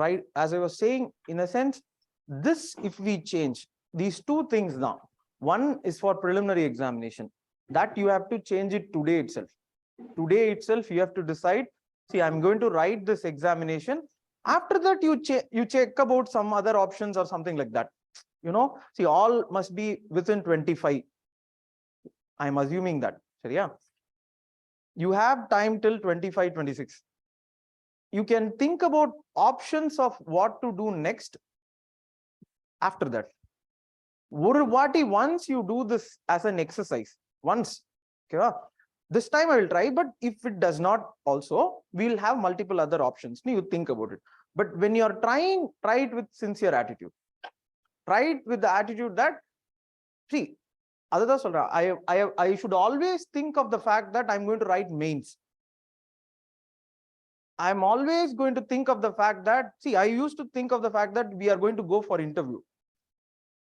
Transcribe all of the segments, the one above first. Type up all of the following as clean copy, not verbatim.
right, as I was saying, in a sense, this, if we change these two things now, one is for preliminary examination, that you have to change it today itself. Today itself, you have to decide, see, I'm going to write this examination. After that, you check about some other options or something like that. See, all must be within 25. I'm assuming that. So, yeah. You have time till 25, 26. You can think about options of what to do next after that. Once you do this as an exercise, once, okay, this time I will try, but if it does not also, we'll have multiple other options. You think about it. But when you're trying, try it with sincere attitude. Try it with the attitude that, see, I should always think of the fact that I'm going to write mains. I'm always going to think of the fact that, see, I used to think of the fact that we are going to go for interview.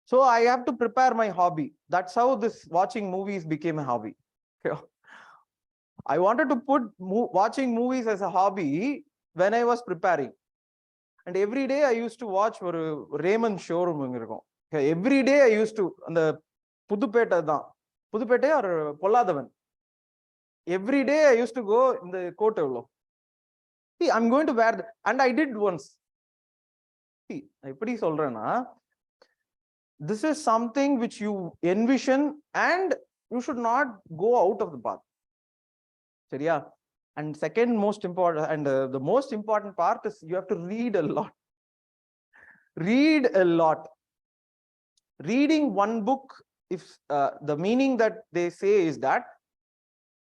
So I have to prepare my hobby. That's how this watching movies became a hobby. I wanted to put watching movies as a hobby when I was preparing. And every day I used to watch Raymond showroom. Every day I used to, the Pudupeta or Polladavan. Every day I used to go in the coat. See, I'm going to wear that. And I did once. See, this is something which you envision and you should not go out of the path. So, yeah. And second most important, and the most important part is you have to read a lot. Read a lot. Reading one book, if the meaning that they say is that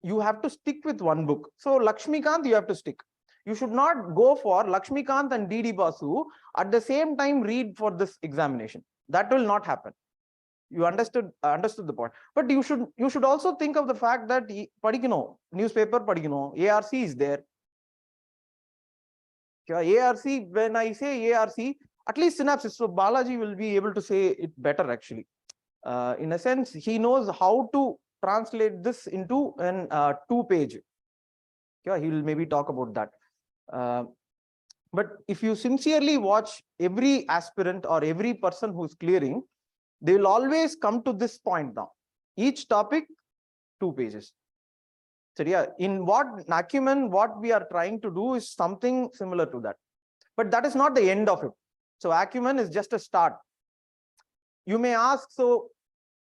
you have to stick with one book. So Lakshmikant, you have to stick. You should not go for Lakshmikant and D.D. Basu at the same time read for this examination. That will not happen. You understood the point. But you should also think of the fact that newspaper ARC is there. ARC, when I say ARC, at least synopsis. So Balaji will be able to say it better actually. In a sense, he knows how to translate this into an 2-page. Yeah, he will maybe talk about that. But if you sincerely watch every aspirant or every person who's clearing, they will always come to this point now. Each topic, 2 pages. So yeah, in acumen, what we are trying to do is something similar to that. But that is not the end of it. So acumen is just a start. You may ask, so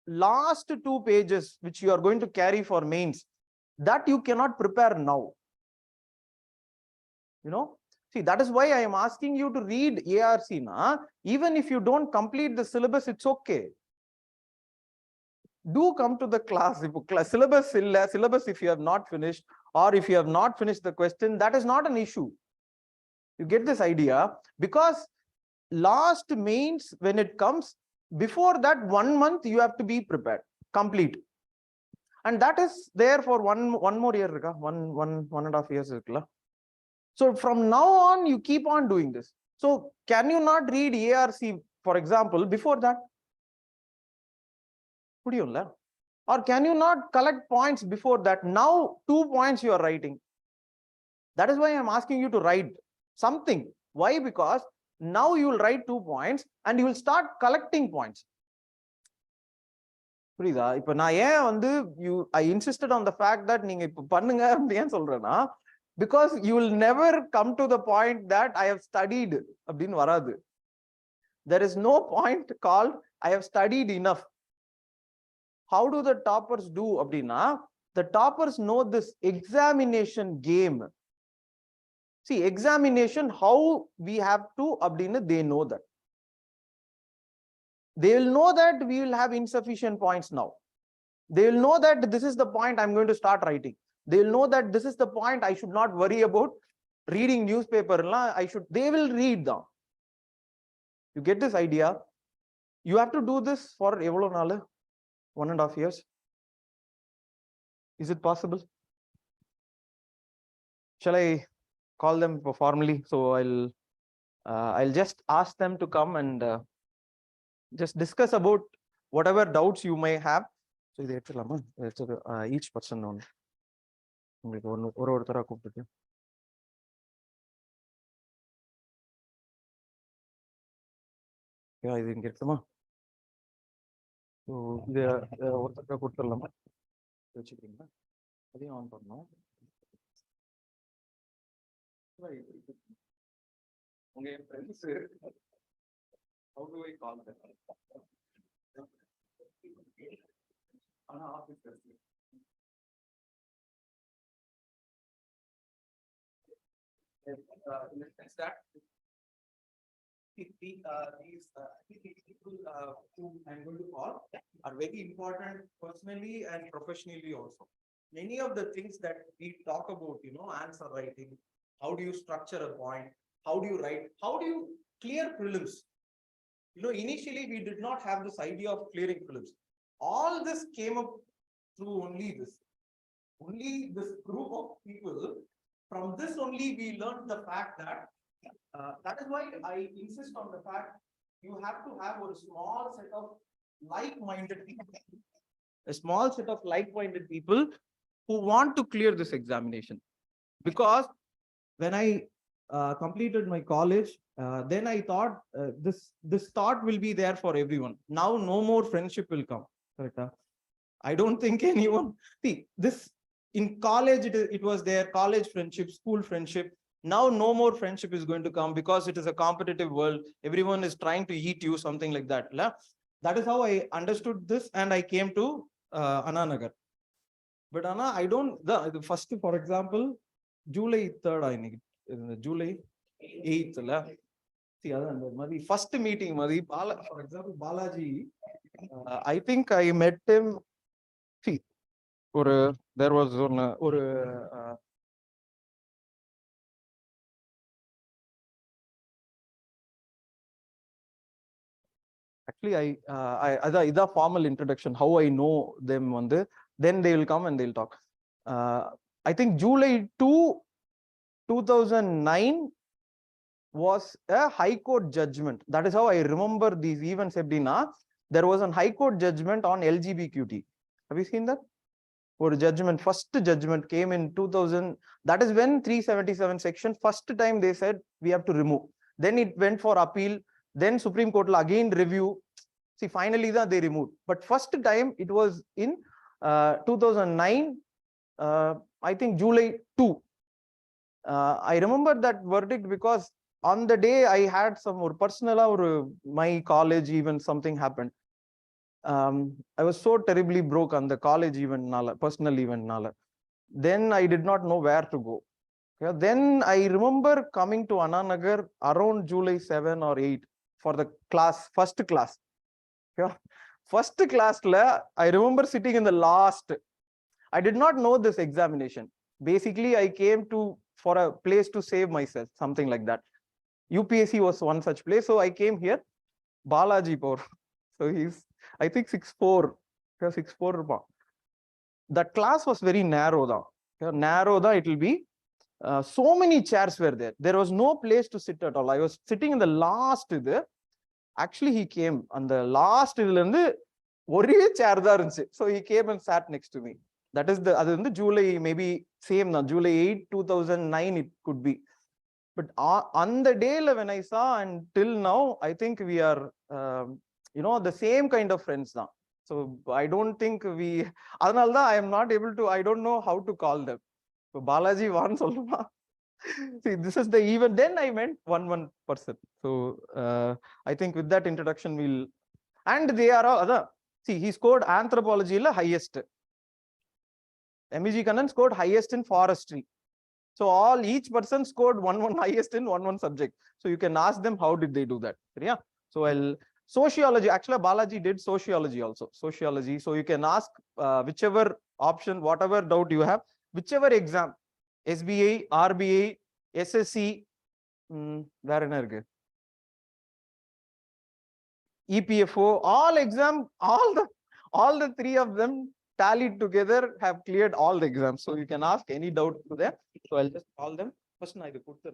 last 2 pages, which you are going to carry for mains, that you cannot prepare now. See, that is why I am asking you to read ARC. Even if you don't complete the syllabus, it's okay. Do come to the class. If syllabus, if you have not finished, or if you have not finished the question, that is not an issue. You get this idea? Because last mains, when it comes, before that 1 month, you have to be prepared, complete. And that is there for one more year, 1.5 years. So from now on, you keep on doing this. So can you not read ARC, for example, before that? Or can you not collect points before that? Now 2 points you are writing. That is why I'm asking you to write something. Why? Because now you will write 2 points and you will start collecting points. I insisted on the fact that because you will never come to the point that I have studied. There is no point called I have studied enough. How do the toppers do, Abdina? The toppers know this examination game. See, examination, how we have to, Abdina, they know that. They will know that we will have insufficient points now. They will know that this is the point I'm going to start writing. They will know that this is the point I should not worry about reading newspaper. They will read them. You get this idea? You have to do this for 1.5 years. Is it possible? Shall I call them formally? So I'll just ask them to come and just discuss about whatever doubts you may have. So each person on. இது இங்க இருக்குமா? So இது ஒருத்தருக்கா கொடுத்துடலாமா? வச்சுக்கிறீங்களா? அதையும் on பண்ணணும். உங்க என் friends how do I call them? ஆனா office that these people whom I'm going to call are very important personally and professionally also. Many of the things that we talk about, answer writing, how do you structure a point, how do you write, how do you clear prelims? Initially we did not have this idea of clearing prelims. All this came up through only this group of people. From this only we learned the fact that that is why I insist on the fact you have to have a small set of like-minded people. A small set of like-minded people who want to clear this examination. Because when I completed my college, then I thought this thought will be there for everyone. Now no more friendship will come. Correct? I don't think anyone see this in college. It was there, college friendship, school friendship. Now no more friendship is going to come because it is a competitive world. Everyone is trying to eat you, something like that. That is how I understood this, and I came to Anna Nagar. But Anna, I don't the first, for example, July 3rd, I need July 8th. See, the first meeting, for example, Balaji, I think I met him. See, there was one actually I formal introduction, how I know them then they will come and they'll talk. I think July 2, 2009 was a high court judgment. That is how I remember these events. There was a high court judgment on LGBTQT. Have you seen that? Or judgment, first judgment came in 2000. That is when 377 section first time they said we have to remove. Then it went for appeal. Then Supreme Court again review. See, finally they removed. But first time it was in 2009. I think July 2. I remember that verdict because on the day I had some more personal or my college event, something happened. I was so terribly broke on the college event, personal event. Then I did not know where to go. Then I remember coming to Anna Nagar around July 7 or 8 for the class, first class. First class, I remember sitting in the last. I did not know this examination. Basically, I came for a place to save myself, something like that. UPSC was one such place, so I came here. Balaji Por. So he's, I think 6'4". 6'4". The class was very narrow. It will be. So many chairs were there. There was no place to sit at all. I was sitting in the last there. Actually, he came on the last chair. So he came and sat next to me. That is the July, maybe same now, July 8, 2009 it could be. But on the day when I saw until now, I think we are the same kind of friends now. So I don't think I am not able to, I don't know how to call them. So Balaji one soluma. See, this is the even. Then I meant one person. So I think with that introduction and they are all other. See, he scored anthropology highest. MEG Kannan scored highest in forestry. So each person scored one highest in one subject. So you can ask them how did they do that. Yeah. So sociology, actually Balaji did sociology also. Sociology. So you can ask whichever option, whatever doubt you have, whichever exam, SBI, RBI, SSC, EPFO, all exam, all the three of them tallied together have cleared all the exams. So you can ask any doubt to them. So I'll just call them. First, I put the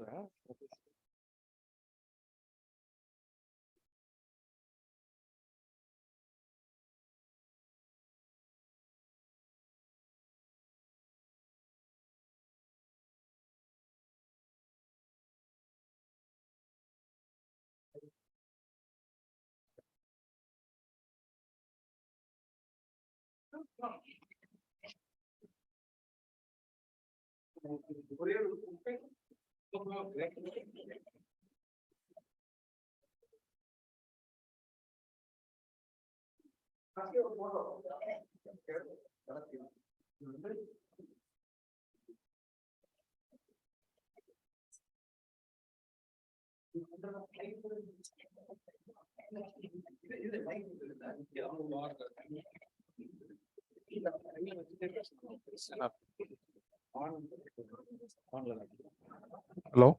Hello.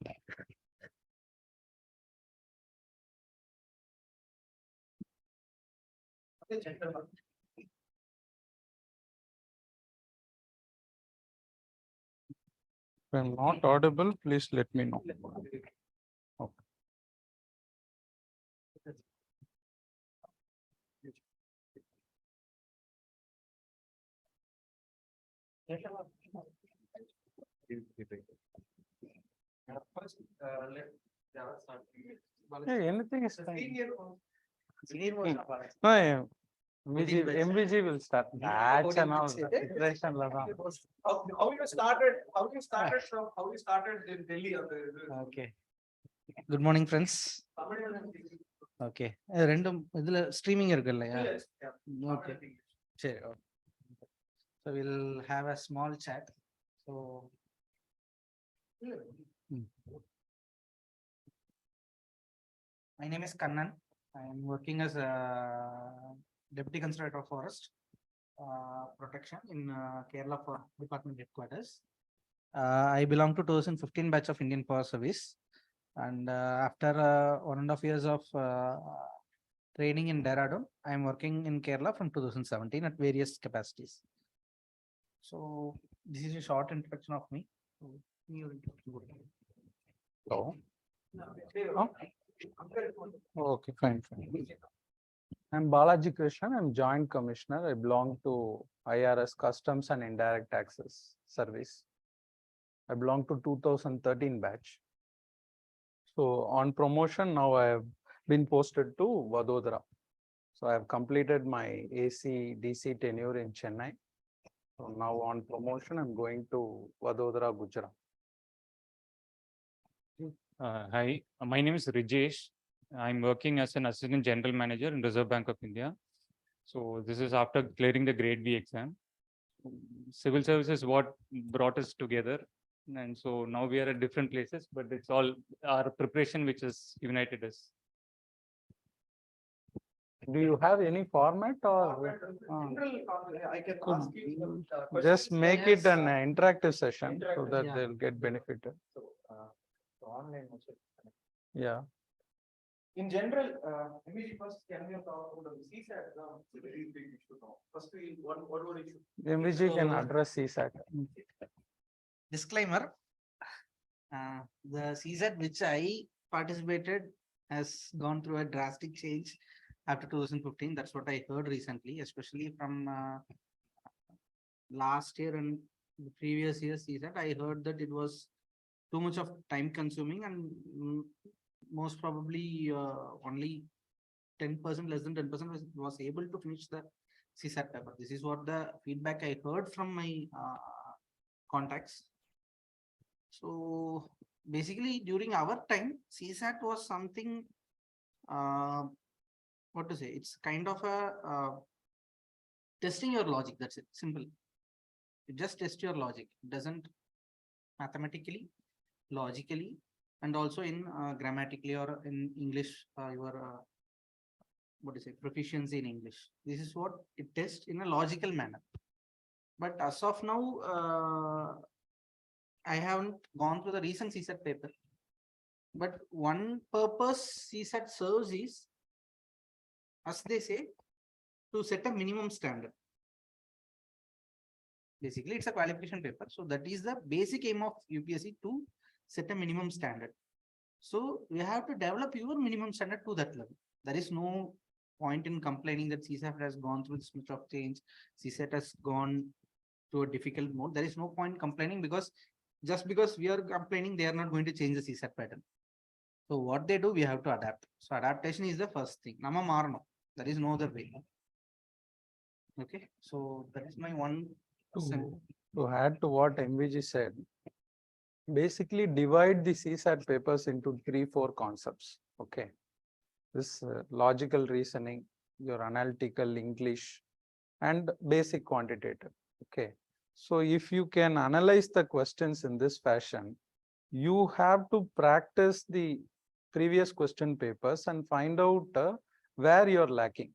If I'm not audible, please let me know. Okay. Hey, anything is fine. No, yeah. MVG will start. That's and all. Preparation la thaan. How you started? How you started in Delhi? Okay. Good morning, friends. Okay. Random streaming இருக்குல்லையா? Okay. சரி. So we'll have a small chat. So my name is Kannan. I am working as a Deputy Conservator of Forest Protection in Kerala for Department Headquarters. I belong to 2015 batch of Indian Forest Service. And after 1.5 years of training in Dehradun, I am working in Kerala from 2017 at various capacities. So this is a short introduction of me. Hello. Oh. Okay, fine. I'm Balaji Krishnan. I'm Joint Commissioner. I belong to IRS Customs and Indirect Taxes Service. I belong to 2013 batch. So on promotion, now I have been posted to Vadodara. So I have completed my AC DC tenure in Chennai. So now on promotion, I'm going to Vadodara, Gujarat. Hi, my name is Rijesh. I'm working as an Assistant General Manager in Reserve Bank of India. So this is after clearing the Grade B exam. Civil service is what brought us together. And so now we are at different places, but it's all our preparation which has united us. Do you have any format or I can ask you some just questions. make it an interactive session so that Yeah. they'll get benefited? So online also. Yeah. In general, maybe first can you talk about the CSAT exam? It's a very big issue now. First, what would issue? MVG can address CSAT. Disclaimer. The CSAT which I participated has gone through a drastic change after 2015. That's what I heard recently, especially from last year and the previous year CSAT. I heard that it was too much of time consuming and most probably only 10%, less than 10% was able to finish the CSAT paper. This is what the feedback I heard from my contacts. So basically during our time, CSAT was something, what to say, it's kind of a testing your logic. That's it, simple. You just test your logic. It doesn't mathematically, logically, and also in grammatically or in English, your what is it, proficiency in English. This is what it tests in a logical manner. But as of now, I haven't gone through the recent CSAT paper. But one purpose CSAT serves is, as they say, to set a minimum standard. Basically, it's a qualification paper. So that is the basic aim of UPSC, to set a minimum standard. So we have to develop your minimum standard to that level. There is no point in complaining that CSAT has gone through this much of change. CSAT has gone to a difficult mode. There is no point complaining, because just because we are complaining, they are not going to change the CSAT pattern. So what they do, we have to adapt. So adaptation is the first thing. Nama marano. There is no other way. Okay, so that is my one. To add to what MVG said, basically divide the CSAT papers into 3-4 concepts. Okay, this logical reasoning, your analytical English, and basic quantitative. Okay, so if you can analyze the questions in this fashion, you have to practice the previous question papers and find out where you're lacking.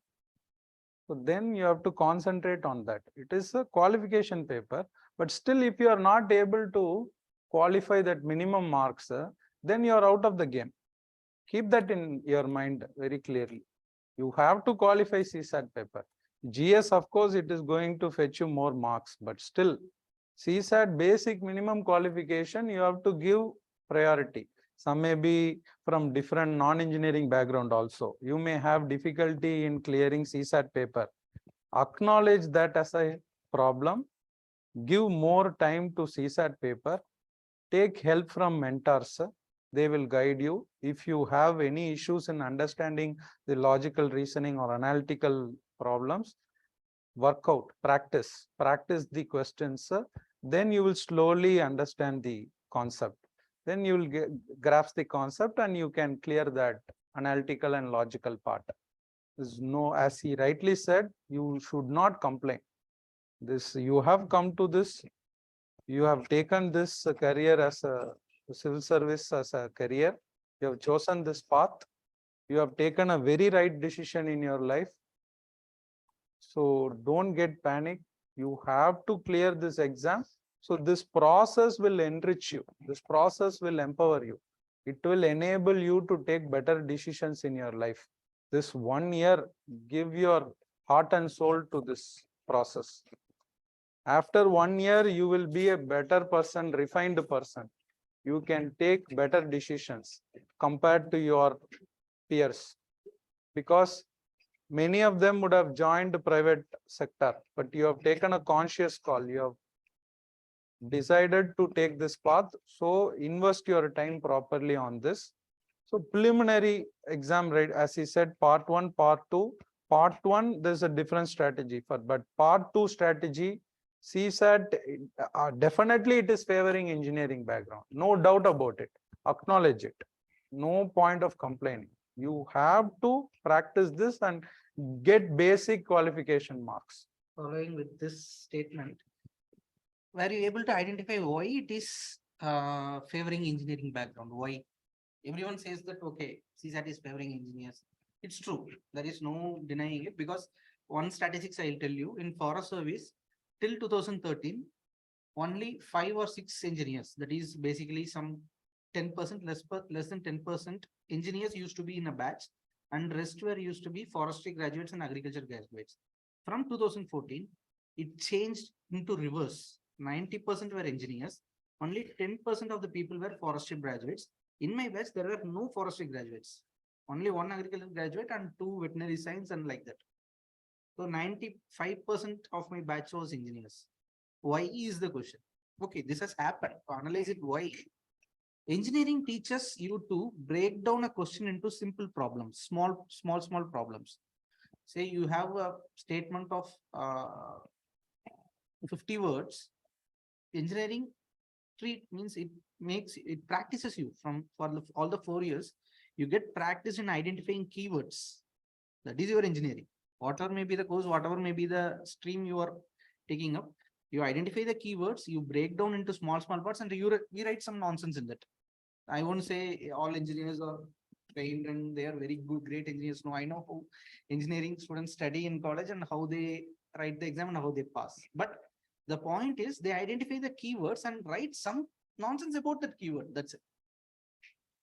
So then you have to concentrate on that. It is a qualification paper, but still if you are not able to qualify that minimum marks, then you are out of the game. Keep that in your mind very clearly. You have to qualify CSAT paper. GS, of course, it is going to fetch you more marks, but still CSAT basic minimum qualification, you have to give priority. Some may be from different non-engineering background also. You may have difficulty in clearing CSAT paper. Acknowledge that as a problem. Give more time to CSAT paper. Take help from mentors. They will guide you. If you have any issues in understanding the logical reasoning or analytical problems, work out, practice the questions. Then you will slowly understand the concept. Then you will grasp the concept and you can clear that analytical and logical part. There's no, as he rightly said, you should not complain. This, you have come to this, you have taken this career as a civil service as a career. You have chosen this path. You have taken a very right decision in your life. So don't get panic. You have to clear this exam. So this process will enrich you. This process will empower you. It will enable you to take better decisions in your life. This 1 year, give your heart and soul to this process. After 1 year, you will be a better person, refined person. You can take better decisions compared to your peers, because many of them would have joined the private sector, but you have taken a conscious call. You have decided to take this path. So invest your time properly on this. So preliminary exam, right? As he said, part 1, part 2. Part 1, there's a different strategy for, but part 2 strategy, CSAT, definitely it is favoring engineering background. No doubt about it. Acknowledge it. No point of complaining. You have to practice this and get basic qualification marks. Following with this statement, were you able to identify why it is favoring engineering background? Why? Everyone says that, okay, CSAT is favoring engineers. It's true. There is no denying it, because one statistics I'll tell you, in forest service till 2013, only 5 or 6 engineers, that is basically some 10% less than 10% engineers used to be in a batch, and rest were used to be forestry graduates and agriculture graduates. From 2014, it changed into reverse. 90% were engineers, only 10% of the people were forestry graduates. In my batch, there were no forestry graduates, only 1 agriculture graduate and 2 veterinary science, and like that. So 95% of my batch was engineers. Why is the question? Okay, this has happened. To analyze it, why? Engineering teaches you to break down a question into simple problems, small problems. Say you have a statement of 50 words. Engineering treat means it practices you for all the 4 years. You get practice in identifying keywords. That is your engineering. Whatever may be the course, whatever may be the stream you are taking up, you identify the keywords, you break down into small parts, and you write some nonsense in that. I won't say all engineers are trained and they are very good, great engineers. No, I know how engineering students study in college and how they write the exam and how they pass. But the point is, they identify the keywords and write some nonsense about that keyword. That's it.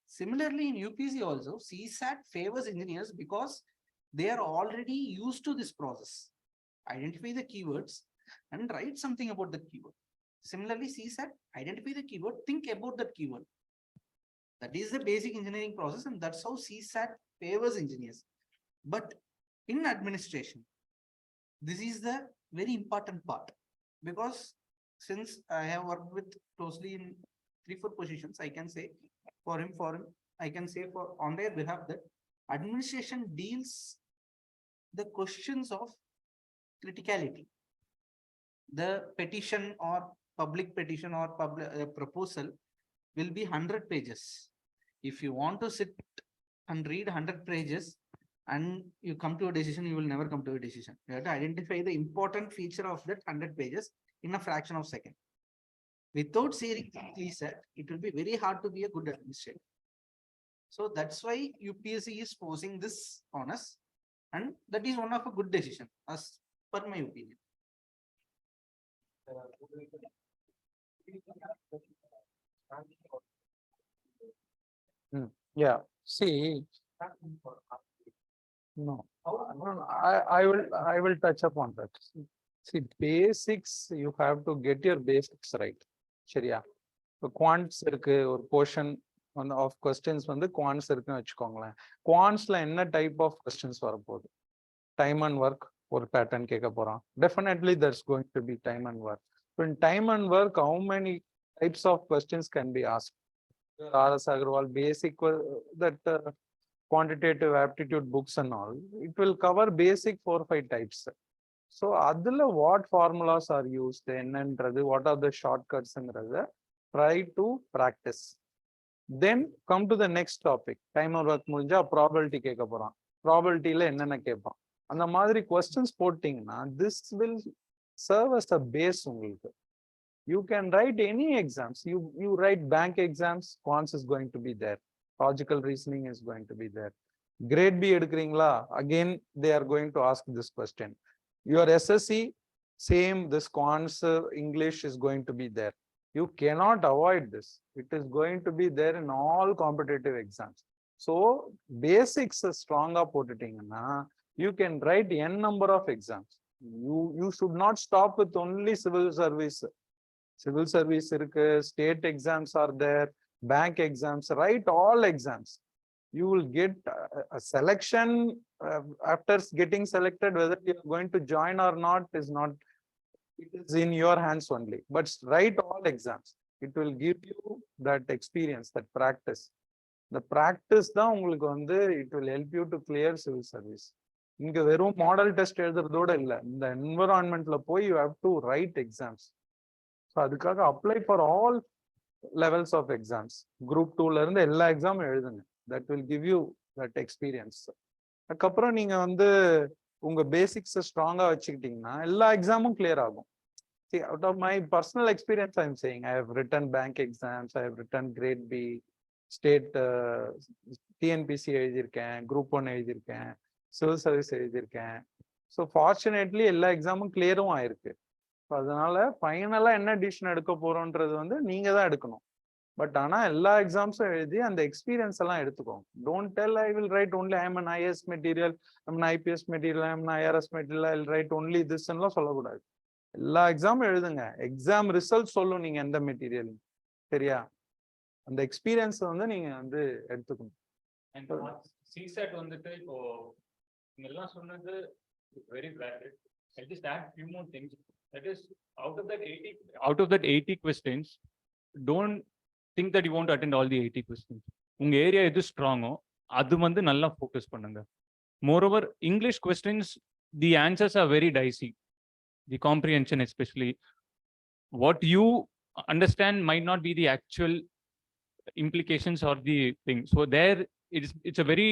Similarly, in UPSC also, CSAT favors engineers because they are already used to this process. Identify the keywords and write something about that keyword. Similarly, CSAT, identify the keyword, think about that keyword. That is the basic engineering process, and that's how CSAT favors engineers. But in administration, this is the very important part, because since I have worked with closely in 3-4 positions, I can say for him, I can say for on their behalf that administration deals the questions of criticality. The petition or public petition or public proposal will be 100 pages. If you want to sit and read 100 pages and you come to a decision, you will never come to a decision. You have to identify the important feature of that 100 pages in a fraction of a second. Without seeing CSAT, it will be very hard to be a good administrator. So that's why UPSC is posing this on us, and that is one of a good decision as per my opinion. Yeah, see, no, I will touch upon that. See, basics, you have to get your basics right. சரியா? இப்போ குவான்ட்ஸ் இருக்கு, ஒரு portion of questions வந்து குவான்ட்ஸ் இருக்குன்னு வச்சுக்கோங்களேன். குவான்ட்ஸ்ல என்ன type of questions வரப்போகுது? Time and work ஒரு பேட்டர்ன் கேட்க போறான். Definitely there's going to be time and work. So in time and work, how many types of questions can be asked? R.S. Agarwal basic that quantitative aptitude books and all, it will cover basic 4 or 5 types. So adula what formulas are used, ennandrathu, what are the shortcuts endrathu try to practice. Then come to the next topic. Time and work முடிஞ்சா probability கேட்க போறான். Probability ல என்னென்ன கேட்பான். அந்த மாதிரி questions போட்டிங்கன்னா this will serve as a base உங்களுக்கு. You can write any exams. You write bank exams, quants is going to be there. Logical reasoning is going to be there. Grade B எடுக்கிறீங்களா, again they are going to ask this question. Your SSC, same, this quants English is going to be there. You cannot avoid this. It is going to be there in all competitive exams. So basics strong போட்டுட்டீங்கன்னா you can write n number of exams. You should not stop with only civil service. Civil service இருக்கு, state exams are there, bank exams, write all exams. You will get a selection. After getting selected, whether you are going to join or not is not, it is in your hands only. But write all exams. It will give you that experience, that practice. The practice தான் உங்களுக்கு வந்து it will help you to clear civil service. இங்க வெறும் model test எழுதுறதோட இல்ல, இந்த என்விரான்மெண்ட்ல போய் you have to write exams. So அதுக்காக apply for all levels of exams. Group 2ல இருந்து எல்லா எக்ஸாமும் எழுதுங்க. That will give you that experience. அதுக்கப்புறம் நீங்க வந்து உங்க பேசிக்ஸ் ஸ்ட்ராங்கா வச்சுக்கிட்டீங்கன்னா எல்லா எக்ஸாமும் கிளியர் ஆகும். See, out of my personal experience, I'm saying I have written bank exams, I have written grade B, state TNPC எழுதியிருக்கேன், group 1 எழுதியிருக்கேன், civil service எழுதியிருக்கேன். ஸோ ஃபார்ச்சுனேட்லி எல்லா எக்ஸாமும் கிளியரும் ஆயிருக்கு. அதனால ஃபைனலா என்ன டிசிஷன் எடுக்க போறோன்றது வந்து நீங்க தான் எடுக்கணும். பட் ஆனா எல்லா எக்ஸாம்ஸும் எழுதி அந்த எக்ஸ்பீரியன்ஸ் எல்லாம் எடுத்துக்கோங்க. Don't tell I will write only I am an IAS material, I'm an IPS material, I'm an IRS material, I will write only this எல்லாம் சொல்லக்கூடாது. எல்லா எக்ஸாமும் எழுதுங்க. எக்ஸாம் ரிசல்ட் சொல்லும் நீங்க எந்த மெட்டீரியல். சரியா? அந்த எக்ஸ்பீரியன்ஸ் வந்து நீங்க வந்து எடுத்துக்கணும். CSAT வந்துட்டு இப்போ நீங்க எல்லாம் சொன்னது very valid. I just add few more things. That is, out of that 80 questions, don't think that you want to attend all the 80 questions. உங்க ஏரியா எது ஸ்ட்ராங்கோ அது வந்து நல்லா ஃபோக்கஸ் பண்ணுங்க. Moreover, English questions, the answers are very dicey. The comprehension, especially what you understand might not be the actual implications or the thing. So there it's a very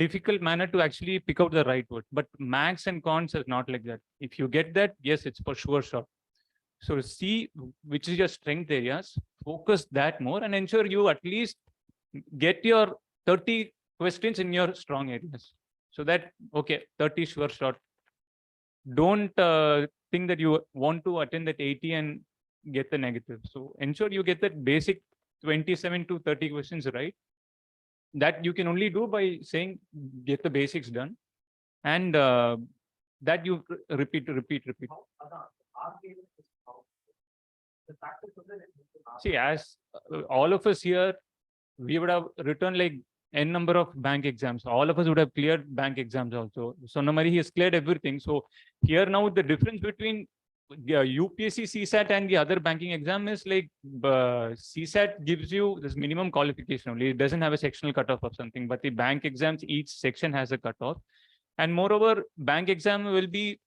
difficult manner to actually pick out the right word. But max and cons is not like that. If you get that, yes, it's for sure shot. So see which is your strength areas, focus that more, and ensure you at least get your 30 questions in your strong areas. So that, okay, 30 sure shot. Don't think that you want to attend that 80 and get the negative. So ensure you get that basic 27 to 30 questions right. That you can only do by saying get the basics done, and that you repeat. See, as all of us here, we would have written like n number of bank exams. All of us would have cleared bank exams also. So Namari, he has cleared everything. So here now the difference between UPSC CSAT and the other banking exam is like CSAT gives you this minimum qualification only. It doesn't have a sectional cutoff or something, but the bank exams, each section has a cutoff. And moreover, bank exam will be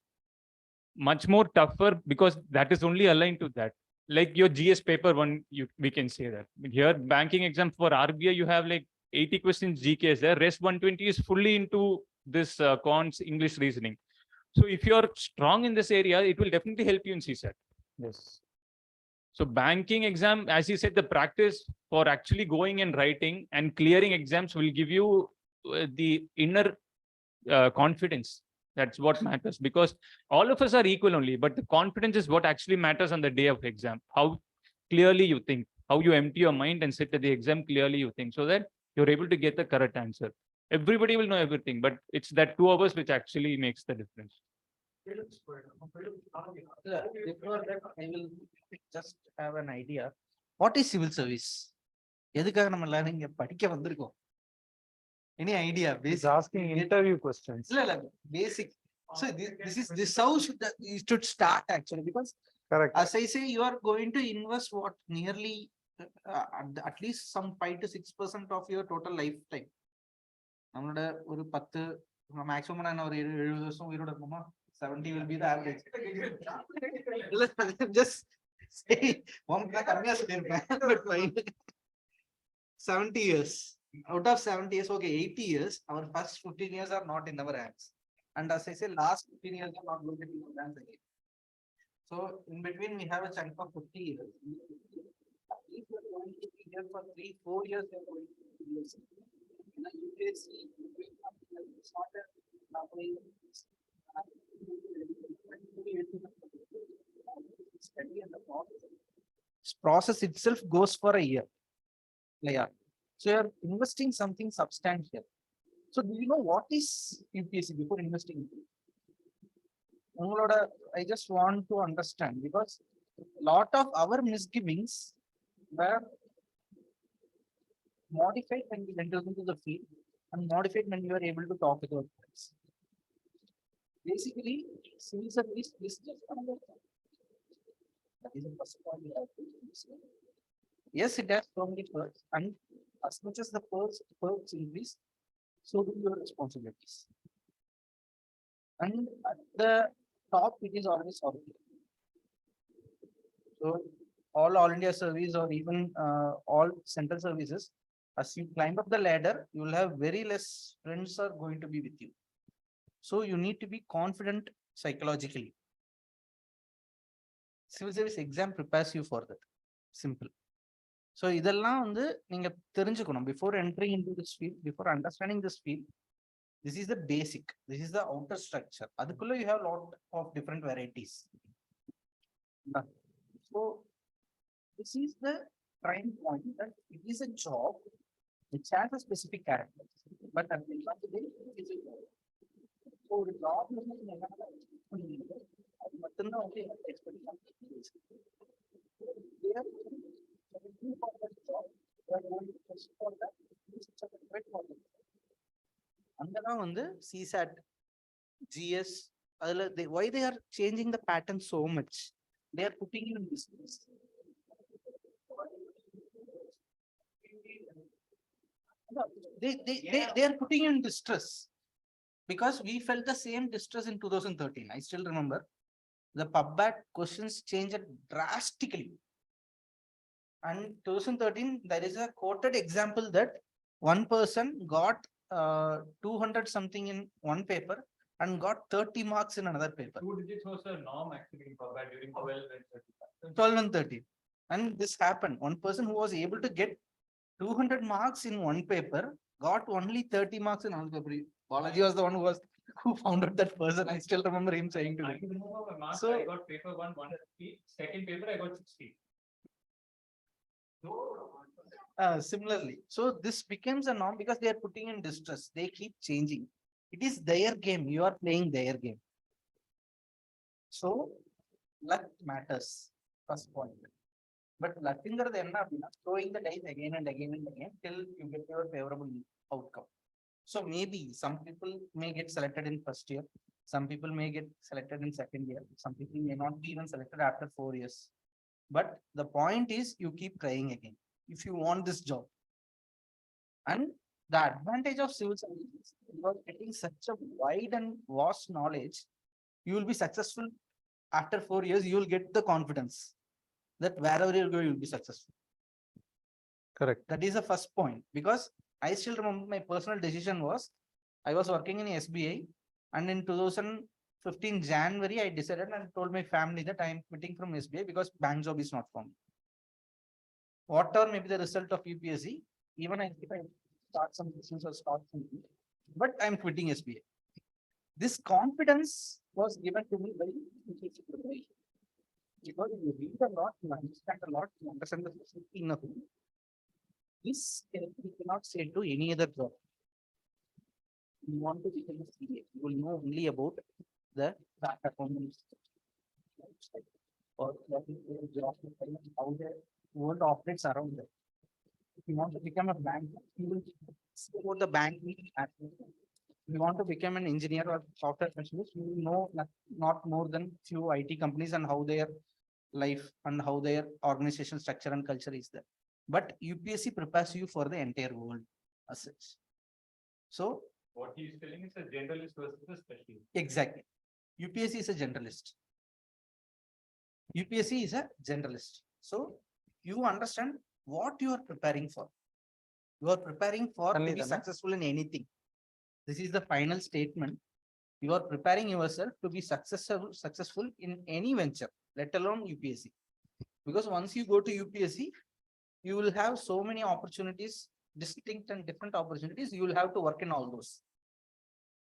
much more tougher because that is only aligned to that. Like your GS paper one, we can say that. Here, banking exam for RBI, you have like 80 questions GK is there. Rest 120 is fully into this cons English reasoning. So if you're strong in this area, it will definitely help you in CSAT. Yes. So banking exam, as you said, the practice for actually going and writing and clearing exams will give you the inner confidence. That's what matters, because all of us are equal only, but the confidence is what actually matters on the day of exam. How clearly you think, how you empty your mind and sit at the exam clearly you think, so that you're able to get the correct answer. Everybody will know everything, but it's that 2 hours which actually makes the difference. Before that, I will just have an idea. What is civil service? எதுக்காக நம்ம எல்லாரும் இங்க படிக்க வந்திருக்கோம்? Any idea? He's Basic. asking interview questions. இல்ல, basic. So this how you should start actually, because Correct. as I say, you are going to invest what nearly at least some 5 to 6% of your total lifetime. நம்மளோட ஒரு 10 maximum நான் ஒரு 70 வருஷம் உயிரோட இருப்போமா? 70 will be the average. Just say கம்மியா சொல்லிருப்பேன், but fine. 70 years. Out of 70 years, okay, 80 years, our first 15 years are not in our hands. And as I say, last 15 years are not going to be in our hands again. So in between, we have a chunk of 50 years. At least we are going to be here for 3-4 years. We are going to be here. UPSC, process itself goes for a year. Yeah. So you're investing something substantial. So do you know what is UPSC before investing? I just want to understand, because a lot of our misgivings were modified when we entered into the field and modified when we were able to talk with our friends. Basically, civil service is just another. That is the first point we have to understand. Yes, it has so many perks, and as much as the perks increase, so do your responsibilities. And at the top, it is always solitary. So all India service, or even all central services, as you climb up the ladder, you will have very less friends are going to be with you. So you need to be confident psychologically. Civil service exam prepares you for that. Simple. So இதெல்லாம் வந்து நீங்க தெரிஞ்சுக்கணும் before entering into this field, before understanding this field. This is the basic. This is the outer structure. அதுக்குள்ள you have a lot of different varieties. So this is the prime point, that it is a job which has a specific character, but at the end of the day, it is a job. So the job is அங்கதான் வந்து CSAT, GS, why they are changing the pattern so much? They are putting you in business. They are putting you in distress, because we felt the same distress in 2013. I still remember the PubBat questions changed drastically. And 2013, there is a quoted example that one person got 200 something in one paper and got 30 marks in another paper. 2 digits was a norm actually in PubBat during 12 and 13. And this happened. One person who was able to get 200 marks in one paper got only 30 marks in another paper. Balaji was the one who founded that person. I still remember him saying to me. So I got paper 150, second paper I got 60. Similarly, so this becomes a norm because they are putting in distress. They keep changing. It is their game. You are playing their game. So luck matters. First point. But luck in the end, throwing the dice again and again and again till you get your favorable outcome. So maybe some people may get selected in first year. Some people may get selected in second year. Some people may not be even selected after 4 years. But the point is, you keep trying again if you want this job. And the advantage of civil service is, you are getting such a wide and vast knowledge, you will be successful after 4 years, you will get the confidence that wherever you go, you'll be successful. Correct. That is the first point, because I still remember my personal decision was I was working in SBI, and in 2015 January, I decided and told my family that I am quitting from SBI because bank job is not for me. Whatever may be the result of UPSC, even if I start some business or start something, but I am quitting SBI. This confidence was given to me by UPSC. Because you read a lot, you understand a lot, you understand the facility enough. This you cannot say to any other job. You want to become a CA, you will know only about the back performance or job, how the world operates around it. If you want to become a bank, you will see about the banking aspect. If you want to become an engineer or software specialist, you will know not more than few IT companies and how their life and how their organization structure and culture is there. But UPSC prepares you for the entire world as such. So What he is telling is a generalist versus a specialist. exactly, UPSC is a generalist. UPSC is a generalist. So you understand what you are preparing for. You are preparing for to be Kannidana. successful in anything. This is the final statement. You are preparing yourself to be successful in any venture, let alone UPSC. Because once you go to UPSC, you will have so many opportunities, distinct and different opportunities. You will have to work in all those.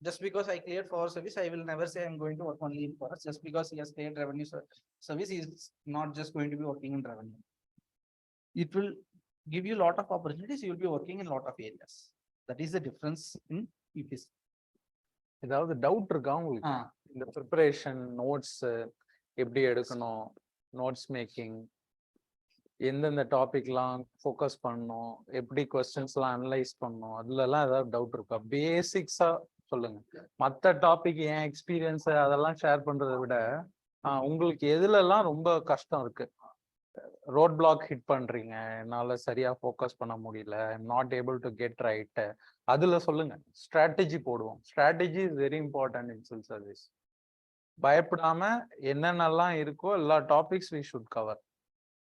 Just because I cleared forest service, I will never say I'm going to work only in forest. Just because he has cleared revenue service, he is not just going to be working in revenue. It will give you a lot of opportunities. You will be working in a lot of areas. That is the difference in UPSC. ஏதாவது doubt இருக்கா உங்களுக்கு இந்த preparation notes எப்படி எடுக்கணும், notes making, எந்தெந்த டாபிக்லாம் focus பண்ணணும், எப்படி கொஸ்டின்ஸ்லாம் அனலைஸ் பண்ணணும், அதுலலாம் ஏதாவது டவுட் இருக்கா? பேசிக்ஸா சொல்லுங்க. மற்ற டாபிக் என் எக்ஸ்பீரியன்ஸ் அதெல்லாம் ஷேர் பண்றதை விட உங்களுக்கு எதுலலாம் ரொம்ப கஷ்டம் இருக்கு, ரோட் பிளாக் ஹிட் பண்றீங்க, என்னால சரியா ஃபோக்கஸ் பண்ண முடியல, I'm not able to get right, அதுல சொல்லுங்க. ஸ்ட்ராட்டஜி போடுவோம். Strategy is very important in civil service. பயப்படாம என்னென்னலாம் இருக்கோ எல்லா டாபிக்ஸ் வி ஷுட் கவர்.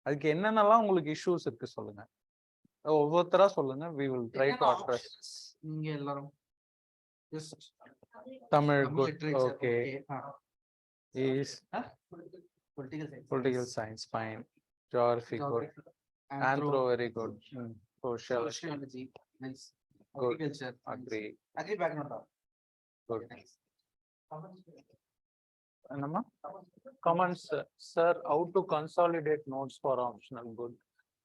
அதுக்கு என்னென்னலாம் உங்களுக்கு இஷ்யூஸ் இருக்கு சொல்லுங்க, ஒவ்வொருத்தரா சொல்லுங்க. We will try to address. நீங்க எல்லாரும் Tamil good, okay. Is political science fine, geography good, anthro very good, social sociology nice, good, agriculture agree, agree background good. nice. Anama comments, sir, how to consolidate notes for optional? Good.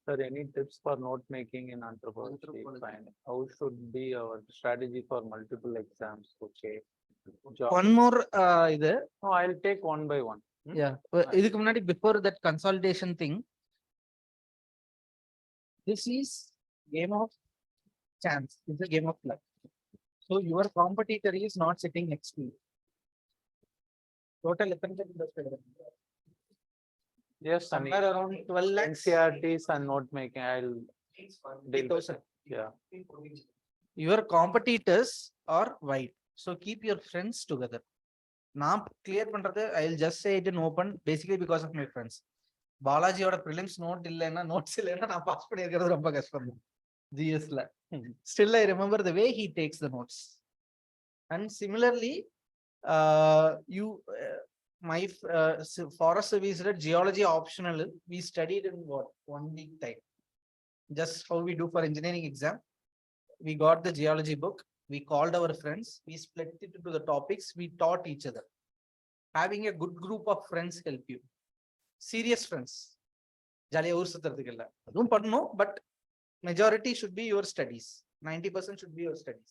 Sir, any tips for note making in anthropology? Fine. How should be our strategy for multiple exams? Okay. One more இது No, I'll take one by one. yeah இதுக்கு முன்னாடி before that consolidation thing, this is game of chance, it's a game of luck. So your competitor is not sitting next to you. Total Yes, somewhere around 12 lakhs. NCRTs and note making, I'll deal with it. Yeah. Your competitors are wide, so keep your friends together. நான் clear பண்றது I'll just say it in open, basically because of my friends. பாலாஜியோட prelims note இல்லைன்னா notes இல்லைன்னா நான் pass பண்ணியிருக்கிறது ரொம்ப கஷ்டம் GSல. Still I remember the way he takes the notes. And similarly, my forest service geology optional, we studied in what, 1 week time. Just how we do for engineering exam. We got the geology book, we called our friends, we split it into the topics, we taught each other. Having a good group of friends help you. Serious friends. Jolly ஊர் சுத்துறதுக்கு இல்ல, அதுவும் பண்ணணும், but majority should be your studies. 90% should be your studies.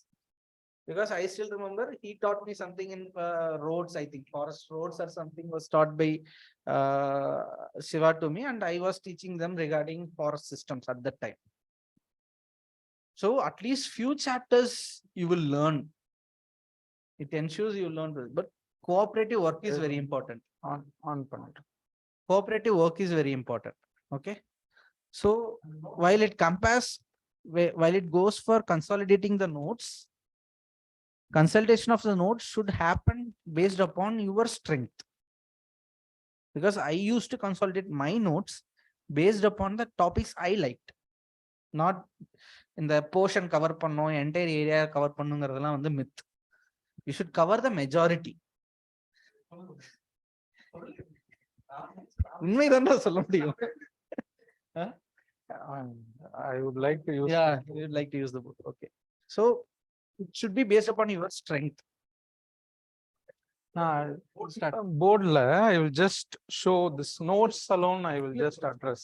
Because I still remember he taught me something in roads, I think forest roads or something was taught by Shiva to me, and I was teaching them regarding forest systems at that time. So at least few chapters you will learn. It ensures you learn, but cooperative work is very important. On point. Cooperative work is very important. Okay. So while it compares, while it goes for consolidating the notes, consultation of the notes should happen based upon your strength. because I used to consolidate my notes based upon the topics I liked, not in the portion cover பண்ணோம் entire area cover பண்ணுங்கிறதெல்லாம் வந்து myth. You should cover the majority. உண்மைதான் சொல்ல முடியும். I would like to use. Yeah, you would like to use the book. Okay. So it should be based upon your strength. Board la, I will just show this notes alone. I will just address.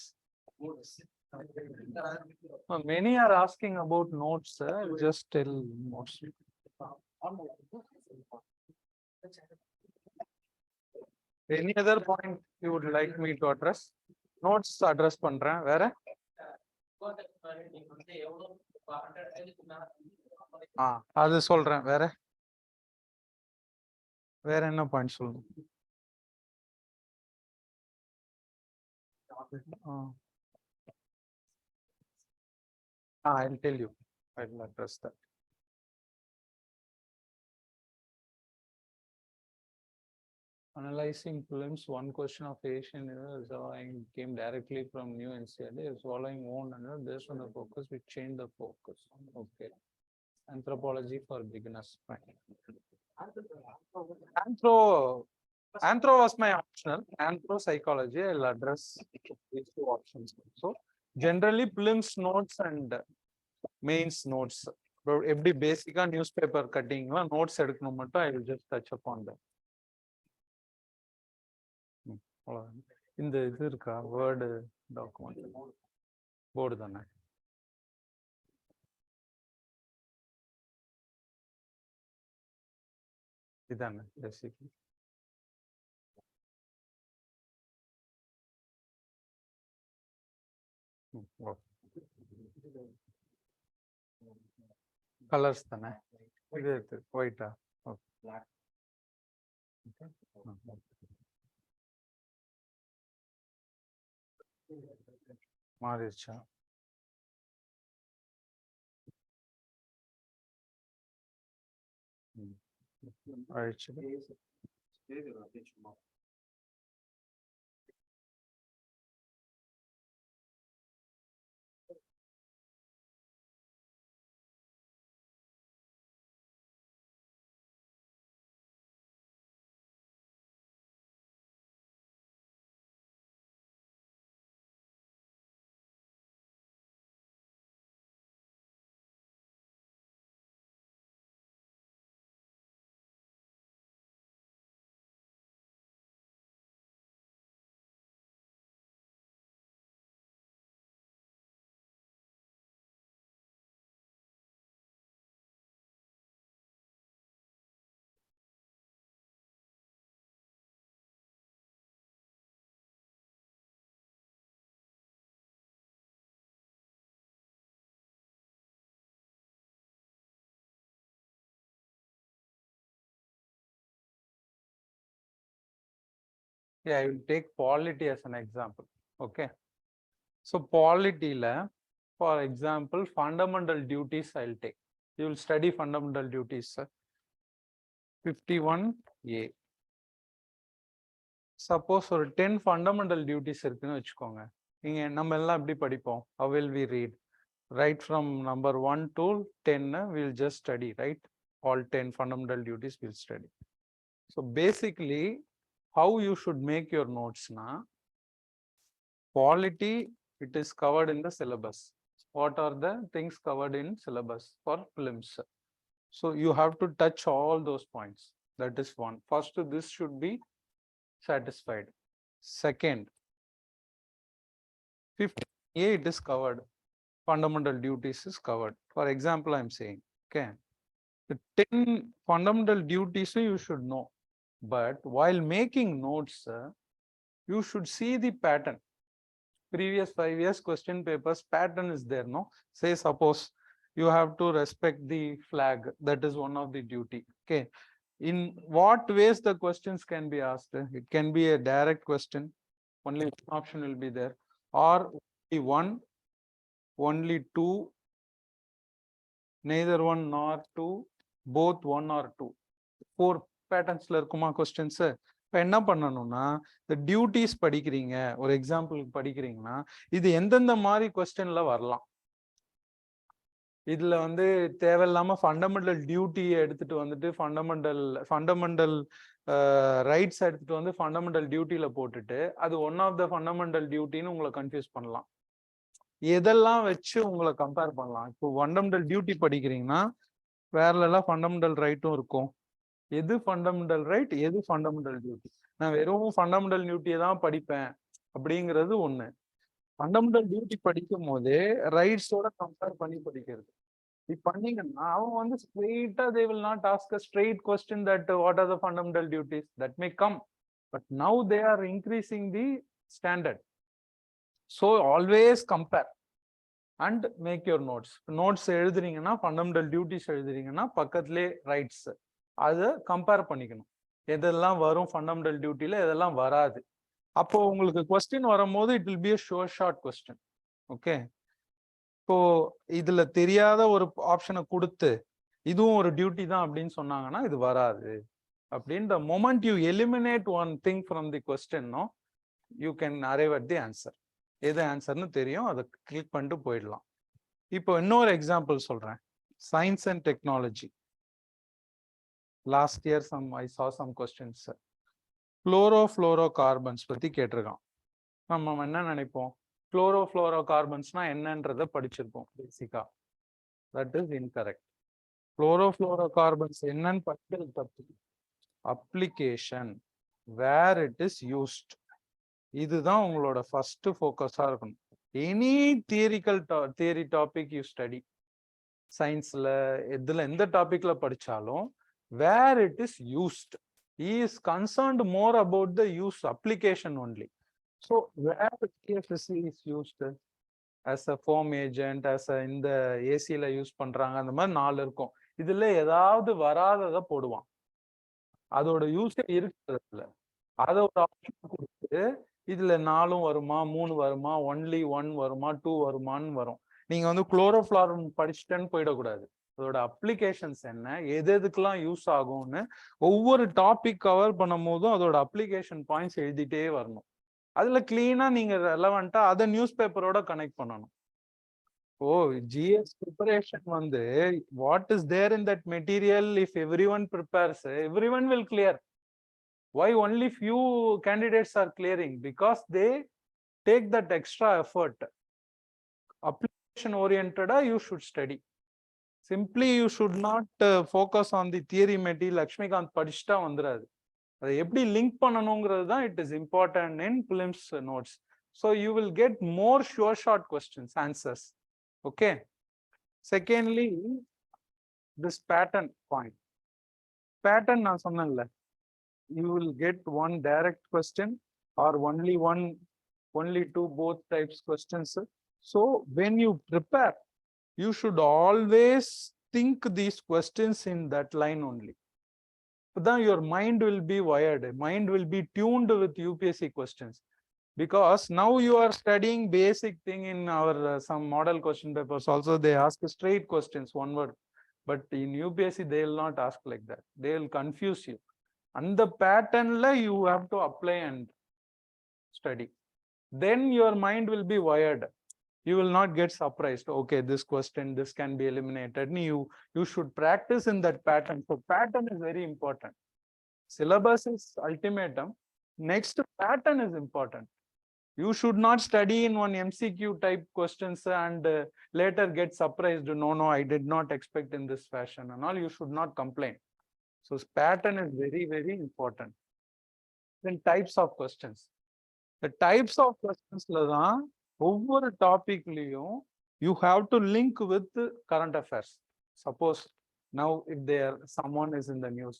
Many are asking about notes. I will just tell notes. Any other point you would like me to address? Notes address பண்றேன். வேற? அது சொல்றேன். வேற? வேற என்ன point சொல்லுங்க? I'll tell you. I will address that. Analyzing films, one question of Asian came directly from new NCRT is following one another based on the focus, we change the focus. Okay. Anthropology for beginners. Anthro was my optional. Anthro psychology, I'll address these two options. So generally films notes and mains notes. Every basic newspaper cutting notes எடுக்கணும் மட்டும் I will just touch upon that. இந்த இது இருக்கா word document board தானே இதானே basically colours தானே இது ஒயிட்டா மாறிடுச்சா ஆயிடுச்சு Yeah, I will take polity as an example. Okay. So polity la, for example, fundamental duties I'll take. You will study fundamental duties. 51A. Suppose ஒரு 10 fundamental duties இருக்குன்னு வச்சுக்கோங்க. நீங்க நம்ம எல்லாம் எப்படி படிப்போம்? How will we read? Right from number 1 to 10 we'll just study, right? All 10 fundamental duties we'll study. So basically how you should make your notes na polity, it is covered in the syllabus. What are the things covered in syllabus for films? So you have to touch all those points. That is one. First, this should be satisfied. Second, 50A, it is covered. Fundamental duties is covered. For example, I'm saying, okay, the 10 fundamental duties you should know. But while making notes, you should see the pattern. Previous 5 years question papers pattern is there, no? Say suppose you have to respect the flag. That is one of the duty. Okay. In what ways the questions can be asked? It can be a direct question. Only one option will be there. Or only one, only two, neither one nor two, both one or two. 4 patterns la irukuma questions. இப்போ என்ன பண்ணணும்னா இந்த duties படிக்கிறீங்க, ஒரு எக்ஸாம்பிளுக்கு படிக்கிறீங்கன்னா இது எந்தெந்த மாதிரி கொஸ்டின்ல வரலாம். இதுல வந்து தேவையில்லாம ஃபண்டமெண்டல் டியூட்டியை எடுத்துட்டு வந்துட்டு ஃபண்டமெண்டல் ரைட்ஸ் எடுத்துட்டு வந்து ஃபண்டமெண்டல் டியூட்டியில போட்டுட்டு அது ஒன் ஆஃப் த ஃபண்டமெண்டல் டியூட்டின்னு உங்களை கன்ஃபியூஸ் பண்ணலாம். எதெல்லாம் வச்சு உங்களை கம்பேர் பண்ணலாம். இப்போ ஃபண்டமெண்டல் டியூட்டி படிக்கிறீங்கன்னா வேறெல்லாம் ஃபண்டமெண்டல் ரைட்டும் இருக்கும். எது ஃபண்டமெண்டல் ரைட், எது ஃபண்டமெண்டல் டியூட்டி. நான் வெறும் ஃபண்டமெண்டல் டியூட்டியை தான் படிப்பேன் அப்படிங்கிறது ஒண்ணு. ஃபண்டமெண்டல் டியூட்டி படிக்கும் போதே ரைட்ஸோட கம்பேர் பண்ணி படிக்கிறது. இப்ப பண்ணீங்கன்னா அவங்க வந்து ஸ்ட்ரெயிட்டா they will not ask a straight question that what are the fundamental duties that may come, but now they are increasing the standard. So always compare and make your notes எழுதுறீங்கன்னா fundamental duties எழுதுறீங்கன்னா பக்கத்துலேயே rights அதை compare பண்ணிக்கணும். எதெல்லாம் வரும் fundamental டியூட்டியில, எதெல்லாம் வராது. அப்போ உங்களுக்கு கொஸ்டின் வரும்போது it will be a sure shot question. Okay, இப்போ இதுல தெரியாத ஒரு ஆப்ஷனை கொடுத்து இதுவும் ஒரு டியூட்டி தான் அப்படின்னு சொன்னாங்கன்னா இது வராது. அப்படின்ற moment you eliminate one thing from the question, you can arrive at the answer. எது ஆன்சர்னு தெரியும், அதை கிளிக் பண்ணிட்டு போயிடலாம். இப்போ இன்னொரு எக்ஸாம்பிள் சொல்றேன். Science and technology. Last year I saw some questions. Fluoro carbons பத்தி கேட்டிருக்கான். நம்ம என்ன நினைப்போம், ஃப்ளோரோ கார்பன்ஸ்னா என்னன்றதை படிச்சிருப்போம் பேசிக்கா. That is incorrect. Fluoro carbons என்னன்னு படிக்கிறது தப்பு. Application, where it is used, இதுதான் உங்களோட ஃபர்ஸ்ட் ஃபோக்கஸா இருக்கணும். Any theory topic you study, சயின்ஸ்ல எந்த டாபிக்ல படிச்சாலும் where it is used, is concerned more about the use application only. So where CFC is used as a foam agent, as a இந்த ஏசியில use பண்றாங்க, அந்த மாதிரி 4 இருக்கும். இதுல ஏதாவது வராததை போடுவான். அதோட யூஸே இருக்கிறதுல அதை ஒரு ஆப்ஷன் கொடுத்து இதுல 4 வருமா, 3 வருமா, ஒன்லி 1 வருமா, 2 வருமான்னு வரும். நீங்க வந்து குளோரோஃப்ளாரம் படிச்சுட்டேன்னு போயிடக்கூடாது. அதோட அப்ளிகேஷன்ஸ் என்ன, எதுக்கெல்லாம் யூஸ் ஆகும்னு ஒவ்வொரு டாபிக் கவர் பண்ணும் போதும் அதோட அப்ளிகேஷன் பாயிண்ட்ஸ் எழுதிட்டே வரணும். அதுல கிளீனா நீங்க ரெலவெண்டா அதை நியூஸ் பேப்பரோட கனெக்ட் பண்ணணும். ஓ, ஜிஎஸ் ப்ரிப்பரேஷன் வந்து what is there in that material, if every one prepares every one will clear. Why only few candidates are clearing? Because they take that extra effort. Application oriented you should study. Simply you should not focus on the theory material. Lakshmikant படிச்சுட்டா வந்துராது. அதை எப்படி link பண்ணணுங்கிறது தான் it is important in prelims notes. So you will get more sure short questions answers. Okay, secondly this pattern point. Pattern நான் சொன்னேன்ல, you will get one direct question or only two both types questions. So when you prepare, you should always think these questions in that line only. Then your mind will be wired, mind will be tuned with UPSC questions, because now you are studying basic thing in our some model question papers also. They ask straight questions, one word, but in UPSC they will not ask like that. They will confuse you, and the pattern la you have to apply and study. Then your mind will be wired. You will not get surprised. Okay, this question, this can be eliminated. You should practice in that pattern. So pattern is very important. Syllabus is ultimatum. Next, pattern is important. You should not study in one MCQ type questions and later get surprised. No, I did not expect in this fashion and all. You should not complain. So pattern is very, very important. Then types of questions. The types of questions la ஒவ்வொரு டாபிக்லயும் you have to link with current affairs. Suppose now if someone is in the news,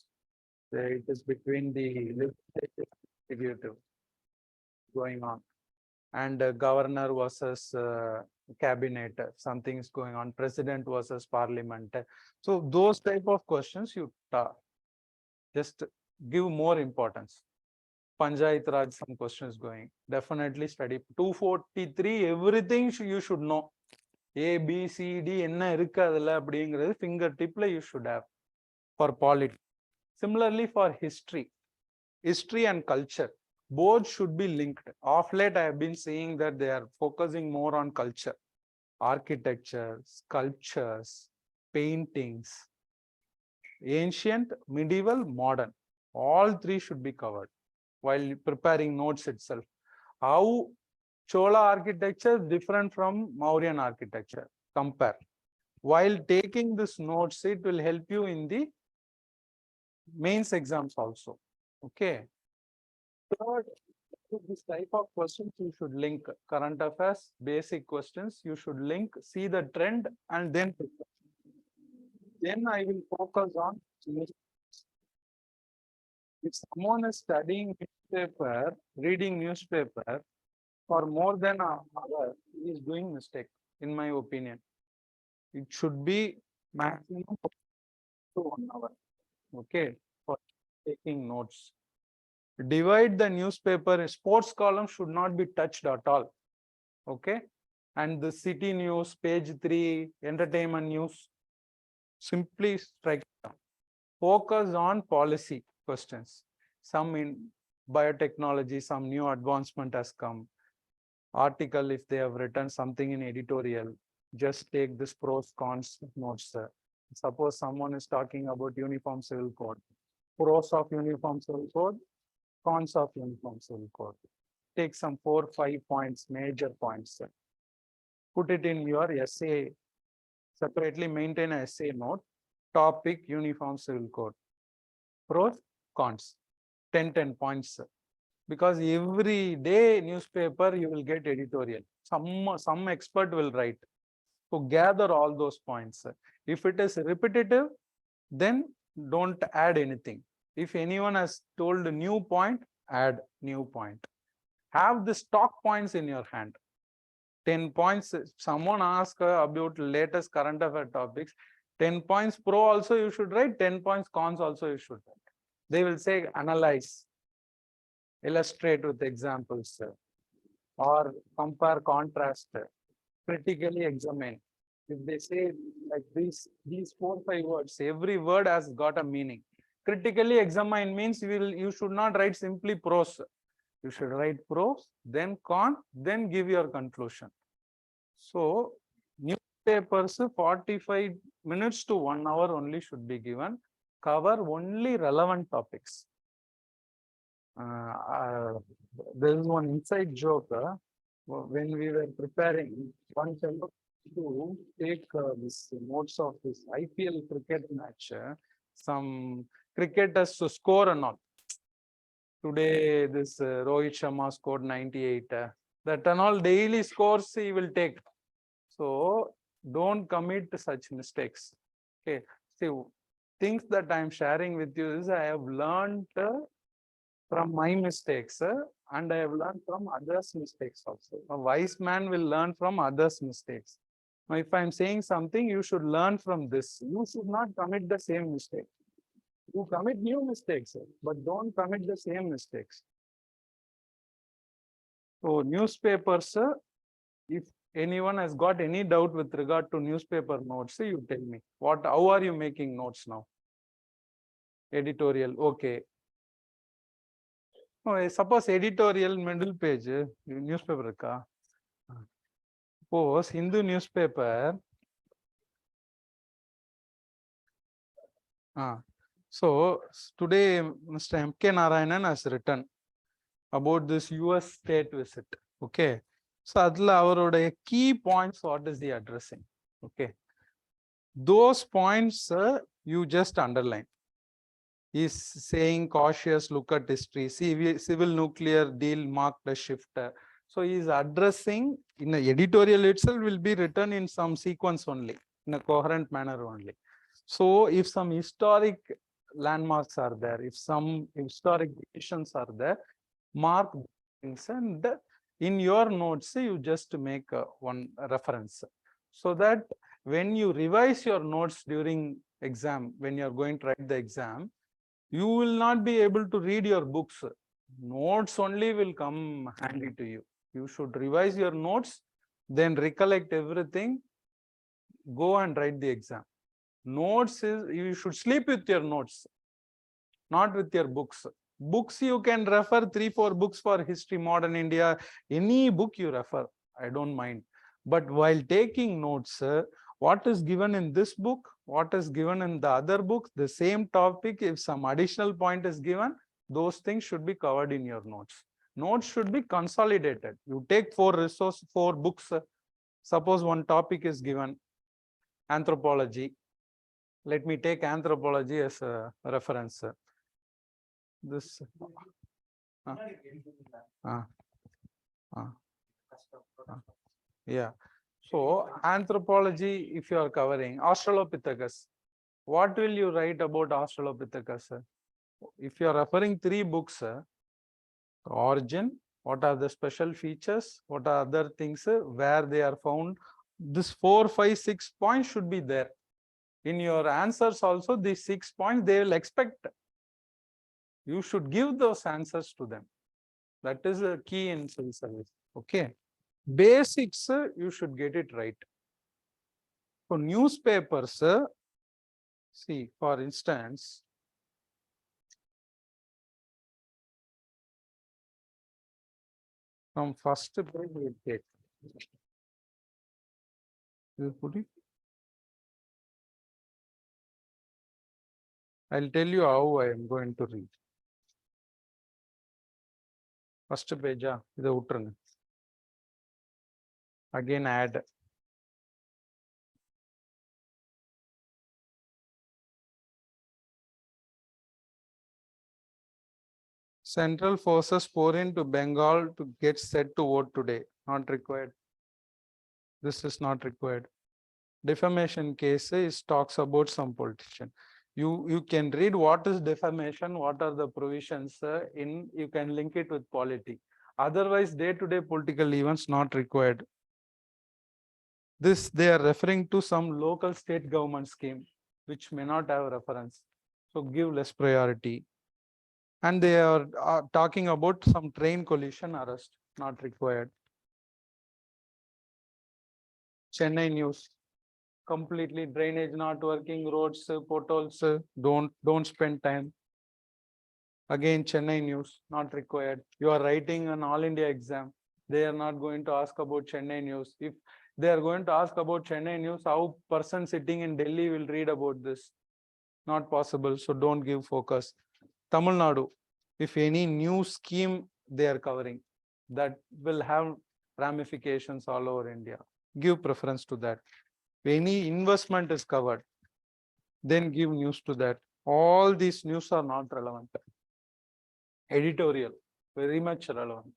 it is between the legislative executive going on and governor versus cabinet, something is going on, president versus parliament. So those type of questions you just give more importance. Panchayat Raj, some questions going, definitely study. 243, everything you should know. A, B, C, D, enna irukku adula அப்படிங்கிறது finger tipல you should have for polity. Similarly for history, history and culture. Both should be linked. Of late, I have been seeing that they are focusing more on culture, architecture, sculptures, paintings, ancient, medieval, modern. All three should be covered while preparing notes itself. How Chola architecture is different from Mauryan architecture. Compare. While taking this notes, it will help you in the mains exams also. Okay. Third, this type of questions you should link current affairs, basic questions. You should link, see the trend, and then prepare. Then I will focus on if someone is studying newspaper, reading newspaper for more than an hour, he is doing mistake, in my opinion. It should be maximum to 1 hour. Okay, for taking notes. Divide the newspaper. Sports column should not be touched at all. Okay, and the city news, page 3, entertainment news, simply strike down. Focus on policy questions. Some in biotechnology, some new advancement has come. Article, if they have written something in editorial, just take this pros, cons notes. Suppose someone is talking about uniform civil code. Pros of uniform civil code, cons of uniform civil code. Take some 4 or 5 points, major points. Put it in your essay. Separately maintain an essay note. Topic, uniform civil code. Pros, cons. 10 points. Because every day newspaper you will get editorial. Some expert will write. So gather all those points. If it is repetitive, then don't add anything. If anyone has told a new point, add new point. Have the stock points in your hand. 10 points. Someone ask about latest current affair topics. 10 points pro also you should write. 10 points cons also you should write. They will say analyze, illustrate with examples, or compare, contrast, critically examine. If they say like these 4 or 5 words, every word has got a meaning. Critically examine means you should not write simply pros. You should write pros, then con, then give your conclusion. So newspapers 45 minutes to 1 hour only should be given. Cover only relevant topics. There is one inside joke. When we were preparing, one fellow to take this notes of this IPL cricket match, some cricketers to score and all. Today, this Rohit Sharma scored 98. That and all daily scores he will take. So don't commit such mistakes. Okay. See, things that I am sharing with you is I have learned from my mistakes, and I have learned from others' mistakes also. A wise man will learn from others' mistakes. Now, if I am saying something, you should learn from this. You should not commit the same mistake. You commit new mistakes, but don't commit the same mistakes. So newspapers, if anyone has got any doubt with regard to newspaper notes, you tell me. How are you making notes now? Editorial, okay. Oh, suppose editorial middle page, newspaper. Suppose Hindu newspaper. So today Mr. M.K. Narayanan has written about this US state visit. Okay. So adla key points, what is he addressing? Okay. Those points you just underline. He's saying cautious look at history. Civil nuclear deal marked a shift. So he's addressing in the editorial itself will be written in some sequence only, in a coherent manner only. So if some historic landmarks are there, if some historic decisions are there, mark things, and in your notes you just make one reference, so that when you revise your notes during exam, when you are going to write the exam, you will not be able to read your books. Notes only will come handy to you. You should revise your notes, then recollect everything, go and write the exam. Notes is, you should sleep with your notes, not with your books. Books you can refer 3-4 books for history, modern India, any book you refer, I don't mind. But while taking notes, what is given in this book, what is given in the other book, the same topic, if some additional point is given, those things should be covered in your notes. Notes should be consolidated. You take 4 books. Suppose one topic is given, anthropology. Let me take anthropology as a reference. This. Yeah. So anthropology, if you are covering Australopithecus, what will you write about Australopithecus? If you are referring 3 books, origin, what are the special features, what are other things, where they are found, this 4, 5, 6 points should be there. In your answers also, these 6 points they will expect. You should give those answers to them. That is a key in civil service. Okay. Basics, you should get it right. So newspapers, see, for instance, from first page we take. I'll tell you how I am going to read. First page, again add. Central forces pour into Bengal to get set to vote today. Not required. This is not required. Defamation cases talks about some politician. You can read what is defamation, what are the provisions in, you can link it with polity. Otherwise, day-to-day political events not required. This they are referring to some local state government scheme, which may not have reference. So give less priority. And they are talking about some train collision arrest, not required. Chennai news. Completely drainage not working, roads, potholes, don't spend time. Again, Chennai news, not required. You are writing an all India exam. They are not going to ask about Chennai news. If they are going to ask about Chennai news, how person sitting in Delhi will read about this? Not possible. So don't give focus. Tamil Nadu, if any new scheme they are covering, that will have ramifications all over India. Give preference to that. Any investment is covered, then give news to that. All these news are not relevant. Editorial, very much relevant.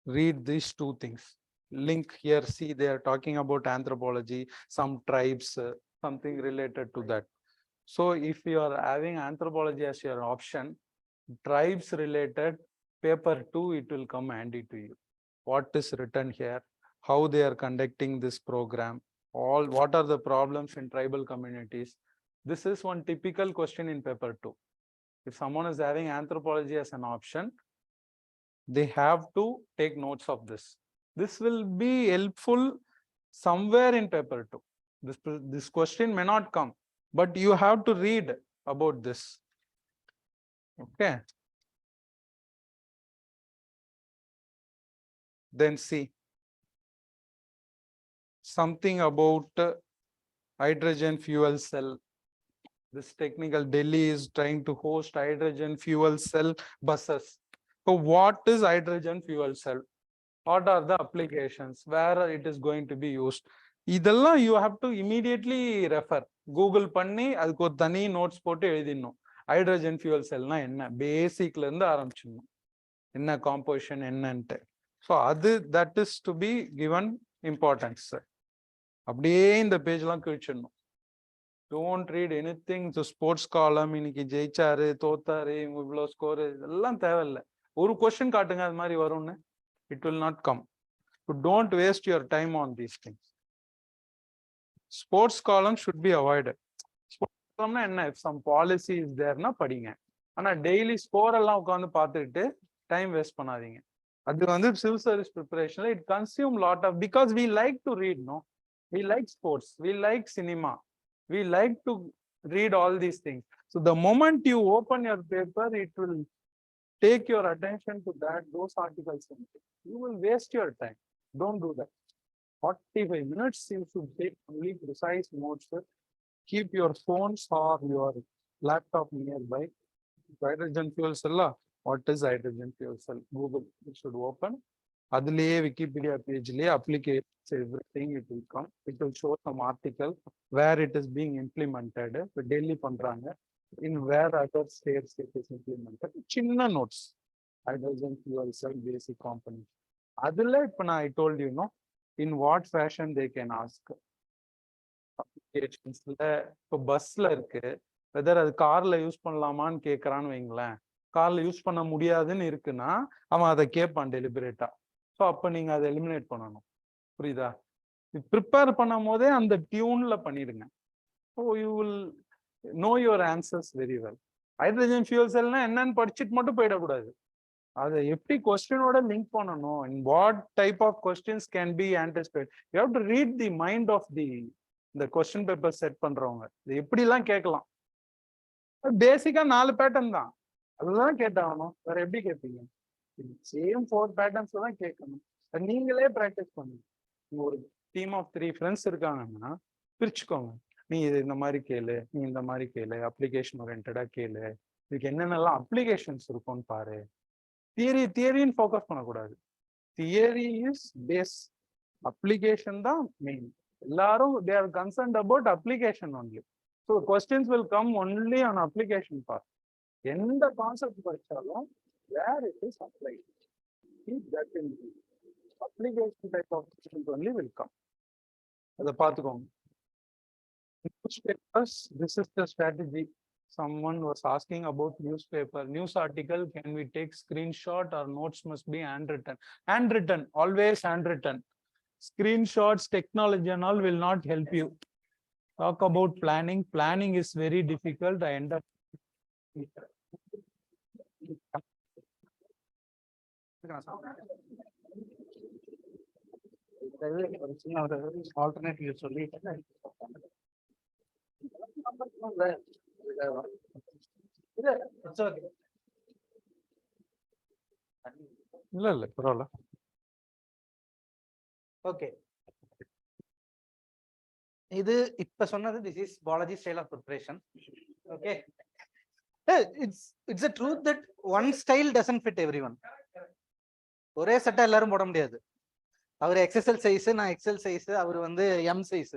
Read these 2 things. Link here, see they are talking about anthropology, some tribes, something related to that. So if you are having anthropology as your option, tribes related, paper 2, it will come handy to you. What is written here, how they are conducting this program, all what are the problems in tribal communities. This is one typical question in paper 2. If someone is having anthropology as an option, they have to take notes of this. This will be helpful somewhere in paper 2. This question may not come, but you have to read about this. Okay. Then see something about hydrogen fuel cell. This technical, Delhi is trying to host hydrogen fuel cell buses. So what is hydrogen fuel cell? What are the applications? Where it is going to be used? Idella you have to immediately refer. Google panni adukku thani notes potu eludinum. Hydrogen fuel cell na enna basic la irundhu aarambichidum. Enna composition ennante. So that is to be given importance. அப்படியே இந்த page எல்லாம் கிழிச்சிடணும். Don't read anything to sports column, இன்னைக்கு ஜெயிச்சாரு தோத்தாரு இவ்வளோ score இதெல்லாம் தேவையில்லை. ஒரு question காட்டுங்க அது மாதிரி வரும்னு. It will not come. So don't waste your time on these things. Sports column should be avoided. Sports column na enna, if some policy is there na padinga. ஆனா daily score எல்லாம் உட்கார்ந்து பார்த்துட்டு time waste பண்ணாதீங்க. அது வந்து civil service preparation it consume lot of, because we like to read, no, we like sports, we like cinema, we like to read all these things. So the moment you open your paper, it will take your attention to that, those articles. You will waste your time. Don't do that. 45 minutes you should take only precise notes. Keep your phones or your laptop nearby. Hydrogen fuel cell, what is hydrogen fuel cell? Google, you should open. Adliye Wikipedia page liye applications, everything it will come. It will show some article where it is being implemented. Daily pandranga. In where other states it is implemented. Chinna notes. Hydrogen fuel cell basic component. Adile I told you, no, in what fashion they can ask. இப்போ பஸ்ல இருக்கு, weather அது கார்ல use பண்ணலாமான்னு கேட்கறான்னு வைங்களேன். கார்ல use பண்ண முடியாதுன்னு இருக்குன்னா அவன் அதை கேட்பான் டெலிபரேட்டா. ஸோ அப்ப நீங்க அதை எலிமினேட் பண்ணணும். புரியுதா? ப்ரிப்பேர் பண்ணும் போதே அந்த டியூன்ல பண்ணிடுங்க. So you will know your answers very well. Hydrogen fuel செல்னா என்னன்னு படிச்சுட்டு மட்டும் போயிடக்கூடாது. அதை எப்படி கொஸ்டினோட லிங்க் பண்ணணும், in what type of questions can be anticipate. You have to read the mind of the இந்த கொஸ்டின் பேப்பர் செட் பண்றவங்க. இது எப்படிலாம் கேட்கலாம். பேசிக்கா 4 பேட்டர்ன் தான், அதுதான் கேட்டாகணும். வேற எப்படி கேட்பீங்க? சேம் 4 பேட்டர்ன்ஸ் தான் கேட்கணும். நீங்களே ப்ராக்டிஸ் பண்ணுங்க. ஒரு டீம் ஆஃப் 3 ஃப்ரெண்ட்ஸ் இருக்காங்கன்னா பிரிச்சுக்கோங்க. நீ இது இந்த மாதிரி கேளு, நீ இந்த மாதிரி கேளு, அப்ளிகேஷன் ஓரியன்டா கேளு, இதுக்கு என்னென்னலாம் அப்ளிகேஷன்ஸ் இருக்கும்னு பாரு. தியரின்னு ஃபோக்கஸ் பண்ணக்கூடாது. தியரி இஸ் பேஸ், அப்ளிகேஷன் தான் மெயின். எல்லாரும் they are concerned about application only. So questions will come only on application part. எந்த கான்செப்ட் படிச்சாலும் where it is applied, keep that in view. Application type of questions only will come. அதை பார்த்துக்கோங்க. Newspapers, this is the strategy. Someone was asking about newspaper. News article, can we take screenshot or notes must be handwritten? Handwritten, always handwritten. Screenshots, technology and all will not help you. Talk about planning. Planning is very difficult. I end up. Alternate view சொல்லி இல்ல பரவாயில்ல. Okay, இது இப்ப சொன்னது this is biology style of preparation. Okay, it's a truth that one style doesn't fit everyone. ஒரே சட்டை எல்லாரும் போட முடியாது. அவர் எக்ஸ்எல் சைஸ், நான் எக்ஸ்எல் சைஸ், அவர் வந்து M size.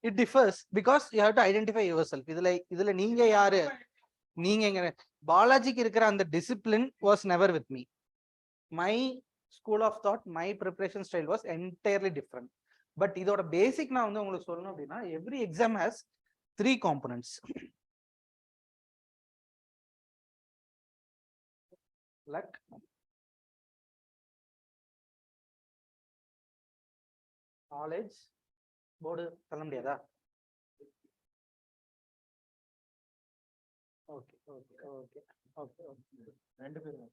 it differs because you have to identify yourself. இதுல நீங்க யாரு, நீங்க எங்க. பாலாஜிக்கு இருக்கிற அந்த discipline was never with me. My school of thought, my preparation style was entirely different. But இதோட பேசிக் நான் வந்து உங்களுக்கு சொல்லணும் அப்படின்னா, every exam has 3 components. Luck, knowledge, board சொல்ல முடியாதா? ஓகே ஓகே ஓகே ஓகே ரெண்டு பேரும்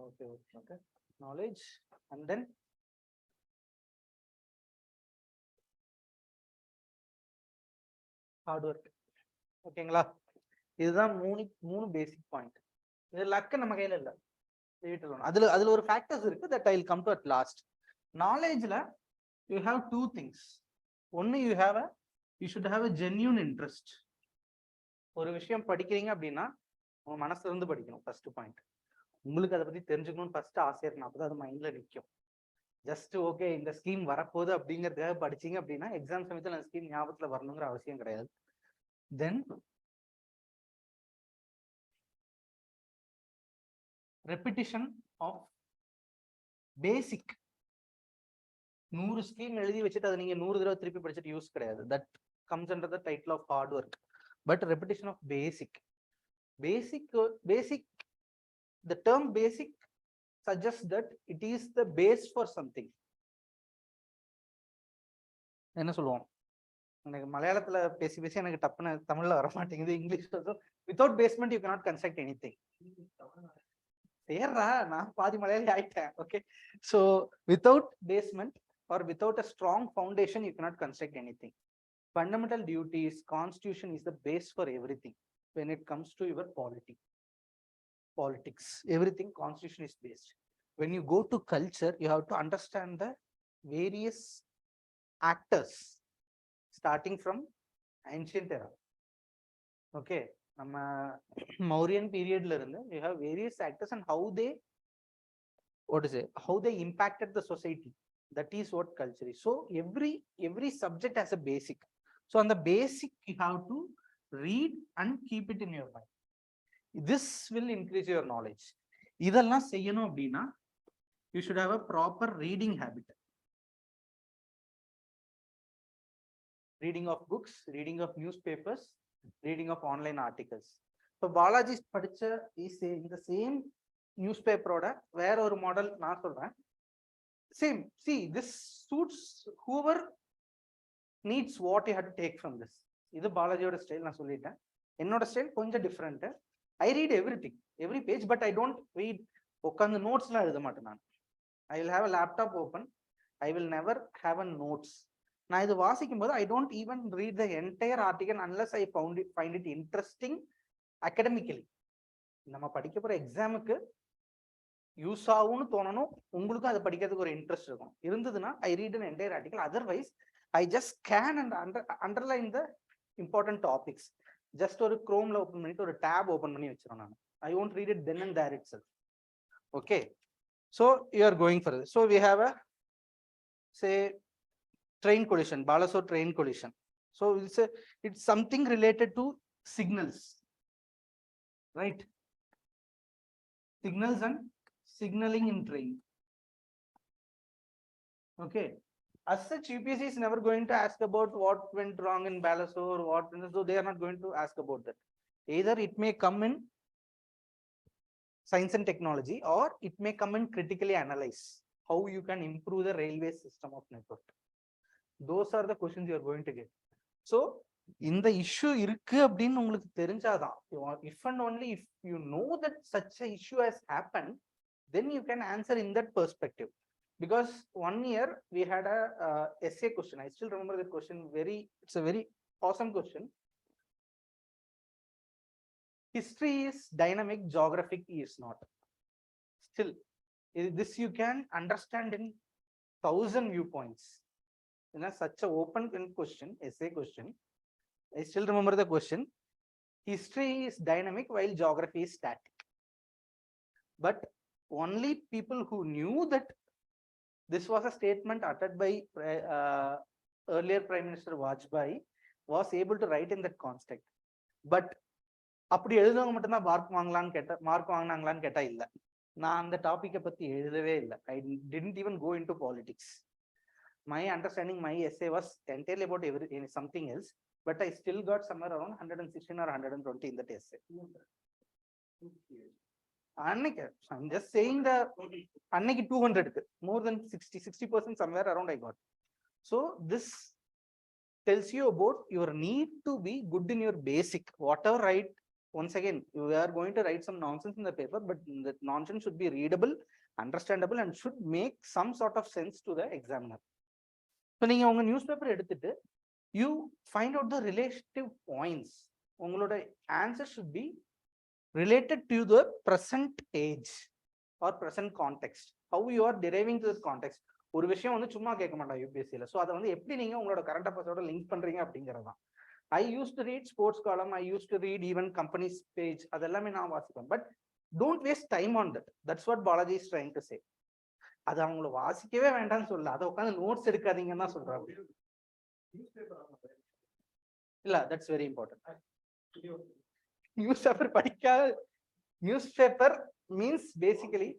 okay okay okay knowledge and then hard work. ஓகேங்களா? இதுதான் மூணு பேசிக் பாயிண்ட். இது லக் நம்ம கையில இல்ல, அதுல ஒரு ஃபேக்டர்ஸ் இருக்கு that I will come to at last. Knowledgeல you have 2 things. ஒன்னு you should have a genuine interest. ஒரு விஷயம் படிக்கிறீங்க அப்படின்னா உங்க மனசுல இருந்து படிக்கணும். First point. உங்களுக்கு அதை பத்தி தெரிஞ்சுக்கணும்னு ஃபர்ஸ்ட் ஆசை இருக்கணும், அப்பதான் அது மைண்ட்ல நிற்கும். ஜஸ்ட் ஓகே இந்த ஸ்கீம் வரப்போகுது அப்படிங்கிறதுக்காக படிச்சீங்க அப்படின்னா எக்ஸாம் சமயத்தில் அந்த ஸ்கீம் ஞாபகத்துல வரணுங்கிற அவசியம் கிடையாது. தென் ரெப்பிட்டிஷன் ஆஃப் பேசிக். 100 ஸ்கீம் எழுதி வச்சுட்டு அதை நீங்க 100 தடவை திருப்பி படிச்சுட்டு யூஸ் கிடையாது. That comes under the title of hard work. But repetition of basic. The term basic suggests that it is the base for something. என்ன சொல்லுவோம், எனக்கு மலையாளத்துல பேசி எனக்கு டப்புன்னு தமிழ்ல வர மாட்டேங்குது. English without basement you cannot construct anything. சரிடா, நான் பாதி மலையாளி ஆயிட்டேன். Okay, so without basement or without a strong foundation you cannot construct anything. Fundamental duties, constitution is the base for everything when it comes to your polity. politics, everything constitution is based. When you go to culture, you have to understand the various actors starting from ancient era. Okay, Mauryan period you have various actors and how they, what is it, how they impacted the society. That is what culture is. So every subject has a basic. So on the basic, you have to read and keep it in your mind. This will increase your knowledge. இதெல்லாம் செய்யணும் அப்படின்னா you should have a proper reading habit. Reading of books, reading of newspapers, reading of online articles. So Balaji படிச்ச is in the same newspaper oda வேற ஒரு model நான் சொல்றேன். Same. See, this suits whoever needs what you have to take from this. இது பாலாஜியோட style நான் சொல்லிட்டேன். என்னோட style கொஞ்சம் different. I read everything, every page, but I don't read. உட்காந்து நோட்ஸ்லாம் எழுத மாட்டேன் நான். I will have a laptop open. I will never have a notes. நான் இது வாசிக்கும் போது I don't even read the entire article unless I find it interesting academically. நம்ம படிக்க போற எக்ஸாமுக்கு யூஸ் ஆகும்னு தோணணும், உங்களுக்கும் அதை படிக்கிறதுக்கு ஒரு இன்ட்ரெஸ்ட் இருக்கும். இருந்ததுன்னா I read an entire article. Otherwise, I just scan and underline the important topics. Just ஒரு Chromeல ஓபன் பண்ணிட்டு ஒரு tab ஓபன் பண்ணி வச்சிரோம் நான். I won't read it then and there itself. Okay. So you are going for this. So we have a, say, train collision, Balasore train collision. So it's something related to signals, right? Signals and signaling in train. Okay. As such, UPSC is never going to ask about what went wrong in Balasore, so they are not going to ask about that. Either it may come in science and technology, or it may come and critically analyze how you can improve the railway system of network. Those are the questions you are going to get. So in the issue irukku appdin ungalku therinjadha, if and only if you know that such a issue has happened, then you can answer in that perspective. Because one year we had a essay question. I still remember the question it's a very awesome question. History is dynamic, geographic is not. Still, this you can understand in 1,000 viewpoints. In such an open question, essay question, I still remember the question. History is dynamic while geography is static. But only people who knew that this was a statement uttered by earlier Prime Minister Vajpayee was able to write in that context. But அப்படி எழுதுறவங்க மட்டும் தான் mark வாங்கினாங்களான்னு கேட்டா இல்ல. நான் அந்த டாபிக்கை பத்தி எழுதவே இல்லை. I didn't even go into politics. My understanding, my essay was entirely about something else, but I still got somewhere around 116 or 120 in that essay. Annike, I'm just saying the Annike 200, more than 60% somewhere around I got. So this tells you about your need to be good in your basic, whatever right. Once again, you are going to write some nonsense in the paper, but that nonsense should be readable, understandable, and should make some sort of sense to the examiner. So நீங்க உங்க newspaper எடுத்துட்டு you find out the relative points. உங்களோட answer should be related to the present age or present context. How you are deriving to this context. ஒரு விஷயம் வந்து சும்மா கேட்க மாட்டாங்க UPSCல. ஸோ அதை வந்து எப்படி நீங்க உங்களோட கரண்ட் அஃபேர்ஸோட லிங்க் பண்றீங்க அப்படிங்கிறது தான். I used to read sports column. I used to read even company's page. அதெல்லாமே நான் வாசிப்பேன். But don't waste time on that. That's what Balaji is trying to say. அது அவங்கள வாசிக்கவே வேண்டாம்னு சொல்லல. அதை உட்காந்து நோட்ஸ் எடுக்காதீங்கன்னு தான் சொல்றாங்க. இல்ல, that's very important. Newspaper படிக்காத, newspaper means basically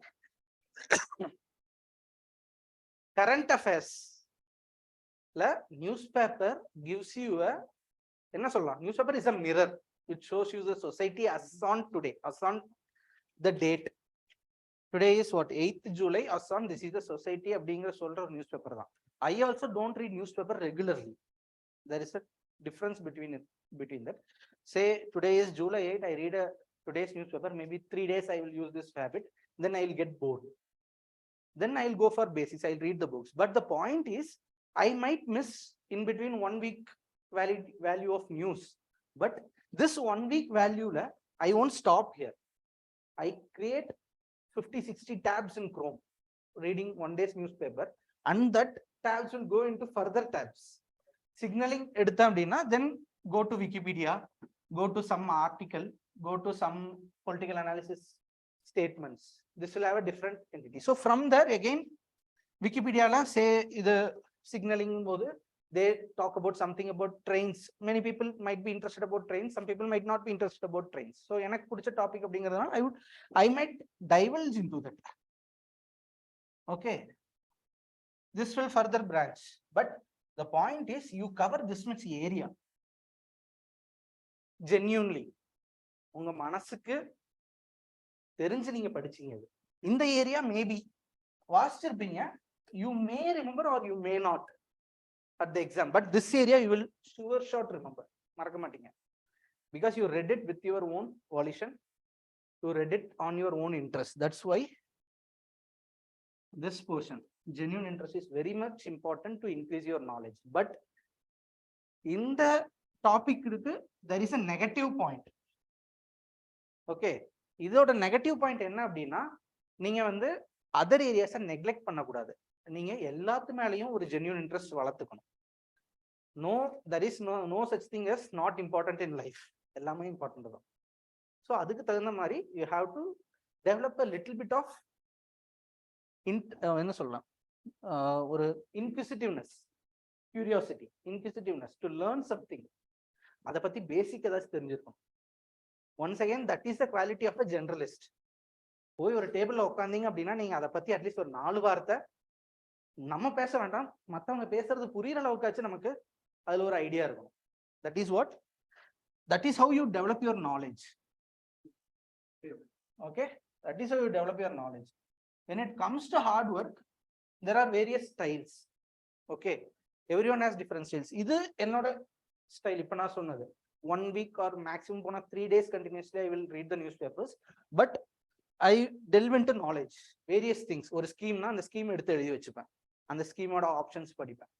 current affairs. Newspaper gives you a, என்ன சொல்லலாம், newspaper is a mirror. It shows you the society as on today, as on the date. Today is what, 8th July, as on this is the society அப்படிங்கிற சொல்ற ஒரு newspaper தான். I also don't read newspaper regularly. There is a difference between that. Say today is July 8, I read today's newspaper, maybe 3 days I will use this habit, then I will get bored. Then I will go for basics, I will read the books. But the point is, I might miss in between 1 week value of news. But this 1 week value, I won't stop here. I create 50-60 tabs in Chrome, reading one day's newspaper, and that tabs will go into further tabs. Signaling edutha appadina, then go to Wikipedia, go to some article, go to some political analysis statements. This will have a different entity. So from there again, Wikipedia la say the signaling bodu they talk about something about trains. Many people might be interested about trains, some people might not be interested about trains. So enak pudicha topic abingiradha I might divulge into that. Okay, this will further branch, but the point is you cover this much area genuinely. உங்க மனசுக்கு தெரிஞ்சு நீங்க படிச்சீங்க. இந்த area maybe வாசிச்சிருப்பீங்க, you may remember or you may not at the exam, but this area you will sure shot remember. மறக்க மாட்டீங்க, because you read it with your own volition, you read it on your own interest. That's why this portion, genuine interest, is very much important to increase your knowledge. But in the topic there is a negative point. Okay, இதோட negative point என்ன அப்படின்னா, நீங்க வந்து other ஏரியாஸை neglect பண்ணக்கூடாது. நீங்க எல்லாத்து மேலேயும் ஒரு ஜென்யூன் இன்ட்ரெஸ்ட் வளர்த்துக்கணும். No, there is no such thing as not important in life. எல்லாமே இம்பார்ட்டன்ட் தான். ஸோ அதுக்கு தகுந்த மாதிரி you have to develop a little bit of என்ன சொல்லலாம், ஒரு inquisitiveness, curiosity, inquisitiveness to learn something. அதை பத்தி பேசிக் ஏதாச்சும் தெரிஞ்சிருக்கும். Once again that is the quality of a journalist. போய் ஒரு டேபிள்ல உட்காந்தீங்க அப்படின்னா நீங்க அதை பத்தி அட்லீஸ்ட் ஒரு 4 வார்த்தை, நம்ம பேச வேண்டாம், மற்றவங்க பேசுறது புரியுற அளவுக்காச்சும் நமக்கு அதுல ஒரு ஐடியா இருக்கும். That is what, that is how you develop your knowledge. Okay, that is how you develop your knowledge. when it comes to hard work, there are various styles. Okay, everyone has different styles. இது என்னோட style. இப்ப நான் சொன்னது 1 week or maximum போனா 3 days continuously I will read the newspapers, but I delve into knowledge, various things. ஒரு ஸ்கீம்னா அந்த scheme எடுத்து எழுதி வச்சுப்பேன், அந்த ஸ்கீமோட ஆப்ஷன்ஸ் படிப்பேன்.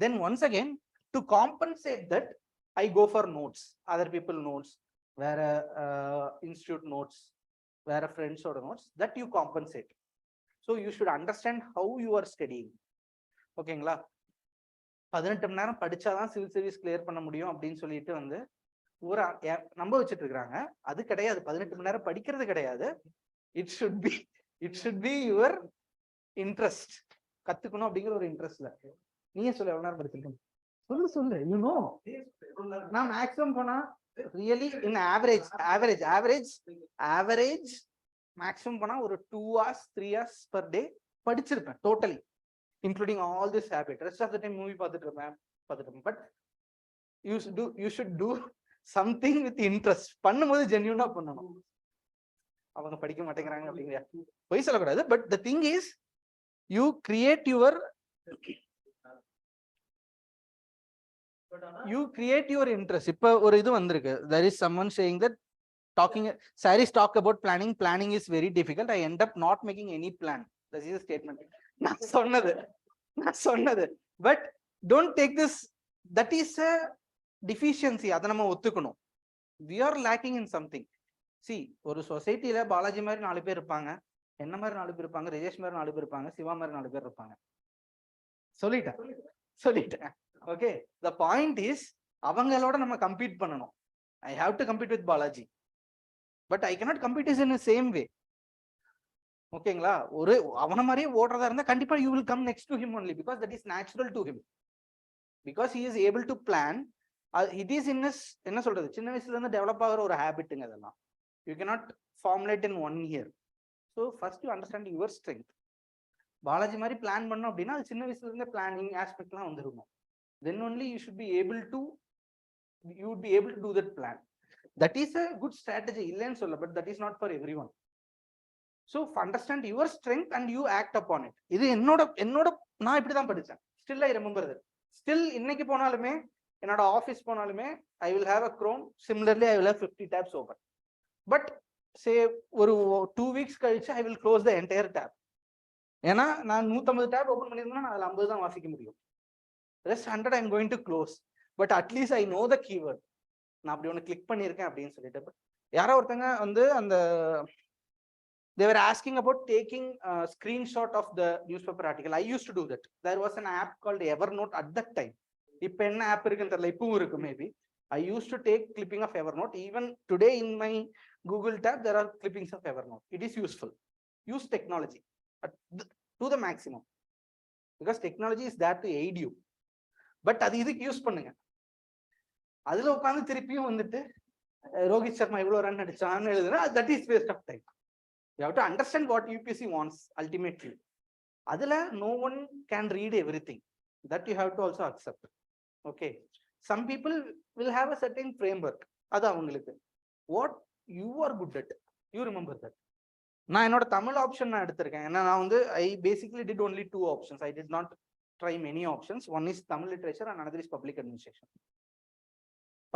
Then once again to compensate that I go for notes, other people notes, வேற institute notes, வேற ஃப்ரெண்ட்ஸோட notes, that you compensate. So you should understand how you are studying. ஓகேங்களா, 18 மணி நேரம் படிச்சாதான் சிவில் சர்வீஸ் கிளியர் பண்ண முடியும் அப்படின்னு சொல்லிட்டு வந்து ஒரு நம்ப வச்சுட்டு இருக்காங்க. அது கிடையாது. 18 மணி நேரம் படிக்கிறது கிடையாது. It should be your interest. கத்துக்கணும் அப்படிங்கிற ஒரு இன்ட்ரெஸ்ட்ல. நீங்க சொல்ல எவ்வளவு நேரம் படிச்சிருக்கீங்க? சொல்லு யூ நோ. நான் மேக்ஸிமம் போனா really in average maximum போனா ஒரு 2 hours 3 hours per day படிச்சிருப்பேன் totally, including all this habit. Rest of the time movie பார்த்துட்டு இருப்பேன். But you should do something with interest. பண்ணும்போது ஜென்யூனா பண்ணணும். அவங்க படிக்க மாட்டேங்கிறாங்க அப்படிங்கிற பொய் சொல்லக்கூடாது. But the thing is you create your interest. இப்ப ஒரு இது வந்திருக்கு, there is someone saying that Saris talk about planning is very difficult, I end up not making any plan. That is a statement. நான் சொன்னது. But don't take this, that is a deficiency. அதை நம்ம ஒத்துக்கணும். We are lacking in something. See, ஒரு சொசைட்டில பாலாஜி மாதிரி 4 பேர் இருப்பாங்க, என்ன மாதிரி 4 பேர் இருப்பாங்க, ரிஜேஷ் மாதிரி 4 பேர் இருப்பாங்க, சிவா மாதிரி 4 பேர் இருப்பாங்க. சொல்லிட்டேன். Okay, the point is அவங்களோட நம்ம கம்பீட் பண்ணணும். I have to compete with Balaji, but I cannot compete in the same way. ஓகேங்களா, ஒரு அவன மாதிரியே ஓடுறதா இருந்தா கண்டிப்பா you will come next to him only because that is natural to him, because he is able to plan. It is in his என்ன சொல்றது, சின்ன வயசுல இருந்து டெவலப் ஆகுற ஒரு ஹேபிட்டுங்க அதெல்லாம். You cannot formulate in 1 year. So first you understand your strength. Balaji மாதிரி plan பண்ணோம் அப்படின்னா அது சின்ன வயசுல இருந்தே பிளானிங் ஆஸ்பெக்ட்லாம் வந்துருக்கும். Then only you would be able to do that plan. That is a good strategy, இல்லைன்னு சொல்ல, but that is not for everyone. So understand your strength and you act upon it. இது என்னோட நான் இப்படிதான் படிச்சேன். Still I remember that. Still இன்னைக்கு போனாலுமே, என்னோட ஆஃபீஸ் போனாலுமே I will have a Chrome. Similarly I will have 50 tabs open. But say ஒரு 2 weeks கழிச்சு I will close the entire tab. ஏன்னா நான் 150 tab ஓபன் பண்ணியிருந்தேன்னா நான் அதில் 50 தான் வாசிக்க முடியும். Rest 100 I'm going to close, but at least I know the keyword. நான் அப்படி ஒன்று கிளிக் பண்ணியிருக்கேன் அப்படின்னு சொல்லிட்டு யாரோ ஒருத்தங்க வந்து அந்த they were asking about taking a screenshot of the newspaper article. I used to do that. There was an app called Evernote at that time. இப்ப என்ன ஆப் இருக்குன்னு தெரியல, இப்பவும் இருக்கு maybe. I used to take clipping of Evernote. Even today in my Google tab there are clippings of Evernote. It is useful. Use technology to the maximum, because technology is there to aid you. But அது இதுக்கு use பண்ணுங்க. அதுல உட்கார்ந்து திருப்பியும் வந்துட்டு ரோஹித் சர்மா இவ்வளவு run அடிச்சான்னு எழுதுனா that is waste of time. You have to understand what UPSC wants ultimately. Adula no one can read everything. That you have to also accept. Okay. Some people will have a certain framework. Adu avangalukku. What you are good at. You remember that. Na enoda Tamil option na eduthirken. Enna na vandu I basically did only 2 options. I did not try many options. One is Tamil literature and another is public administration.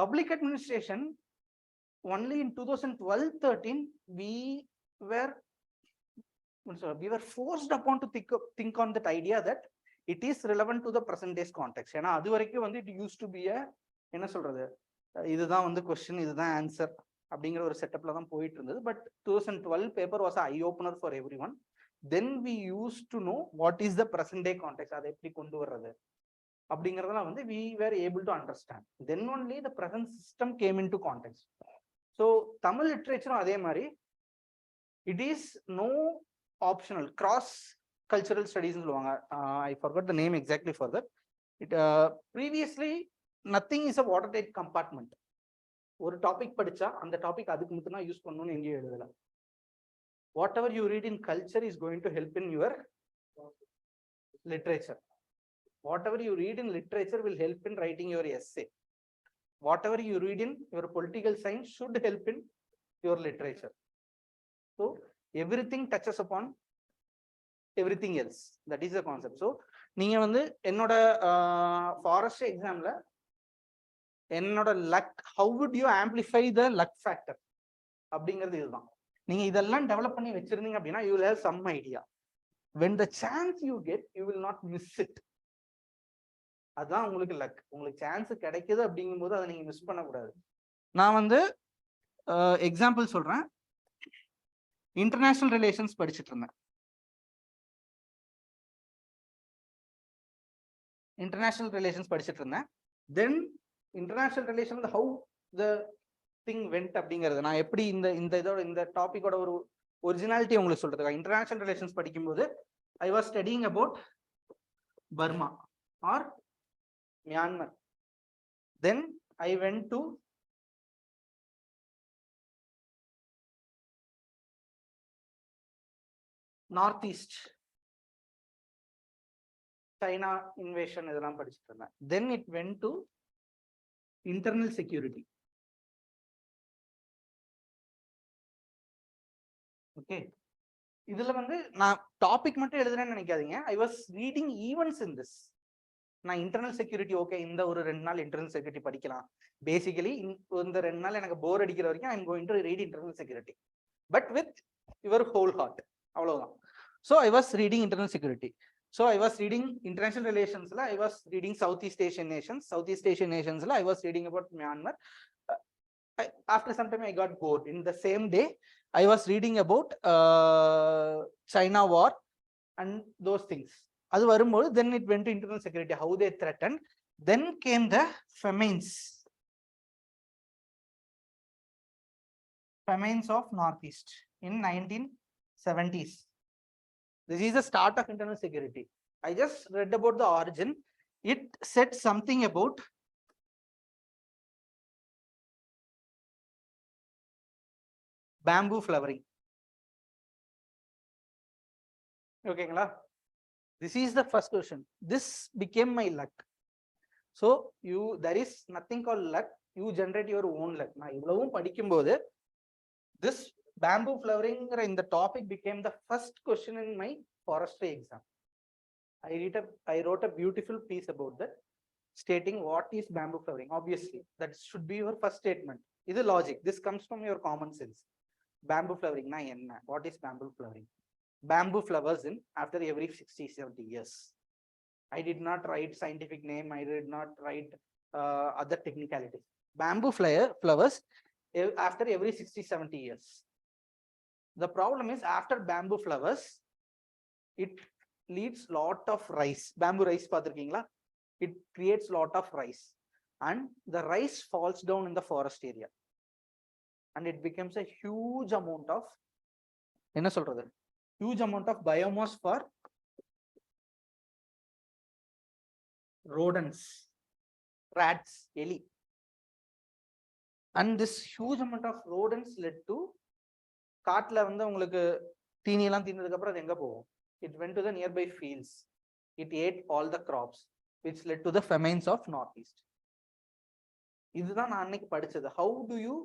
Public administration, only in 2012-13 we were forced upon to think on that idea that it is relevant to the present day's context. ஏன்னா அது வரைக்கும் வந்து it used to be a என்ன சொல்றது, இதுதான் வந்து question, இதுதான் answer அப்படிங்கிற ஒரு செட்டப்ல தான் போயிட்டு இருந்தது. But 2012 paper was eye opener for everyone. Then we use to know what is the present day context, அதை எப்படி கொண்டு வர்றது அப்படிங்கிறதெல்லாம் வந்து we were able to understand. Then only the present system came in to context. So Tamil லிட்ரேச்சரும் அதே மாதிரி it is no optional, cross cultural studies சொல்லுவாங்க. I forgot the name exactly for that. It previously nothing is a watertight compartment. ஒரு topic படிச்சா அந்த topic அதுக்கு மட்டும் தான் யூஸ் பண்ணணும்னு எங்கேயும் எழுதல. Whatever you read in culture is going to help in your literature. Whatever you read in literature will help in writing your essay. Whatever you read in your political science should help in your literature. So everything touches upon everything else. That is the concept. So நீங்க வந்து என்னோட forest எக்ஸாம்ல என்னோட luck, how would you amplify the luck factor அப்படிங்கிறது இதுதான். நீங்க இதெல்லாம் develop பண்ணி வச்சிருந்தீங்க அப்படின்னா you will have some idea. When the chance you get, you will not miss it. அதான் உங்களுக்கு லக். உங்களுக்கு சான்ஸ் கிடைக்குது அப்படிங்கும்போது அதை நீங்க மிஸ் பண்ணக்கூடாது. நான் வந்து எக்ஸாம்பிள் சொல்றேன். இன்டர்நேஷனல் ரிலேஷன்ஸ் படிச்சுட்டு இருந்தேன். Then international relation how the thing went அப்படிங்கிறது நான் எப்படி இந்த டாபிக்கோட ஒரு ஒரிஜினாலிட்டி உங்களுக்கு சொல்றதுக்காக இன்டர்நேஷனல் ரிலேஷன்ஸ் படிக்கும்போது I was studying about Burma or Myanmar. Then I went to north east, China invasion, இதெல்லாம் படிச்சுட்டு இருந்தேன். Then it went to internal security. Okay, இதுல வந்து நான் டாபிக் மட்டும் எழுதுறேன்னு நினைக்காதீங்க. I was reading events in this. நான் இன்டர்னல் செக்யூரிட்டி ஓகே, இந்த ஒரு 2 நாள் இன்டர்னல் செக்யூரிட்டி படிக்கலாம். பேசிக்கலி இந்த 2 நாள் எனக்கு போர் அடிக்கிற வரைக்கும் I am going to read internal security, but with your whole heart. அவ்வளவுதான். So I was reading internal security. So I was reading international ரிலேஷன்ஸ்ல I was reading south east Asian நேஷன்ஸ்ல I was reading about Myanmar. After some time I got bored. In the same day I was reading about China war and those things. Adu varumbodhu then it went to internal security, how they threatened. Then came the famines of Northeast in 1970s. This is the start of internal security. I just read about the origin. It said something about bamboo flowering. Okay, this is the first question. This became my luck. So there is nothing called luck. You generate your own luck. Na ivlavum padikumbodhu this bamboo flowering in the topic became the first question in my forestry exam. I wrote a beautiful piece about that, stating what is bamboo flowering. Obviously that should be your first statement. This is logic. This comes from your common sense. Bamboo flowering na enna? What is bamboo flowering? Bamboo flowers in after every 60-70 years. I did not write scientific name. I did not write other technicalities. Bamboo flowers after every 60-70 years. The problem is after bamboo flowers, it leads lot of rice. Bamboo rice பாத்திருக்கீங்களா? It creates lot of rice, and the rice falls down in the forest area, and it becomes a huge amount of என்ன சொல்றது, huge amount of biomass for rodents, rats, எலி. And this huge amount of rodents led to காட்டுல வந்து உங்களுக்கு தீனி எல்லாம் தீர்ந்ததுக்கு அப்புறம் அது எங்க போகும்? It went to the nearby fields. It ate all the crops, which led to the famines of Northeast. இதுதான் நான் அன்னைக்கு படிச்சது. How do you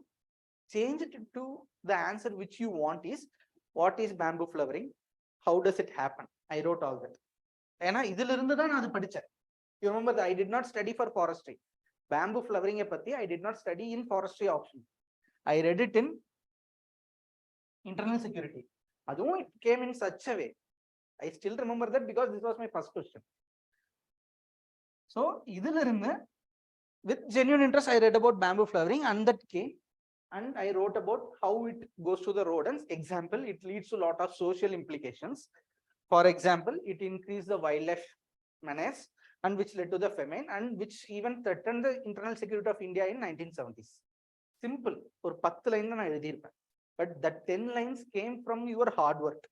change it to the answer which you want is, what is bamboo flowering? How does it happen? I wrote all that. ஏன்னா இதுல இருந்து தான் நான் அது படிச்சேன். You remember that I did not study for forestry. Bamboo flowering பத்தி I did not study in forestry option. I read it in internal security. அதுவும் it came in such a way. I still remember that because this was my first question. So இதுல இருந்து with genuine interest I read about bamboo flowering, and that came, and I wrote about how it goes to the rodents. Example, it leads to a lot of social implications. For example, it increased the wildlife menace, and which led to the famine, and which even threatened the internal security of India in 1970s. Simple. ஒரு 10 line நான் எழுதியிருப்பேன். But that 10 lines came from your hard work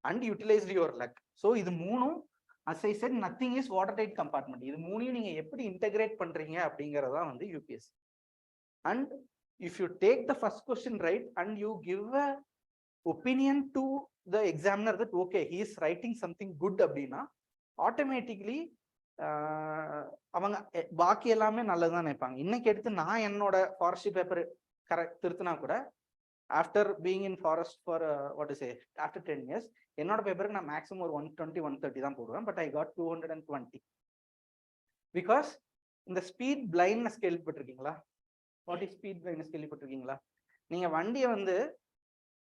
and utilized your luck. So இது மூணும், as I said, nothing is watertight compartment. இது மூணையும் நீங்க எப்படி integrate பண்றீங்க அப்படிங்கறதா வந்து UPSC. And if you take the first question right and you give a opinion to the examiner that okay, he is writing something good அப்படின்னா automatically அவங்க பாக்கி எல்லாமே நல்லதுதான் நினைப்பாங்க. இன்னைக்கு எடுத்து நான் என்னோட ஃபாரஸ்ட்ரி பேப்பர் கரெக்ட் திருத்தினா கூட, after being in forest for what to say, after 10 years, என்னோட பேப்பருக்கு நான் மேக்ஸிமம் ஒரு 120-130 தான் போடுவேன். பட் ஐ காட் 220 பிகாஸ் இந்த ஸ்பீட் பிளைண்ட்னஸ் கேள்விப்பட்டிருக்கீங்களா? வாட் இஸ் ஸ்பீட் பிளைண்ட்னஸ் கேள்விப்பட்டிருக்கீங்களா? நீங்க வண்டியை வந்து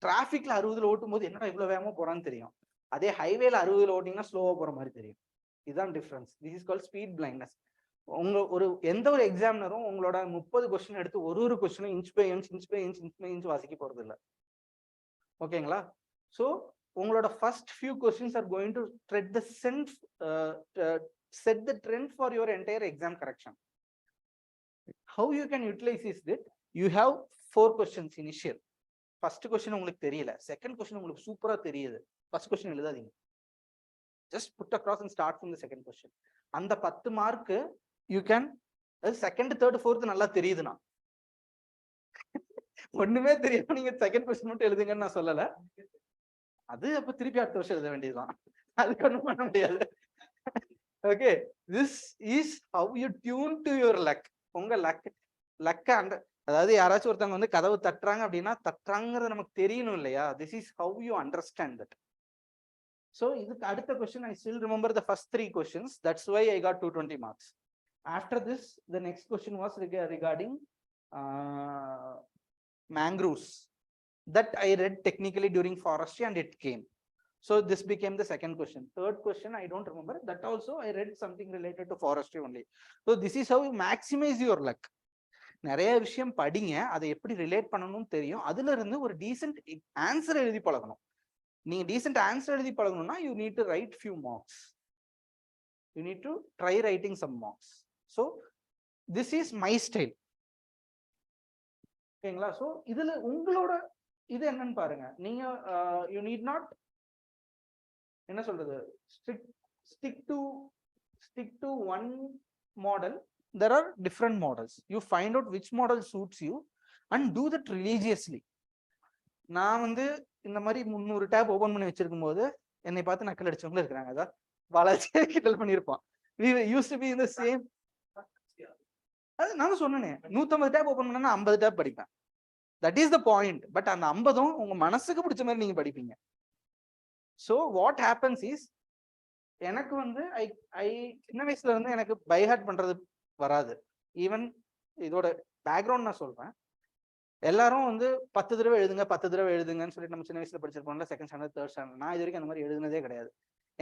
டிராபிக்ல 60 ஓட்டும் போது என்னடா இவ்வளவு வேகமா போறான்னு தெரியும். அதே ஹைவேல 60 ஓட்டிங்கன்னா ஸ்லோவா போற மாதிரி தெரியும். இதுதான் difference. This is called speed blindness. உங்க எந்த ஒரு எக்ஸாமினரும் உங்களோட 30 கொஸ்டின் எடுத்து ஒரு கொஸ்டினும் இன்ச் பை இன்ச் வாசிக்க போறது இல்லை. ஓகேங்களா? ஸோ உங்களோட first few questions are going to set the trend for your entire exam correction. How you can utilize is that you have 4 questions initial. First question உங்களுக்கு தெரியல, second question உங்களுக்கு சூப்பரா தெரியுது, first question எழுதாதீங்க. Just put across and start from the second question. அந்த 10 mark you can, second, third, fourth நல்லா தெரியுதுனா, ஒண்ணுமே தெரியாம நீங்க செகண்ட் கொஸ்டின் மட்டும் எழுதுங்கன்னு நான் சொல்லல. அது அப்ப திருப்பி அடுத்த வருஷம் எழுத வேண்டியதுதான், அதுக்கு ஒண்ணும் பண்ண முடியாது. Okay, this is how you tune to your luck. உங்க லக்க அதாவது யாராச்சும் ஒருத்தவங்க வந்து கதவு தட்டுறாங்க அப்படின்னா தட்டுறாங்கிறது நமக்கு தெரியணும் இல்லையா? This is how you understand that. So இதுக்கு அடுத்த question, I still remember the first 3 questions. That's why I got 220 marks. After this, the next question was regarding mangroves that I read technically during forestry and it came. So this became the second question. Third question, I don't remember. That also I read something related to forestry only. So this is how you maximize your luck. நிறைய விஷயம் படிங்க, அதை எப்படி relate பண்ணணும்னு தெரியும். அதுல இருந்து ஒரு டீசென்ட் ஆன்சர் எழுதி பழகணும். நீங்க டீசென்ட் ஆன்சர் எழுதி பழகணும்னா you need to write few marks. You need to try writing some marks. So this is my style. ஓகேங்களா? ஸோ இதுல உங்களோட இது என்னன்னு பாருங்க. நீங்க you need not, என்ன சொல்றது, stick to one model. There are different models. You find out which model suits you and do that religiously. நான் வந்து இந்த மாதிரி 300 டேப் ஓபன் பண்ணி வச்சிருக்கும் போது என்னை பார்த்து நக்கல் அடிச்சவங்களும் இருக்கிறாங்க. அதான் பாலாஜியை கிண்டல் பண்ணியிருப்பான். We used to be in the same. அது நான் சொன்னேனே, 150 டேப் ஓபன் பண்ணா 50 டேப் படிப்பேன். That is the point. But அந்த 50ம் உங்க மனசுக்கு பிடிச்ச மாதிரி நீங்க படிப்பீங்க. ஸோ வாட் ஹேப்பன்ஸ் இஸ், எனக்கு வந்து ஐ சின்ன வயசுல இருந்து எனக்கு பைஹார்ட் பண்றது வராது. ஈவன் இதோட பேக்ரவுண்ட் நான் சொல்றேன். எல்லாரும் வந்து 10 தடவை எழுதுங்க 10 தடவை எழுதுங்கன்னு சொல்லிட்டு நம்ம சின்ன வயசுல படிச்சிருப்போம்ல, செகண்ட் ஸ்டாண்டர்ட், தேர்ட் ஸ்டாண்டர்ட். நான் இது வரைக்கும் அந்த மாதிரி எழுதுனதே கிடையாது.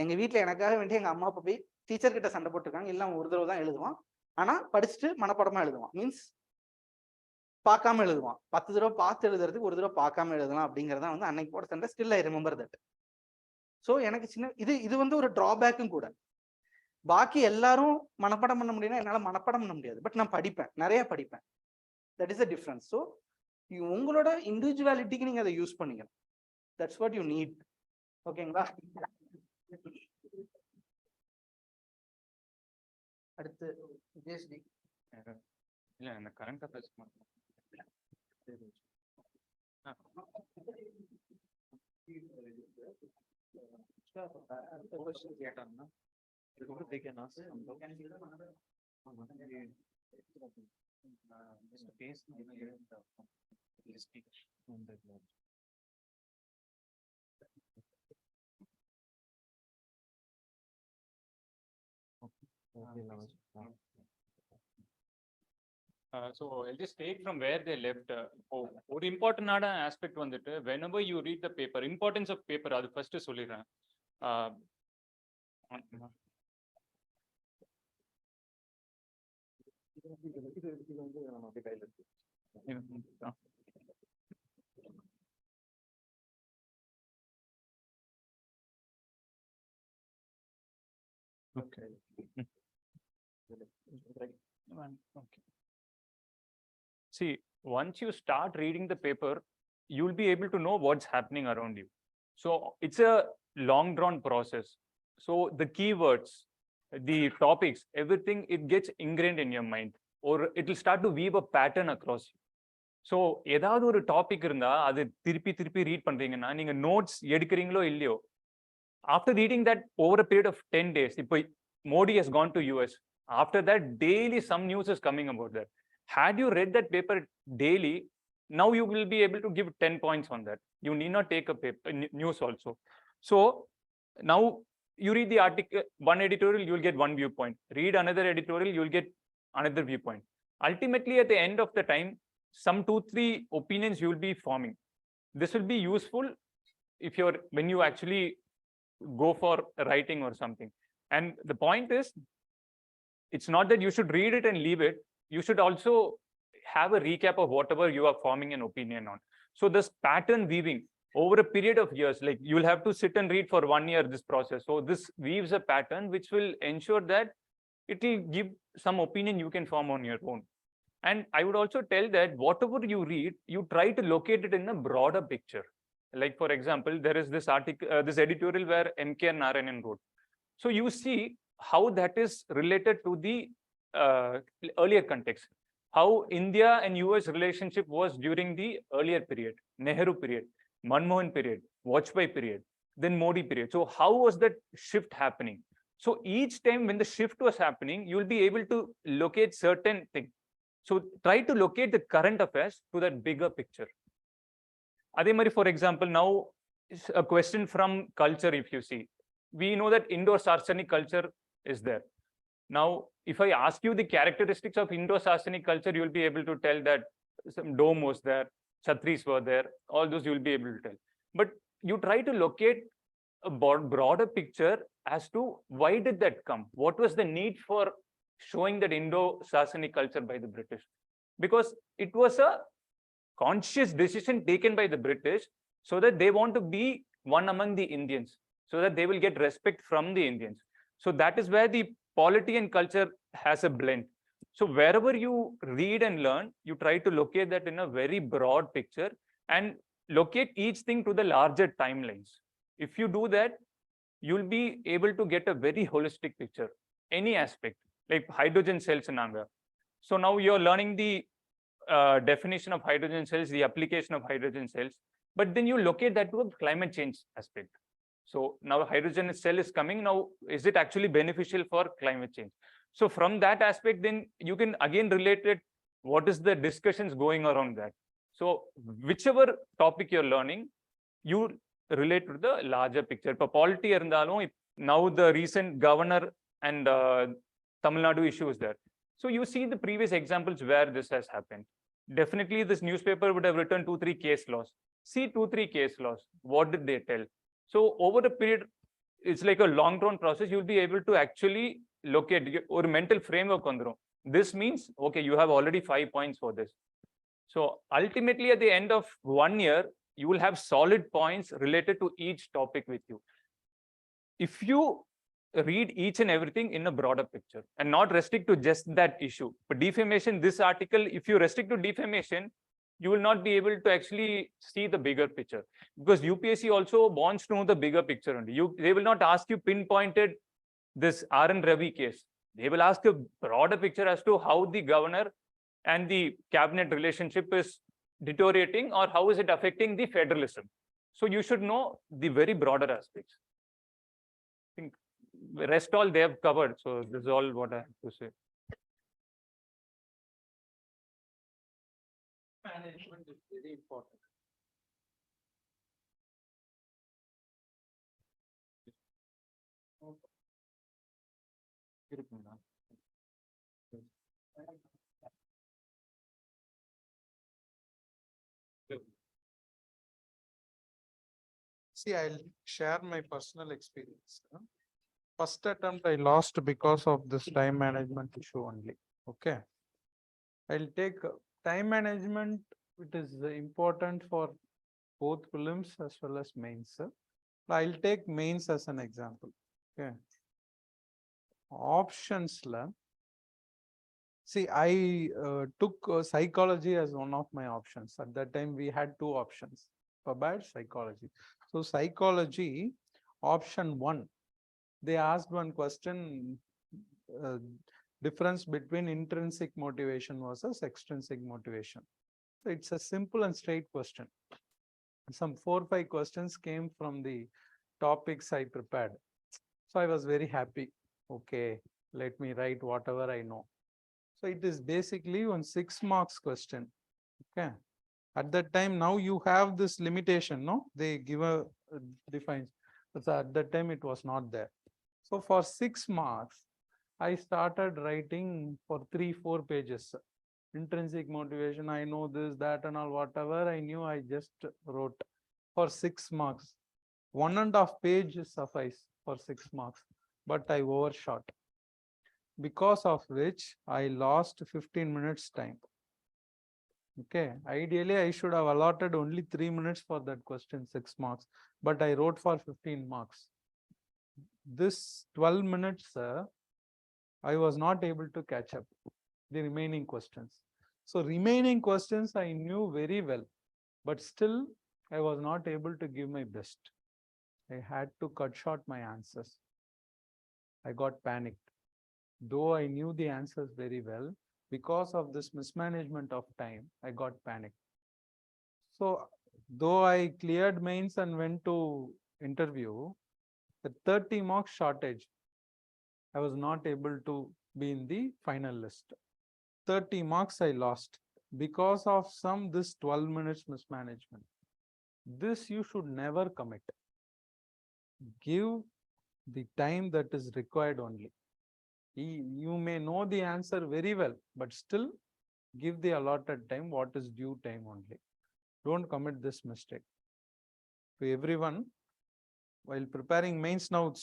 எங்க வீட்டுல எனக்காக வேண்டி எங்க அம்மா அப்பா போய் டீச்சர் கிட்ட சண்டை போட்டிருக்காங்க. இல்லை அவன் ஒரு தடவை தான் எழுதுவான், ஆனா படிச்சுட்டு மனப்பாடமா எழுதுவான். மீன்ஸ் பார்க்காம எழுதுவான். 10 தடவை பார்த்து எழுதுறதுக்கு ஒரு தடவை பார்க்காம எழுதலாம் அப்படிங்கிறதா வந்து அன்னைக்கு போட சண்டை. Still I remember that. So எனக்கு சின்ன இது வந்து ஒரு டிராபேக்கும் கூட. பாக்கி எல்லாரும் மனப்பாடம் பண்ண முடியும்னா என்னால மனப்பாடம் பண்ண முடியாது. பட் நான் படிப்பேன், நிறைய படிப்பேன். That is the difference. So உங்களோட இண்டிவிஜுவாலிட்டிக்கு நீங்க அதை யூஸ் பண்ணிக்கணும். That's what you need. ஓகேங்களா? அடுத்து ஜேஎஸ்டி. இல்ல இந்த கரண்ட் அஃபேர்ஸ் அடுத்த கொஸ்டின் கேட்டாங்கன்னா இதுக்கப்புறம் they can ask so I'll just take from where they left. ஒரு இம்பார்ட்டன்டான ஆஸ்பெக்ட் வந்துட்டு whenever you read the paper, importance of paper அது ஃபர்ஸ்ட் சொல்லிடுறேன். Okay. Okay. See, once you start reading the paper, you'll be able to know what's happening around you. So it's a long drawn process. So the keywords, the topics, everything, it gets ingrained in your mind, or it will start to weave a pattern across you. So ஏதாவது ஒரு topic இருந்தா அது திருப்பி read பண்றீங்கன்னா நீங்க notes எடுக்கிறீங்களோ இல்லையோ, after reading that over a period of 10 days, இப்போ Modi has gone to US. After that, daily some news is coming about that. Had you read that paper daily, now you will be able to give 10 points on that. You need not take a paper news also. So now you read the article, one editorial, you will get one viewpoint. Read another editorial, you will get another viewpoint. Ultimately, at the end of the time, some 2-3 opinions you will be forming. This will be useful if you're when you actually go for writing or something. And the point is, it's not that you should read it and leave it. You should also have a recap of whatever you are forming an opinion on. So this pattern weaving over a period of years, like you'll have to sit and read for 1 year this process. So this weaves a pattern which will ensure that it will give some opinion you can form on your own. And I would also tell that whatever you read, you try to locate it in a broader picture. Like for example, there is this article, this editorial where M.K. Narayanan wrote. So you see how that is related to the earlier context. How India and US relationship was during the earlier period, Nehru period, Manmohan period, Vajpayee period, then Modi period. So how was that shift happening? So each time when the shift was happening, you'll be able to locate certain things. So try to locate the current affairs to that bigger picture. Ademari, for example, now a question from culture, if you see, we know that Indo-Saracenic culture is there. Now, if I ask you the characteristics of Indo-Saracenic culture, you'll be able to tell that some dome was there, Chhatris were there, all those you'll be able to tell. But you try to locate a broader picture as to why did that come? What was the need for showing that Indo-Saracenic culture by the British? Because it was a conscious decision taken by the British so that they want to be one among the Indians, so that they will get respect from the Indians. So that is where the polity and culture has a blend. So wherever you read and learn, you try to locate that in a very broad picture and locate each thing to the larger timelines. If you do that, you'll be able to get a very holistic picture, any aspect, like hydrogen cells in Anga. So now you're learning the definition of hydrogen cells, the application of hydrogen cells, but then you locate that to a climate change aspect. So now hydrogen cell is coming. Now, is it actually beneficial for climate change? So from that aspect, then you can again relate it. What is the discussions going around that? So whichever topic you're learning, you relate to the larger picture. For polity, now the recent governor and Tamil Nadu issue is there. So you see the previous examples where this has happened. Definitely this newspaper would have written 2-3 case laws. See 2-3 case laws. What did they tell? So over a period, it's like a long drawn process. You'll be able to actually locate or mental framework. This means, okay, you have already 5 points for this. So ultimately, at the end of 1 year, you will have solid points related to each topic with you. If you read each and everything in a broader picture and not restrict to just that issue. But defamation, this article, if you restrict to defamation, you will not be able to actually see the bigger picture, because UPSC also wants to know the bigger picture only. They will not ask you pinpointed this RN Ravi case. They will ask a broader picture as to how the governor and the cabinet relationship is deteriorating, or how is it affecting the federalism. So you should know the very broader aspects. I think the rest all they have covered. So this is all what I have to say. Management is very important. See, I'll share my personal experience. First attempt I lost because of this time management issue only. Okay. I'll take time management. It is important for both prelims as well as mains. I'll take mains as an example. Okay. Options. See, I took psychology as one of my options. At that time, we had two options, bad psychology. So psychology, option 1, they asked one question, difference between intrinsic motivation versus extrinsic motivation. So it's a simple and straight question. Some 4 or 5 questions came from the topics I prepared. So I was very happy. Okay, let me write whatever I know. So it is basically one 6 marks question. Okay. At that time, now you have this limitation, no? They give a defines. So at that time, it was not there. So for 6 marks, I started writing for 3-4 pages. Intrinsic motivation, I know this, that, and all, whatever I knew, I just wrote for 6 marks. 1.5 pages suffice for 6 marks, but I overshot, because of which I lost 15 minutes time. Okay, ideally I should have allotted only 3 minutes for that question, 6 marks, but I wrote for 15 marks. This 12 minutes, I was not able to catch up the remaining questions. So remaining questions I knew very well, but still I was not able to give my best. I had to cut short my answers. I got panicked. Though I knew the answers very well, because of this mismanagement of time, I got panicked. So though I cleared mains and went to interview, the 30 marks shortage, I was not able to be in the final list. 30 marks I lost because of this 12 minutes mismanagement. This you should never commit. Give the time that is required only. You may know the answer very well, but still give the allotted time, what is due time only. Don't commit this mistake. To everyone, while preparing mains now,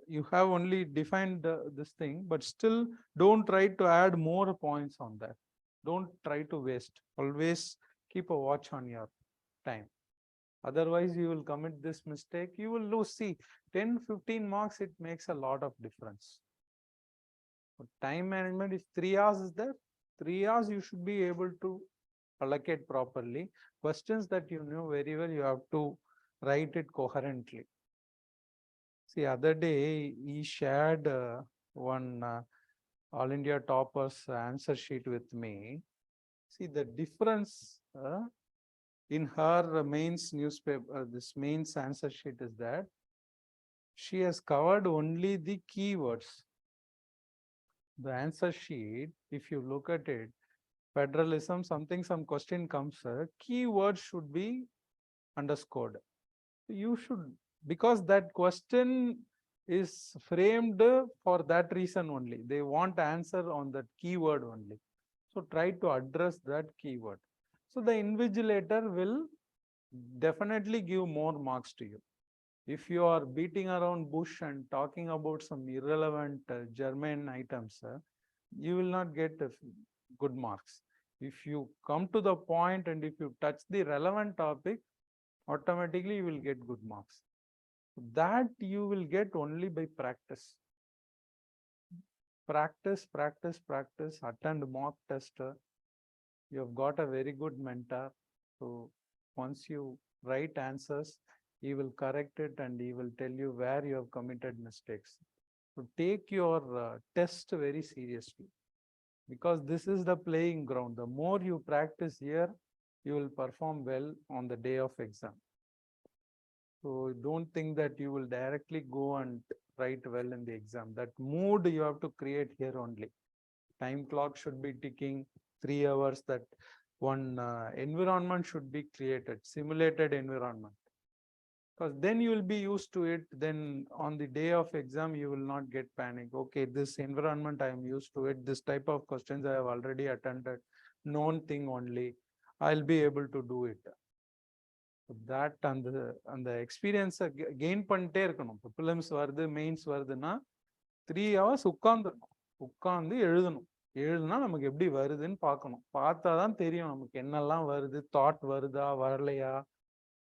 you have only defined this thing, but still don't try to add more points on that. Don't try to waste. Always keep a watch on your time. Otherwise, you will commit this mistake. You will lose. See, 10-15 marks, it makes a lot of difference. For time management, if 3 hours is there, 3 hours you should be able to allocate properly. Questions that you know very well, you have to write it coherently. See, other day he shared one All India toppers answer sheet with me. See, the difference in her mains newspaper, this mains answer sheet is that she has covered only the keywords. The answer sheet, if you look at it, federalism, some question comes, keyword should be underscored. You should, because that question is framed for that reason only. They want answer on that keyword only. So try to address that keyword. So the invigilator will definitely give more marks to you. If you are beating around bush and talking about some irrelevant germane items, you will not get good marks. If you come to the point and if you touch the relevant topic, automatically you will get good marks. That you will get only by practice. Practice, practice, practice, attend mock test. You have got a very good mentor. So once you write answers, he will correct it and he will tell you where you have committed mistakes. So take your test very seriously, because this is the playing ground. The more you practice here, you will perform well on the day of exam. So don't think that you will directly go and write well in the exam. That mood you have to create here only. Time clock should be ticking 3 hours. That one environment should be created, simulated environment. Because then you will be used to it. Then on the day of exam, you will not get panic. Okay, this environment I am used to it. This type of questions I have already attended. Known thing only. I'll be able to do it. That அந்த எக்ஸ்பீரியன்ஸை gain பண்ணிட்டே இருக்கணும். இப்போ films வருது, mains வருதுன்னா 3 hours உட்காந்து எழுதணும். எழுதுனா நமக்கு எப்படி வருதுன்னு பார்க்கணும். பார்த்தாதான் தெரியும் நமக்கு என்னெல்லாம் வருது, தாட் வருதா வரலையா,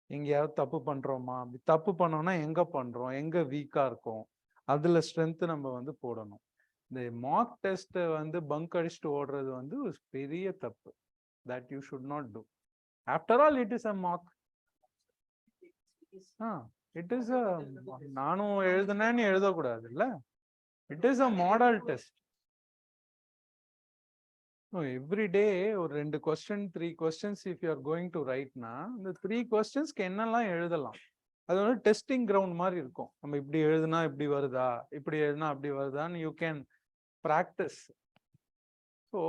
எங்கேயாவது தப்பு பண்றோமா, தப்பு பண்ணோம்னா எங்க பண்றோம், எங்க வீக்கா இருக்கும், அதுல ஸ்ட்ரென்த் நம்ம போடணும். இந்த மார்க் டெஸ்ட் பங்க் அடிச்சுட்டு ஓடுறது ஒரு பெரிய தப்பு. that you should not do. After all, it is a mock. It is a நானும் எழுதுனேன்னு எழுதக்கூடாது இல்ல. It is a model test. No, every day or 2 questions, 3 questions if you are going to write na, the 3 questions என்னெல்லாம் எழுதலாம். அது testing ground மாதிரி இருக்கும். நம்ம இப்படி எழுதுனா இப்படி வருதா, இப்படி எழுதுனா அப்படி வருதான்னு you can practice. So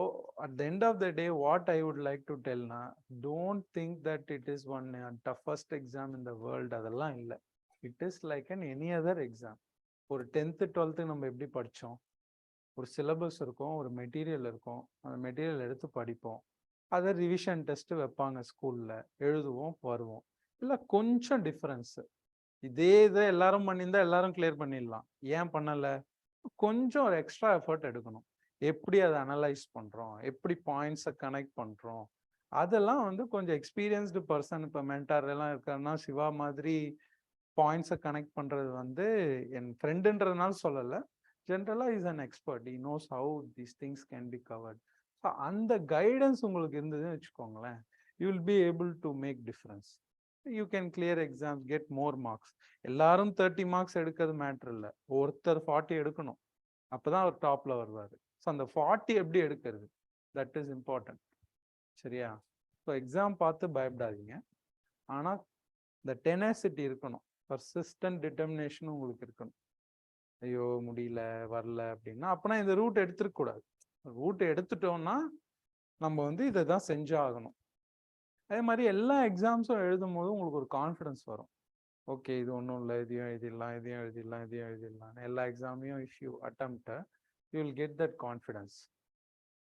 at the end of the day, what I would like to tell na, don't think that it is one toughest exam in the world. அதெல்லாம் இல்லை. It is like any other exam. ஒரு 10th 12th நம்ம எப்படி படிச்சோம், ஒரு syllabus இருக்கும், ஒரு material இருக்கும், அந்த மெட்டீரியல் எடுத்து படிப்போம், அதை ரிவிஷன் டெஸ்ட் வைப்பாங்க ஸ்கூல்ல, எழுதுவோம் வருவோம். இல்லை கொஞ்சம் டிஃபரன்ஸ். இதே இதை எல்லாரும் பண்ணியிருந்தா எல்லாரும் கிளியர் பண்ணிடலாம். ஏன் பண்ணலை? கொஞ்சம் ஒரு எக்ஸ்ட்ரா எஃபர்ட் எடுக்கணும். எப்படி அதை அனலைஸ் பண்றோம், எப்படி பாயிண்ட்ஸை கனெக்ட் பண்றோம், அதெல்லாம் கொஞ்சம் எக்ஸ்பீரியன்ஸ்டு பர்சன். இப்போ மென்டார் எல்லாம் இருக்காருன்னா சிவா மாதிரி பாயிண்ட்ஸை கனெக்ட் பண்றது என் ஃப்ரெண்டுன்றதுனால சொல்லலை, ஜென்ரலா is an expert. He knows how these things can be covered. So அந்த கைடன்ஸ் உங்களுக்கு இருந்ததுன்னு வச்சுக்கோங்களேன், you will be able to make difference. You can clear exams, get more marks. எல்லாரும் 30 மார்க்ஸ் எடுக்கிறது மேட்ரு இல்லை, ஒருத்தர் 40 எடுக்கணும், அப்பதான் அவர் டாப்ல வருவாரு. ஸோ அந்த 40 எப்படி எடுக்கிறது, தட் இஸ் இம்பார்ட்டன்ட். சரியா? ஸோ எக்ஸாம் பார்த்து பயப்படாதீங்க, ஆனால் இந்த டெனாசிட்டி இருக்கணும், பர்சிஸ்டன்ட் டிட்டர்மினேஷன் உங்களுக்கு இருக்கணும். ஐயோ முடியல வரல அப்படின்னா அப்பனா இந்த ரூட் எடுத்துருக்க கூடாது. ரூட் எடுத்துட்டோம்னா நம்ம இதை தான் செஞ்சாகணும். அதே மாதிரி எல்லா எக்ஸாம்ஸும் எழுதும் போது உங்களுக்கு ஒரு கான்ஃபிடன்ஸ் வரும். ஓகே, இது ஒன்றும் இல்லை, இதையும் எழுதிடலாம், இதையும் எழுதிடலாம், இதையும் எழுதிடலாம். எல்லா எக்ஸாமையும் if you attempt, you will get that confidence.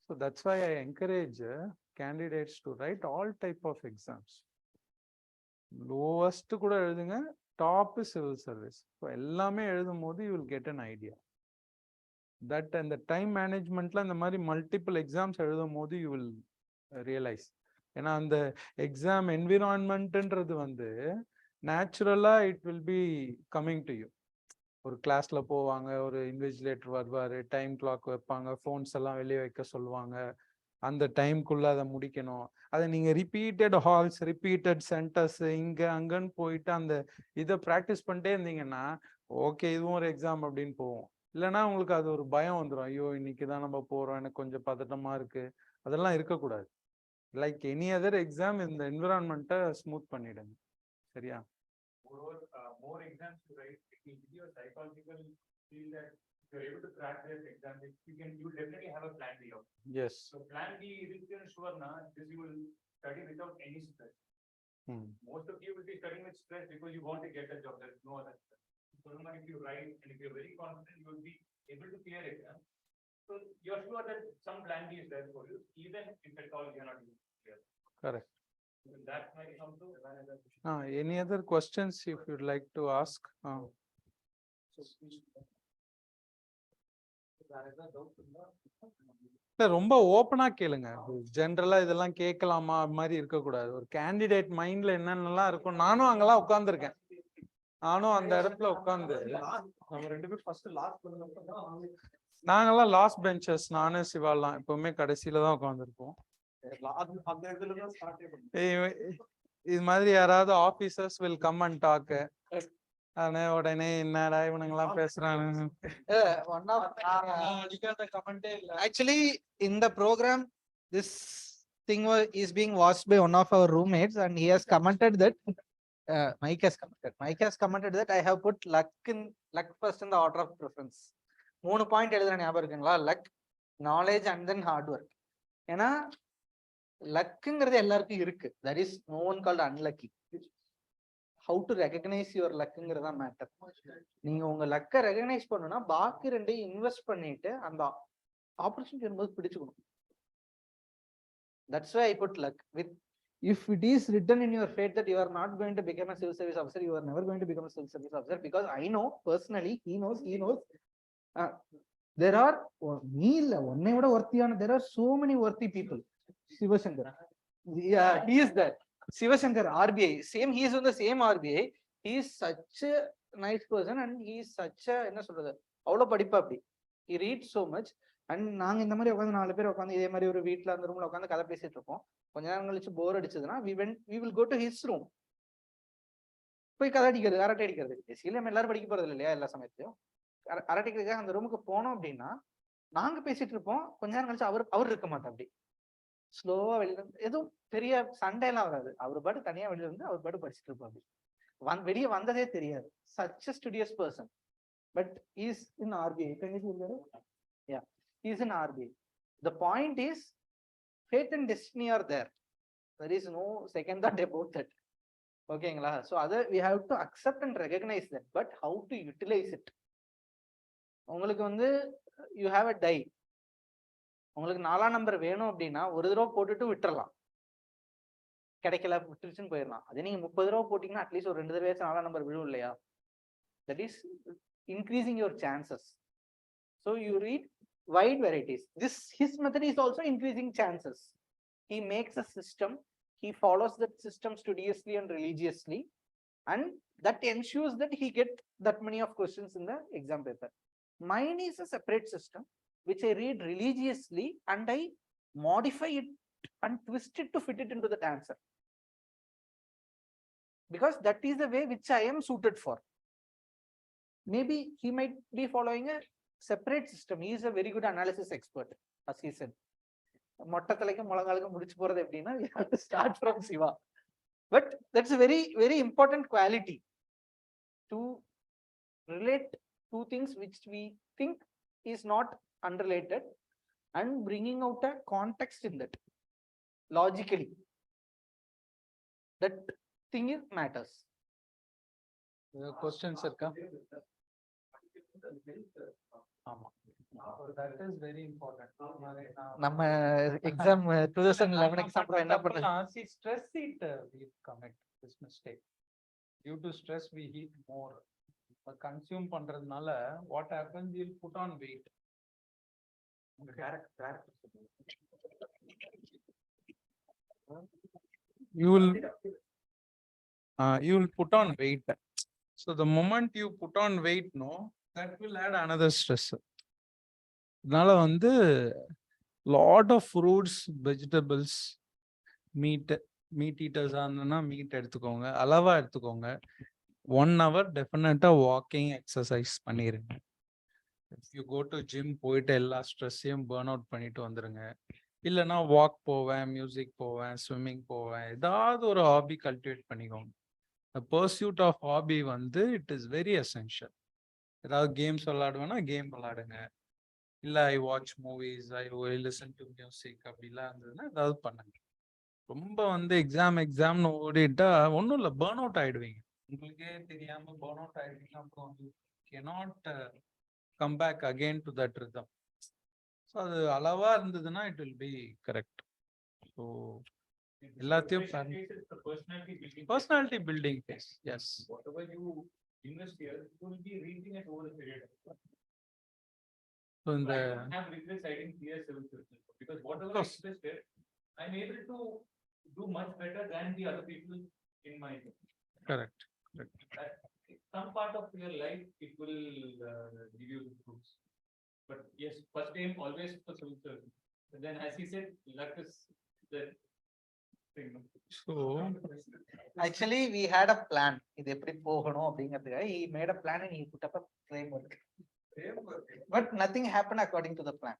So that's why I encourage candidates to write all type of exams. Lowest கூட எழுதுங்க, top is civil service. So எல்லாமே எழுதும் போது you will get an idea. That and the time managementல இந்த மாதிரி multiple exams எழுதும் போது you will realize. ஏன்னா அந்த எக்ஸாம் என்விரான்மெண்ட்ன்றது நேச்சுரலா it will be coming to you. ஒரு கிளாஸ்ல போவாங்க, ஒரு இன்விஜிலேட்டர் வருவாரு, டைம் கிளாக் வைப்பாங்க, ஃபோன்ஸ் எல்லாம் வெளியே வைக்க சொல்லுவாங்க, அந்த டைம்குள்ள அதை முடிக்கணும். அதை நீங்க ரிப்பீட்டட் ஹால்ஸ், ரிப்பீட்டட் சென்டர்ஸ், இங்க அங்கன்னு போயிட்டு அந்த இதை ப்ராக்டிஸ் பண்ணிட்டே இருந்தீங்கன்னா ஓகே இதுவும் ஒரு எக்ஸாம் அப்படின்னு போவோம். இல்லைன்னா உங்களுக்கு அது ஒரு பயம் வந்துடும், ஐயோ இன்னைக்கு தான் நம்ம போறோம், எனக்கு கொஞ்சம் பதட்டமா இருக்கு. அதெல்லாம் இருக்கக்கூடாது. லைக் எனி அதர் எக்ஸாம் இந்த என்விரான்மெண்ட்டை ஸ்மூத் பண்ணிடுங்க. சரியா? More exams to write, it will give you a psychological feel that if you're able to crack this exam, you definitely have a plan B. Yes. So plan B is sure na, this you will study without any stress. Most of you will be studying with stress because you want to get a job. There is no other stress. So if you write and if you're very confident, you will be able to clear exam. So you're sure that some plan B is there for you, even if at all you're not able to clear. Correct. That might come to any other questions if you'd like to ask? So there is a doubt in the இல்ல ரொம்ப ஓப்பனா கேளுங்க. ஜென்ரலா இதெல்லாம் கேட்கலாமா மாதிரி இருக்கக்கூடாது. ஒரு கேண்டிடேட் மைண்ட்ல என்னென்னலாம் இருக்கும். நானும் அங்கெல்லாம் உட்கார்ந்துருக்கேன். நானும் அந்த இடத்துல உட்கார்ந்து நம்ம 2 பேரும் ஃபர்ஸ்ட் லாஸ்ட் பண்ணோம். நாங்கெல்லாம் லாஸ்ட் பெஞ்சர்ஸ், நானு சிவாலாம் எப்பவுமே கடைசியில தான் உட்காந்துருப்போம். அந்த இதுல தான் ஸ்டார்ட் பண்ணுவோம். இது மாதிரி யாராவது officers will come and talk. உடனே என்னடா இவனுங்கெல்லாம் பேசுறானு. One of actually in the program, this thing is being watched by one of our roommates, and he has commented that Mike has commented that I have put luck first in the order of preference. 3 point எழுதுற ஞாபகம் இருக்குங்களா? luck, knowledge and then hard work. ஏன்னா லக்குங்கிறது எல்லாருக்கும் இருக்கு. There is no one called unlucky. How to recognize your luckங்கிறதா matter. நீங்க உங்க லக்கை recognise பண்ணணும்னா பாக்கி ரெண்டையும் இன்வெஸ்ட் பண்ணிட்டு அந்த ஆப்பர்ச்சுனிட்டி வரும்போது பிடிச்சுக்கணும். That's why I put luck. With if it is written in your fate that you are not going to become a civil service officer, you are never going to become a civil service officer, because I know personally, he knows there are ஒன்னை விட worthy-ஆன there are so many worthy people. Sivashankar, yeah, he is there. Sivashankar, RBI, same, he is on the same RBI. He is such a nice person and he is such a என்ன சொல்றது, அவ்வளவு படிப்பா அப்படி. He reads so much. And நாங்க இந்த மாதிரி உட்காந்து 4 பேர் உட்காந்து இதே மாதிரி ஒரு வீட்டுல அந்த ரூம்ல உட்காந்து கதை பேசிட்டு இருப்போம். கொஞ்ச நேரம் கழிச்சு போர் அடிச்சதுன்னா we will go to his room. போய் கதை அடிக்கிறது, அரட்டை அடிக்கிறது. பேசிக்கலி நம்ம எல்லாரும் படிக்க போறது இல்லையா எல்லா சமயத்தையும். அரட்டைக்கிறதுக்காக அந்த ரூமுக்கு போனோம் அப்படின்னா நாங்க பேசிட்டு இருப்போம். கொஞ்ச நேரம் கழிச்சு அவர் இருக்க மாட்டோம். அப்படி ஸ்லோவா வெளியில எதுவும் பெரிய சண்டை எல்லாம் வராது. அவர் பாட்டு தனியா வெளியில இருந்து அவர் பாட்டு படிச்சுட்டு இருப்போம். அப்படி வெளியே வந்ததே தெரியாது. such a studious person, but he is in RBI. Yeah, he is in RBI. The point is fate and destiny are there. There is no second thought about that. ஓகேங்களா? So other we have to accept and recognize that, but how to utilize it. உங்களுக்கு வந்து you have a die. உங்களுக்கு 4ஆம் number வேணும் அப்படின்னா ஒரு தடவை போட்டுட்டு விட்டுறலாம். கிடைக்கல விட்டுருச்சுன்னு போயிடலாம். அதே நீங்க 30 தடவை போட்டீங்கன்னா அட்லீஸ்ட் ஒரு 2 தடவை 4ஆம் நம்பர் விழும் இல்லையா? That is increasing your chances. So you read wide varieties. His method is also increasing chances. He makes a system. He follows that system studiously and religiously, and that ensures that he get that many of questions in the exam paper. Mine is a separate system which I read religiously and I modify it and twist it to fit it into that answer, because that is the way which I am suited for. Maybe he might be following a separate system. He is a very good analysis expert, as he said. மொட்டத்தலைக்கு முழங்காலுக்கு முடிச்சு போறது எப்படின்னா we have to start from Siva. But that's a very, very important quality, to relate two things which we think is not unrelated and bringing out a context in that logically. That thing is matters. Questions இருக்கா? ஆமா, that is very important. நம்ம exam 2011 exam என்ன பண்ணா see stress eat we commit this mistake. Due to stress we eat more. Consume பண்றதுனால what happens, you'll put on weight. You will put on weight. So the moment you put on weight, no, that will add another stress. அதனால வந்து lot of fruits, vegetables, meat eaters ஆனா meet எடுத்துக்கோங்க, அளவா எடுத்துக்கோங்க. 1 hour டெஃபினட்டா walking exercise பண்ணிருங்க. If you go to gym, போயிட்டு எல்லா ஸ்ட்ரெஸ்ஸையும் burn out பண்ணிட்டு வந்துருங்க. இல்லைன்னா வாக் போவேன், மியூசிக் போவேன், ஸ்விம்மிங் போவேன், ஏதாவது ஒரு ஹாபி கல்டிவேட் பண்ணிக்கோங்க. The pursuit of hobby வந்து it is very essential. ஏதாவது கேம்ஸ் விளையாடுவேன்னா கேம் விளையாடுங்க. இல்லை I watch movies, I listen to music அப்படிலாம் இருந்ததுன்னா ஏதாவது பண்ணுங்க. ரொம்ப வந்து எக்ஸாம்னு ஓடிட்டா ஒன்றும் இல்லை, பேர்ன் அவுட் ஆயிடுவீங்க. உங்களுக்கே தெரியாம பேர்ன் அவுட் ஆயிடுவீங்க. அப்புறம் வந்து cannot come back again to that rhythm. So அது அளவா இருந்ததுன்னா it will be correct. So எல்லாத்தையும் personality building phase. Yes. Whatever you invest here, you will be reaching it over a period. So in So I the, don't have regrets writing clear civil service because whatever I course. interested, I'm able to do much better than the other people in my correct. that some part of your life it will give you the fruits. But yes, first aim always for civil service. And then as he said, luck is the thing. So, Actually, we had a plan. இது எப்படி போகணும் அப்படிங்கிறதுக்காக he made a plan and he put up a framework. But nothing happened according to the plan.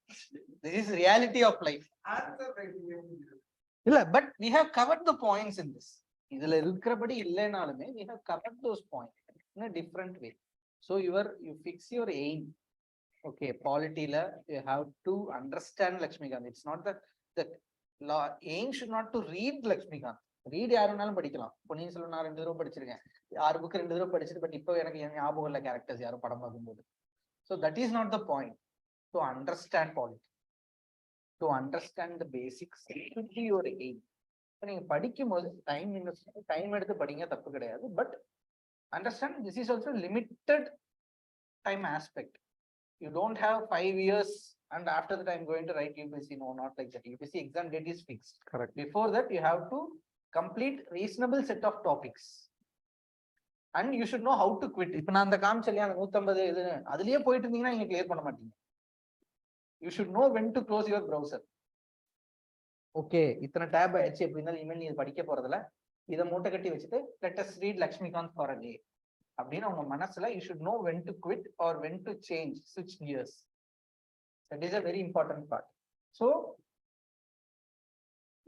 This is reality of life. இல்ல, but we have covered the points in this. இதுல இருக்கிறபடி இல்லைனாலுமே we have covered those points in a different way. So you fix your aim. Okay, polity la you have to understand Lakshmikant. It's not the law aim should not to read Lakshmikant. Read யாருனாலும் படிக்கலாம். பொன்னியின் செல்வன் நான் 2 தடவை படிச்சிருக்கேன். 6 book 2 தடவை படிச்சிட்டு but இப்போ எனக்கு ஞாபகம் இல்ல கேரக்டர்ஸ் யாரும் படம் பார்க்கும்போது. So that is not the point. To understand polity, to understand the basics should be your aim. நீங்க படிக்கும் போது டைம் எடுத்து படிங்க, தப்பு கிடையாது. But understand this is also limited time aspect. You don't have 5 years and after that I'm going to write UPSC. No, not like that. UPSC exam date is fixed. correct. Before that you have to complete reasonable set of topics and you should know how to quit. இப்ப நான் அந்த காமிச்சலையா 150 இது அதுலயே போயிட்டு இருந்தீங்கன்னா நீங்க clear பண்ண மாட்டீங்க. You should know when to close your browser. Okay, இத்தனை tab ஆயிடுச்சு அப்படின்னா இனிமேல் நீ இது படிக்க போறதுல இதை மூட்டை கட்டி வச்சுட்டு let us read Lakshmikant for a day அப்படின்னு உங்க மனசுல you should know when to quit or when to change, switch gears. That is a very important part. So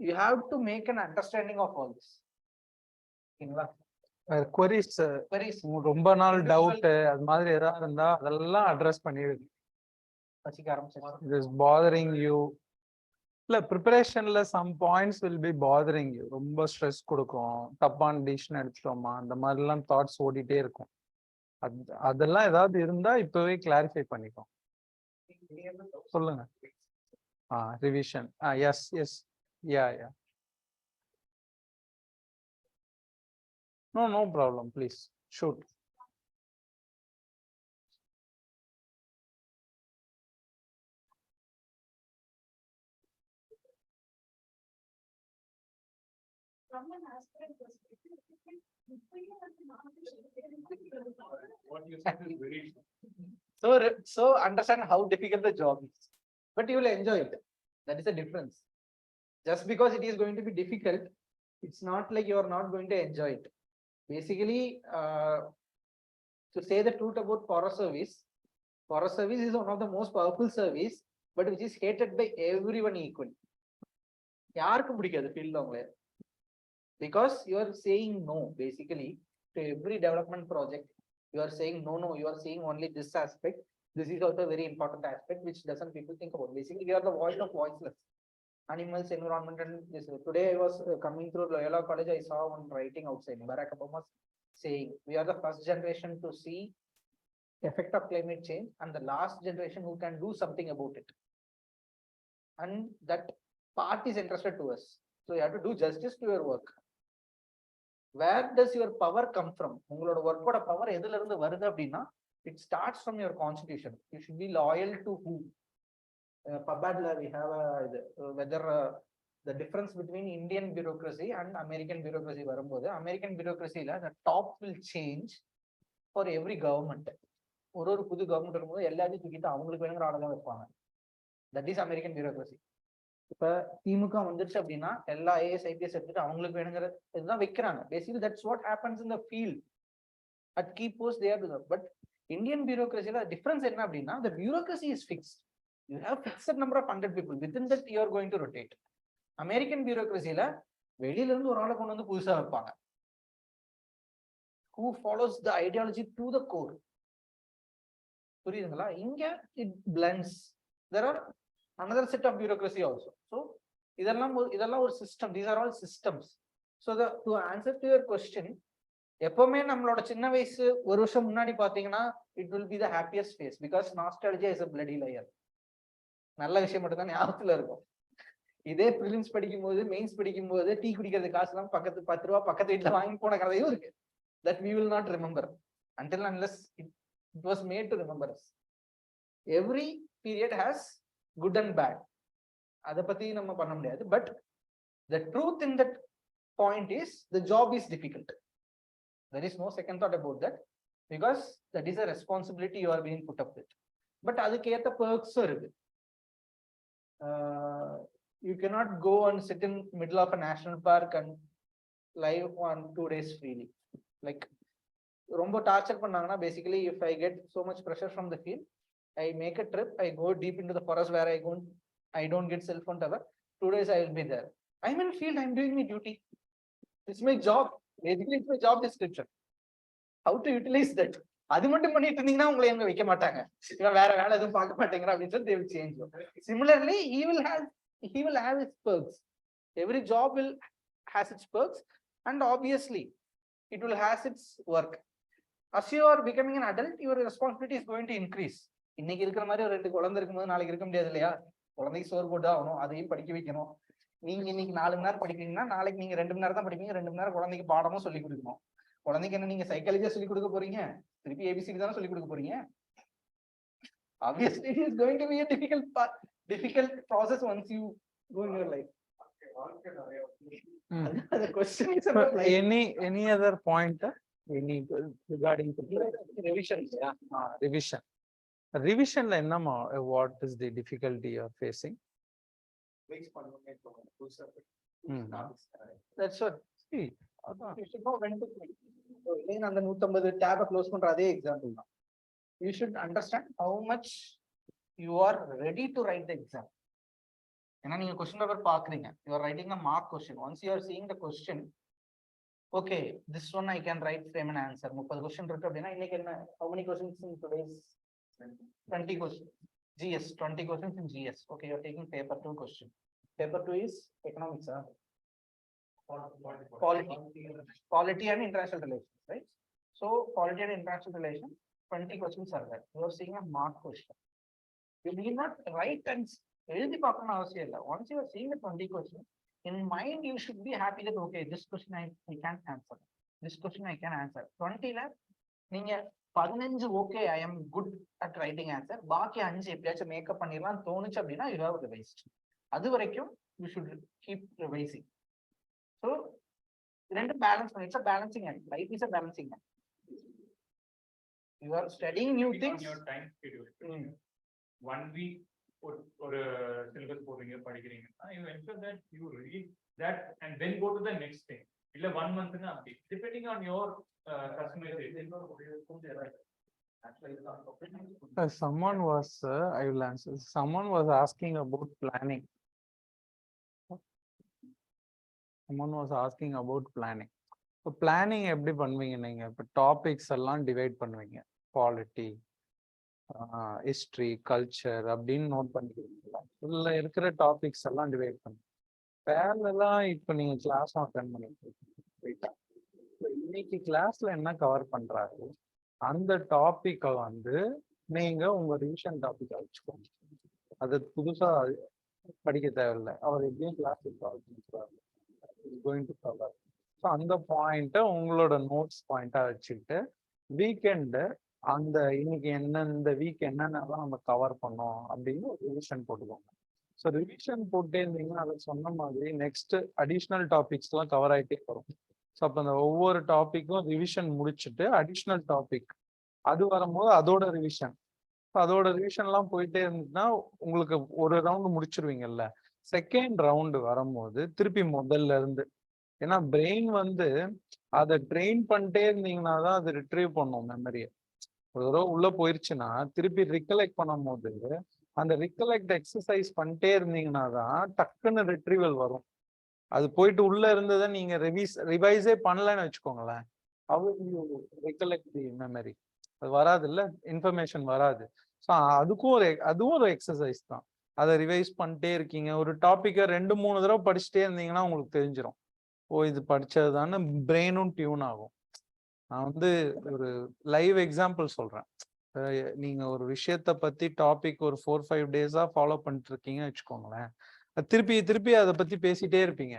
you have to make an understanding of all this. ஓகேங்களா? queries Very ரொம்ப நாள் doubt அது மாதிரி ஏதாவது இருந்தா அதெல்லாம் address பண்ணிடுது. வச்சுக்க ஆரம்பிச்சு. It is bothering you. இல்ல ப்ரிப்பரேஷன்ல some points will be bothering you. ரொம்ப ஸ்ட்ரெஸ் கொடுக்கும், தப்பான டிசிஷன் எடுத்துட்டோமா அந்த மாதிரிலாம் தாட்ஸ் ஓடிட்டே இருக்கும். அதெல்லாம் ஏதாவது இருந்தா இப்பவே கிளாரிஃபை பண்ணிக்கோ. சொல்லுங்க. Revision. Yes yes yeah. No problem, please shoot. From an aspirant perspective, What you said is very So understand how difficult the job is, but you will enjoy it. That is the difference. Just because it is going to be difficult, it's not like you are not going to enjoy it. Basically, to say the truth about forest service is one of the most powerful service, but which is hated by everyone equally. யாருக்கு பிடிக்காது field அவங்களே? Because you are saying no basically to every development project. You are saying no, you are saying only this aspect. This is also a very important aspect which doesn't people think about. Basically, we are the voice of voiceless. Animals, environment, and this. Today I was coming through Loyola College. I saw one writing outside. Barack Obama saying we are the first generation to see effect of climate change and the last generation who can do something about it. And that part is interested to us. So you have to do justice to your work. Where does your power come from? உங்களோட ஒர்க்கோட power எதுல இருந்து வருது அப்படின்னா it starts from your constitution. You should be loyal to who? Pabadla we have whether the difference between Indian bureaucracy and American bureaucracy வரும்போது American bureaucracy ல the top will change for every government. ஒரு புது government வரும்போது எல்லாத்தையும் தூக்கிட்டு அவங்களுக்கு வேணுங்கிற ஆளதான் வைப்பாங்க. That is American bureaucracy. இப்ப திமுக வந்துருச்சு அப்படின்னா எல்லா ஐஏஎஸ் ஐபிஎஸ் எடுத்துட்டு அவங்களுக்கு வேணுங்கிற இதுதான் வைக்கிறாங்க. Basically that's what happens in the field at key post they are to. But Indian பியூரோக்ரசில டிஃபரன்ஸ் என்ன அப்படின்னா the bureaucracy is fixed. You have fixed number of 100 people. Within that you are going to rotate. American bureaucracyல வெளியில இருந்து ஒரு ஆளை கொண்டு வந்து புதுசா வைப்பாங்க. Who follows the ideology to the core. புரியுதுங்களா? இங்க it blends. There are another set of bureaucracy also. So இதெல்லாம் ஒரு system. These are all systems. So to answer to your question, எப்பவுமே நம்மளோட சின்ன வயசு ஒரு வருஷம் முன்னாடி பாத்தீங்கன்னா it will be the happiest phase because nostalgia is a bloody liar. நல்ல விஷயம் மட்டும் தான் ஞாபகத்துல இருக்கும். இதே பிரிலிம்ஸ் படிக்கும் போது மெயின்ஸ் படிக்கும் போது டீ குடிக்கிறது காசு எல்லாம் பக்கத்து 10 ரூபாய் பக்கத்து வீட்டுல வாங்கி போன கதையும் இருக்கு. That we will not remember until unless it was made to remember us. Every period has good and bad. அதை பத்தி நம்ம பண்ண முடியாது. But the truth in that point is the job is difficult. There is no second thought about that, because that is a responsibility you are being put up with. But அதுக்கு ஏத்த perks இருக்கு. You cannot go and sit in middle of a national park and live on 2 days freely. Like ரொம்ப torture பண்ணாங்கன்னா, basically if I get so much pressure from the field, I make a trip, I go deep into the forest where I don't get cell phone tower. 2 days I will be there. I'm in field, I'm doing my duty. It's my job. Basically it's my job description. How to utilize that? அது மட்டும் பண்ணிட்டு இருந்தீங்கன்னா உங்களை எங்க வைக்க மாட்டாங்க. இவன் வேற வேலை எதுவும் பார்க்க மாட்டேங்கிறான் அப்படின்னு சொல்லி they will change you. Similarly, he will have his perks. Every job will has its perks, and obviously it will has its work. As you are becoming an adult, your responsibility is going to increase. இன்னைக்கு இருக்கிற மாதிரி ஒரு 2 குழந்தை இருக்கும்போது நாளைக்கு இருக்க முடியாது இல்லையா? குழந்தைக்கு சோறு போட்டு ஆகணும், அதையும் படிக்க வைக்கணும். நீங்க இன்னைக்கு 4 மணி நேரம் படிக்கிறீங்கன்னா நாளைக்கு நீங்க 2 மணி நேரம் தான் படிப்பீங்க. 2 மணி நேரம் குழந்தைக்கு பாடமும் சொல்லி கொடுக்கணும். குழந்தைக்கு என்ன நீங்க சைக்காலஜியா சொல்லி கொடுக்க போறீங்க? திருப்பி ஏபிசிடி தானே சொல்லி கொடுக்க போறீங்க. Obviously, it is going to be a difficult process once you go in your life. The question is about any other point? Any regarding revision? Yeah. Revision. Revision la enna what is the difficulty you are facing? That's what. See, you should know when to quit. So again, அந்த 150 tab close பண்ற அதே example தான். You should understand how much you are ready to write the exam. ஏன்னா நீங்க question paper பாக்குறீங்க, you are writing a mark question. Once you are seeing the question, okay, this one I can write frame and answer. 30 question இருக்கு அப்படின்னா இன்னைக்கு என்ன, how many questions in today's 20 questions. GS 20 questions in GS. Okay, you are taking paper 2 question. Paper 2 is economics, Polity and international relations, right? So polity and international relations, 20 questions are there. You are seeing a mark question. You need not write and எழுதி பார்க்கணும் அவசியம் இல்லை. Once you are seeing the 20 questions, in mind you should be happy that okay, this question I can answer, this question I can answer. 20 ல நீங்க 15 okay, I am good at writing answer, பாக்கி 5 எப்படியாச்சும் makeup பண்ணிடலாம் தோணுச்சு அப்படின்னா you have revised. அது வரைக்கும் you should keep revising. So ரெண்டு பேலன்ஸ் பண்ணி, it's a balancing act. Life is a balancing act. You are studying new things. Your time schedule. 1 week or syllabus போடுறீங்க படிக்கிறீங்கன்னா you ensure that you read that and then go to the next thing. இல்ல 1 month னா அப்படி depending on your customization. Someone was I will answer. Someone was asking about planning. Someone was asking about planning. So planning எப்படி பண்ணுவீங்க நீங்க? இப்போ topics எல்லாம் divide பண்ணுவீங்க, polity, history, culture அப்படின்னு நோட் பண்ணிக்கிறீங்களா? உள்ள இருக்கிற டாபிக்ஸ் எல்லாம் டிவைட் பண்ணுங்க. பேரலா இப்போ நீங்க கிளாஸ் அட்டெண்ட் பண்ணிட்டு இன்னைக்கு கிளாஸ்ல என்ன கவர் பண்றாரு அந்த டாபிக்கை வந்து நீங்க உங்க ரிவிஷன் டாபிக்கா வச்சுக்கோங்க. அது புதுசா படிக்க தேவையில்லை, அவர் எப்படியும் class going to cover. So அந்த பாயிண்ட்டை உங்களோட நோட்ஸ் பாயிண்டா வச்சுக்கிட்டு வீக்கெண்ட் அந்த இன்னைக்கு இந்த வீக் என்னென்னலாம் நம்ம கவர் பண்ணோம் அப்படின்னு ஒரு ரிவிஷன் போட்டுக்கோங்க. ஸோ ரிவிஷன் போட்டே இருந்தீங்கன்னா அதை சொன்ன மாதிரி நெக்ஸ்ட் அடிஷ்னல் டாபிக்ஸ்லாம் கவர் ஆகிட்டே வரும். ஸோ அப்போ அந்த ஒவ்வொரு டாப்பிக்கும் ரிவிஷன் முடிச்சுட்டு அடிஷ்னல் டாபிக் அது வரும்போது அதோட ரிவிஷன், அதோட ரிவிஷன்லாம் போயிட்டே இருந்துச்சுன்னா உங்களுக்கு ஒரு ரவுண்டு முடிச்சிருவீங்கல்ல. செகண்ட் ரவுண்டு வரும்போது திருப்பி முதல்ல இருந்து, ஏன்னா பிரெயின் வந்து அதை ட்ரெயின் பண்ணிட்டே இருந்தீங்கன்னா தான் அது ரிட்ரீவ் பண்ணும் மெமரியை. ஒரு தடவை உள்ள போயிருச்சுன்னா திருப்பி ரிகலெக்ட் பண்ணும் போது அந்த ரிகலெக்ட் எக்ஸசைஸ் பண்ணிட்டே இருந்தீங்கன்னா தான் டக்குன்னு ரிட்ரீவல் வரும். அது போயிட்டு உள்ள இருந்ததை நீங்க ரிவைஸே பண்ணலன்னு வச்சுக்கோங்களேன், ரிகலெக்ட் தி மெமரி அது வராது, இல்ல இன்ஃபர்மேஷன் வராது. ஸோ அதுவும் ஒரு எக்ஸசைஸ் தான். அதை ரிவைஸ் பண்ணிட்டே இருக்கீங்க. ஒரு டாப்பிக்கை 2-3 தடவை படிச்சுட்டே இருந்தீங்கன்னா உங்களுக்கு தெரிஞ்சிடும், ஓ இது படிச்சது தானே, பிரெயினும் டியூன் ஆகும். நான் வந்து ஒரு லைவ் எக்ஸாம்பிள் சொல்றேன். நீங்க ஒரு விஷயத்த பத்தி டாபிக் ஒரு 4-5 டேஸா ஃபாலோ பண்ணிட்டு இருக்கீங்கன்னு வச்சுக்கோங்களேன், திருப்பி அதை பத்தி பேசிட்டே இருப்பீங்க.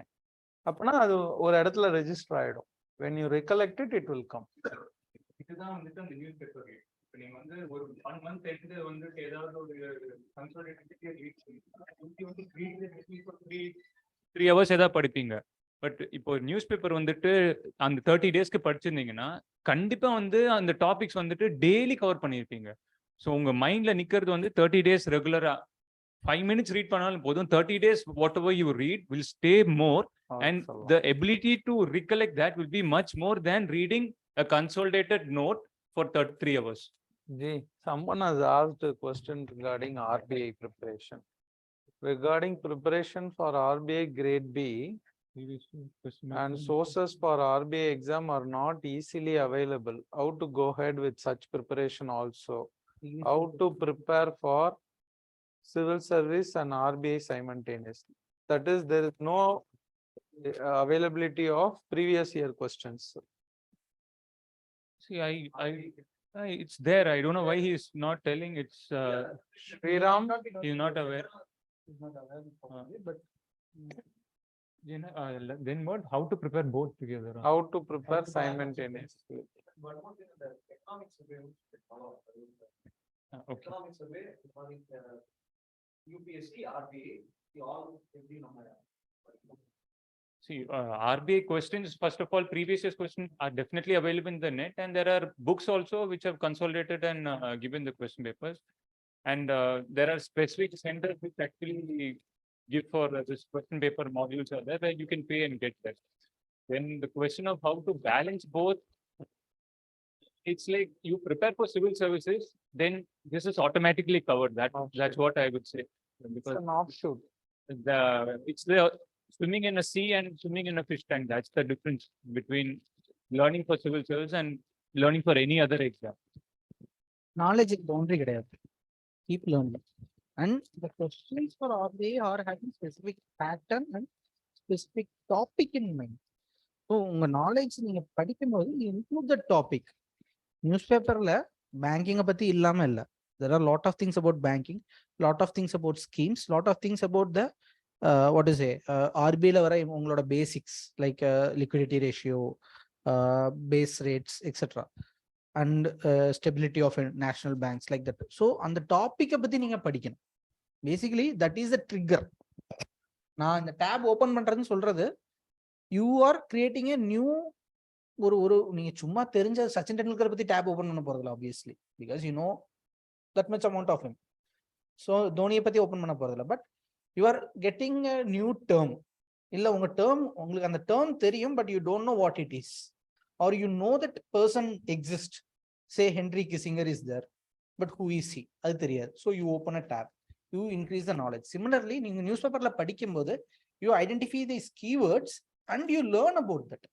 அப்படின்னா அது ஒரு இடத்துல ரெஜிஸ்டர் ஆயிடும். when you recollect it, it will come. இதுதான் வந்துட்டு அந்த நியூஸ் பேப்பர் நீங்க வந்து ஒரு 1 month எடுத்து வந்துட்டு ஏதாவது ஒரு த்ரீ ஹவர்ஸ் ஏதாவது படிப்பீங்க. பட் இப்போ நியூஸ் பேப்பர் வந்துட்டு அந்த 30 டேஸ்க்கு படிச்சிருந்தீங்கன்னா கண்டிப்பா வந்து அந்த டாபிக்ஸ் வந்துட்டு டெய்லி கவர் பண்ணியிருப்பீங்க. ஸோ உங்க மைண்ட்ல நிக்கிறது வந்து 30 டேஸ் ரெகுலரா 5 minutes read பண்ணாலும் போதும். 30 days whatever you read will stay more, and the ability to recollect that will be much more than reading a consolidated note for 3 hours. Someone has asked a question regarding RBI preparation. Regarding preparation for RBI grade B and sources for RBI exam are not easily available. How to go ahead with such preparation also? How to prepare for civil service and RBI simultaneously? That is, there is no availability of previous year questions. See, it's there. I don't know why he is not telling. It's Sriram, he is not aware. But Then what? How to prepare both together? how to prepare simultaneously? Okay. UPSC, RBA, all every number. See, RBI questions, first of all, previous year's questions are definitely available in the net, and there are books also which have consolidated and given the question papers. And there are specific centers which actually give for this question paper modules are there where you can pay and get that. Then the question of how to balance both, it's like you prepare for civil services, then this is automatically covered. That's what I would say. It's Because an offshoot. it's the swimming in a sea and swimming in a fish tank. That's the difference between learning for civil service and learning for any other exam. knowledge boundary கிடையாது. Keep learning. And the questions for RBI are having specific pattern and specific topic in mind. So உங்க knowledge நீங்க படிக்கும்போது include the topic. நியூஸ்பேப்பர்ல பேங்கிங்கை பத்தி இல்லாம இல்ல. There are lot of things about banking, lot of things about schemes, lot of things about the what is it, RBI ல வர உங்களோட basics like liquidity ratio, base rates, etc. and stability of national banks like that. So அந்த டாபிக்கை பத்தி நீங்க படிக்கணும். Basically that is the trigger. நான் இந்த tab open பண்றதுன்னு சொல்றது, you are creating a new ஒரு நீங்க சும்மா தெரிஞ்ச சச்சின் டெண்டுல்கர் பத்தி டேப் ஓபன் பண்ண போறதில்ல obviously because you know that much amount of him. So தோனியை பத்தி ஓபன் பண்ண போறதில்ல, but you are getting a new term. இல்ல உங்க டேர்ம் உங்களுக்கு அந்த டேர்ம் தெரியும், but you don't know what it is, or you know that person exists. Say Henry Kissinger is there, but who is he? அது தெரியாது. So you open a tab, you increase the knowledge. Similarly நீங்க news பேப்பர்ல படிக்கும்போது you identify these keywords and you learn about that.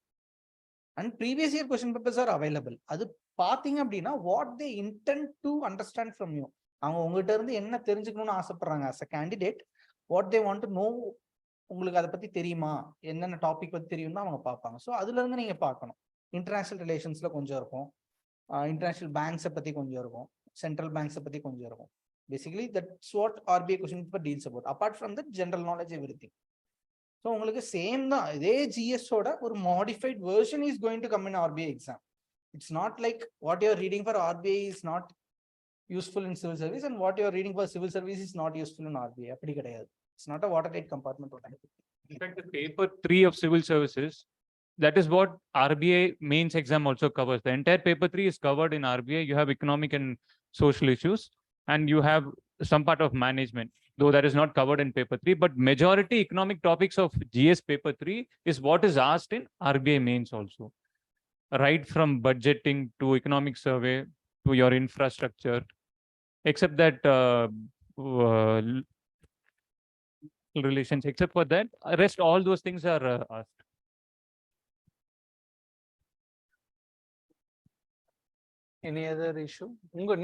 And previous year question papers are available. அது பாத்தீங்க அப்படின்னா what they intend to understand from you. அவங்க உங்ககிட்ட இருந்து என்ன தெரிஞ்சுக்கணும்னு ஆசைப்படுறாங்க as a candidate, what they want to know. உங்களுக்கு அதை பத்தி தெரியுமா, என்னென்ன டாபிக் பத்தி தெரியும்னா அவங்க பார்ப்பாங்க. ஸோ அதுல இருந்து நீங்க பார்க்கணும். இன்டர்நேஷனல் ரிலேஷன்ஸ்ல கொஞ்சம் இருக்கும், இன்டர்நேஷனல் பேங்க்ஸை பத்தி கொஞ்சம் இருக்கும், சென்ட்ரல் பேங்க்ஸை பத்தி கொஞ்சம் இருக்கும். Basically that's what RBI question paper deals about. Apart from that, general knowledge, everything. So உங்களுக்கு சேம் தான், இதே ஜிஎஸ் ஓட ஒரு modified version is going to come in RBI exam. It's not like what you're reading for RBI is not useful in civil service and what you're reading for civil service is not useful in RBI. அப்படி கிடையாது. It's not a watertight compartment. In fact, the paper 3 of civil services, that is what RBI mains exam also covers. The entire paper 3 is covered in RBI. You have economic and social issues, and you have some part of management, though that is not covered in paper 3, but majority economic topics of GS paper 3 is what is asked in RBI mains also. Right from budgeting to economic survey to your infrastructure, except that relations, except for that, rest all those things are asked. Any other issue?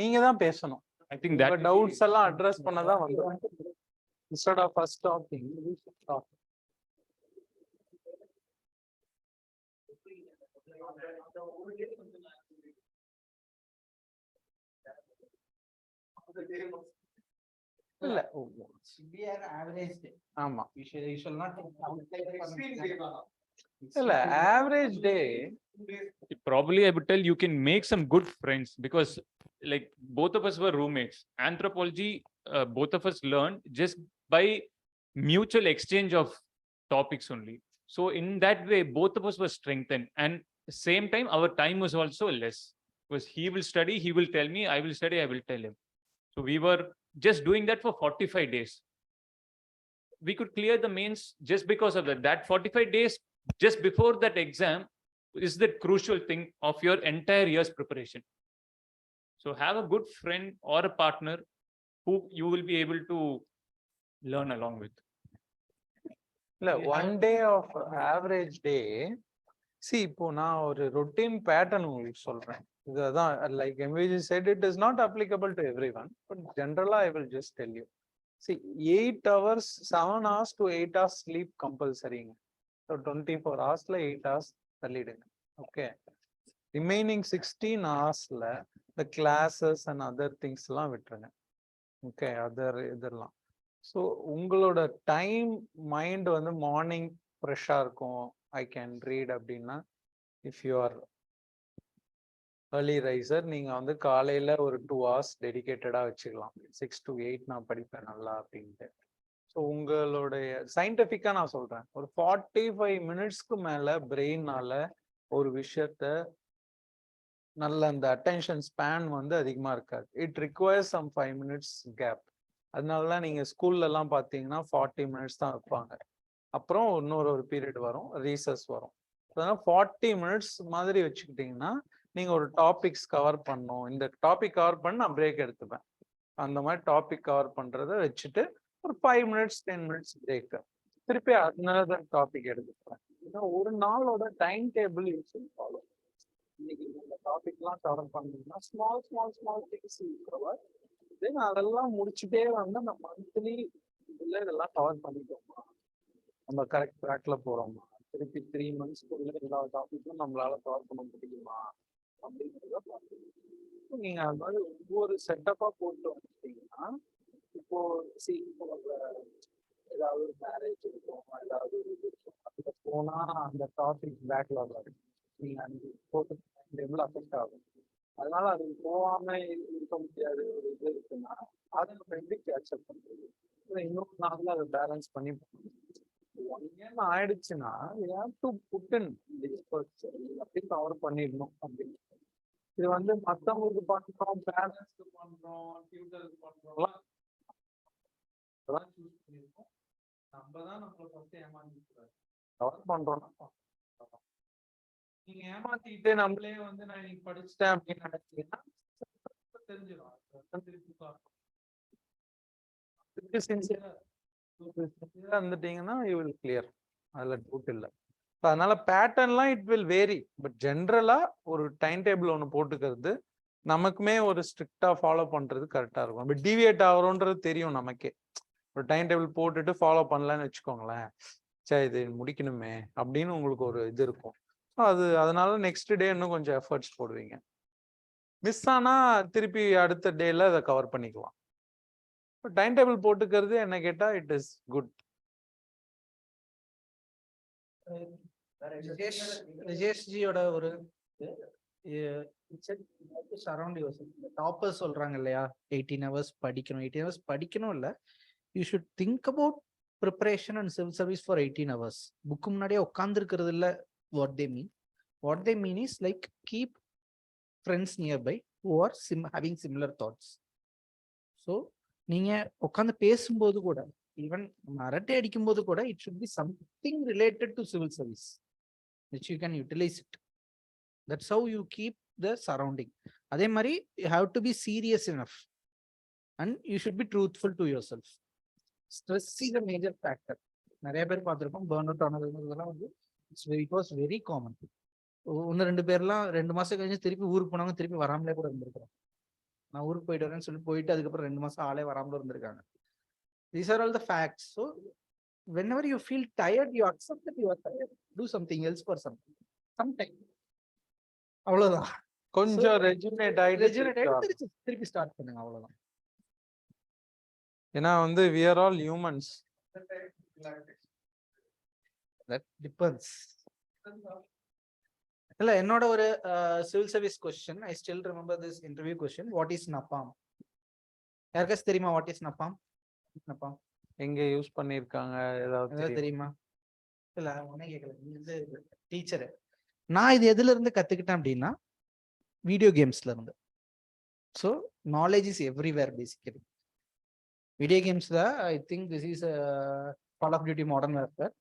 நீங்க தான் பேசணும். I think that doubts எல்லாம் address பண்ணதான் வந்தோம். Instead of first talking, we should talk. இல்ல Should be an average day. ஆமா You shall not இல்ல average day Probably I would tell you can make some good friends because like both of us were roommates. Anthropology, both of us learned just by mutual exchange of topics only. So in that way, both of us were strengthened, and same time our time was also less because he will study, he will tell me, I will study, I will tell him. So we were just doing that for 45 days. We could clear the mains just because of that. That 45 days just before that exam is the crucial thing of your entire year's preparation. So have a good friend or a partner who you will be able to learn along with. இல்ல one day of average day. See, இப்போ நான் ஒரு routine pattern உங்களுக்கு சொல்றேன். இதுதான் like MVG said, it is not applicable to everyone, but generally I will just tell you. See, 8 hours, 7 hours to 8 hours sleep compulsory. So 24 hours la 8 hours தள்ளிடுங்க. Okay. Remaining 16 hours la the classes and other things எல்லாம் விட்டுருங்க. Okay, இதெல்லாம். So உங்களோட time mind வந்து morning ஃப்ரெஷ்ஷாக இருக்கும், I can read அப்படின்னா. If you R early riser, நீங்கள் வந்து காலையில் ஒரு 2 hours டெடிக்கேட்டடாக வச்சுக்கலாம். 6 to 8 நான் படிப்பேன் நல்லா அப்படின்ட்டு. ஸோ உங்களுடைய சயின்டிஃபிக்காக நான் சொல்கிறேன், ஒரு 45 minutesக்கு மேலே பிரெயினால் ஒரு விஷயத்த நல்ல அந்த அட்டென்ஷன் ஸ்பேன் வந்து அதிகமாக இருக்காது. It requires some 5 minutes gap. அதனாலதான் நீங்க ஸ்கூல்ல எல்லாம் பாத்தீங்கன்னா 40 minutes தான் வைப்பாங்க. அப்புறம் ஒரு பீரியட் வரும், ரீசஸ் வரும். அதனால 40 minutes மாதிரி வச்சுக்கிட்டீங்கன்னா நீங்க ஒரு டாபிக்ஸ் கவர் பண்ணணும். இந்த டாபிக் கவர் பண்ண நான் பிரேக் எடுத்துப்பேன். அந்த மாதிரி டாபிக் கவர் பண்றத வச்சுட்டு ஒரு 5 minutes 10 minutes பிரேக், திருப்பி அதனால டாபிக் எடுத்துப்பேன். ஒரு நாளோட டைம் டேபிள் ஃபாலோ. இன்னைக்கு இந்த டாபிக் எல்லாம் கவர் பண்ணீங்கன்னா small small small things cover. அதெல்லாம் முடிச்சுட்டே வந்து நம்ம மந்த்லி இதுல இதெல்லாம் கவர் பண்ணிட்டோமா, நம்ம கரெக்ட் ட்ராக்ல போறோமா, திருப்பி 3 monthsக்குள்ள எல்லா டாபிக்கும் நம்மளால கவர் பண்ண முடியுமா அப்படிங்கிறத பார்க்கணும். நீங்க அது மாதிரி ஒவ்வொரு செட்டப்பா போட்டு வந்துட்டீங்கன்னா, இப்போ ஏதாவது ஒரு மேரேஜ் இருக்கும், ஏதாவது ஒரு இது இருக்கும், அதுல போனா அந்த டாபிக் பேக்லாக் ஆகும், நீங்க அந்த போட்டு எவ்வளவு அஃபெக்ட் ஆகும். அதனால அது போகாம இருக்க முடியாது ஒரு இது இருக்குன்னா அதை நம்ம எப்படி கேட்சப் பண்றது, இன்னொரு நாள்ல அதை பேலன்ஸ் பண்ணி 1 year ஆயிடுச்சுன்னா அப்படி கவர் பண்ணிடணும் அப்படின்னு. இது வந்து மத்தவங்களுக்கு பண்றோம், பேரண்ட்ஸ்க்கு பண்றோம், டியூட்டருக்கு பண்றோம், அதெல்லாம் சூஸ் பண்ணிருக்கோம். நம்மதான் நம்மளை ஃபர்ஸ்ட் ஏமாத்திக்கூடாது. கவர் பண்றோம்னா நீங்க ஏமாத்திக்கிட்டு நம்மளே வந்து நான் இன்னைக்கு படிச்சுட்டேன் அப்படின்னு நினைச்சீங்கன்னா தெரிஞ்சிடும். வந்துட்டீங்கன்னா யூ வில் கிளியர், அதுல டவுட் இல்லை. அதனால பேட்டர்ன்லாம் இட் வில் வேரி, பட் ஜென்ரலா ஒரு டைம் டேபிள் ஒன்று போட்டுக்கிறது நமக்குமே ஒரு ஸ்ட்ரிக்டா ஃபாலோ பண்றது கரெக்டா இருக்கும். பட் டிவியேட் ஆகிறோன்றது தெரியும் நமக்கே. ஒரு டைம் டேபிள் போட்டுட்டு ஃபாலோ பண்ணலன்னு வச்சுக்கோங்களேன், சரி இது முடிக்கணுமே அப்படின்னு உங்களுக்கு ஒரு இது இருக்கும். அதனால நெக்ஸ்ட் டே இன்னும் கொஞ்சம் எஃபர்ட்ஸ் போடுவீங்க. மிஸ் ஆனா திருப்பி அடுத்த டேல அதை கவர் பண்ணிக்கலாம். டைம் டேபிள் போட்டுக்கிறது என்ன கேட்டா இட் இஸ் குட். ரிஜேஷ்ஜியோட ஒரு சரௌண்ட் டாப்பர்ஸ் சொல்றாங்க இல்லையா, 18 hours படிக்கணும். 18 hours படிக்கணும் இல்ல, you should think about preparation and civil service for 18 hours. Book முன்னாடியே உட்கார்ந்து இருக்கிறது இல்ல. What they mean is like keep friends nearby who are having similar thoughts. So நீங்க உட்கார்ந்து பேசும்போது கூட, ஈவன் அரட்டை அடிக்கும் போது கூட, it should be something related to civil service which you can utilize it. That's how you keep the surrounding. அதே மாதிரி you have to be serious enough and you should be truthful to yourself. Stress is a major factor. நிறைய பேர் பார்த்திருக்கோம் burn out ஆனதுலாம் வந்து it was very common. 1-2 பேர்லாம் 2 மாசம் கழிச்சு திருப்பி ஊருக்கு போனவங்க திருப்பி வராமலே கூட இருந்திருக்காங்க. நான் ஊருக்கு போயிட்டு வரேன்னு சொல்லி போயிட்டு அதுக்கப்புறம் 2 மாசம் ஆளே வராமல இருந்திருக்காங்க. These are all the facts. So whenever you feel tired, you accept that you are tired. Do something else for something. Sometime. அவ்வளவுதான். கொஞ்சம் ரெஜுனேட் ஆயிட்டு திருப்பி ஸ்டார்ட் பண்ணுங்க, அவ்வளவுதான். ஏன்னா வந்து we are all humans. That depends. இல்ல என்னோட ஒரு civil service question. I still remember this interview question. What is napalm? யாருக்காச்சும் தெரியுமா வாட் இஸ் நப்பாம்? நப்பாம் எங்க யூஸ் பண்ணிருக்காங்க ஏதாவது ஏதாவது தெரியுமா? தெரியுமா? இல்ல உடனே கேட்கல. நீ வந்து டீச்சரு. நான் இது எதுல இருந்து கத்துக்கிட்டேன் அப்படின்னா வீடியோ கேம்ஸ்ல இருந்து. So knowledge is everywhere basically. Video கேம்ஸ்ல I think this is call of duty modern warfare.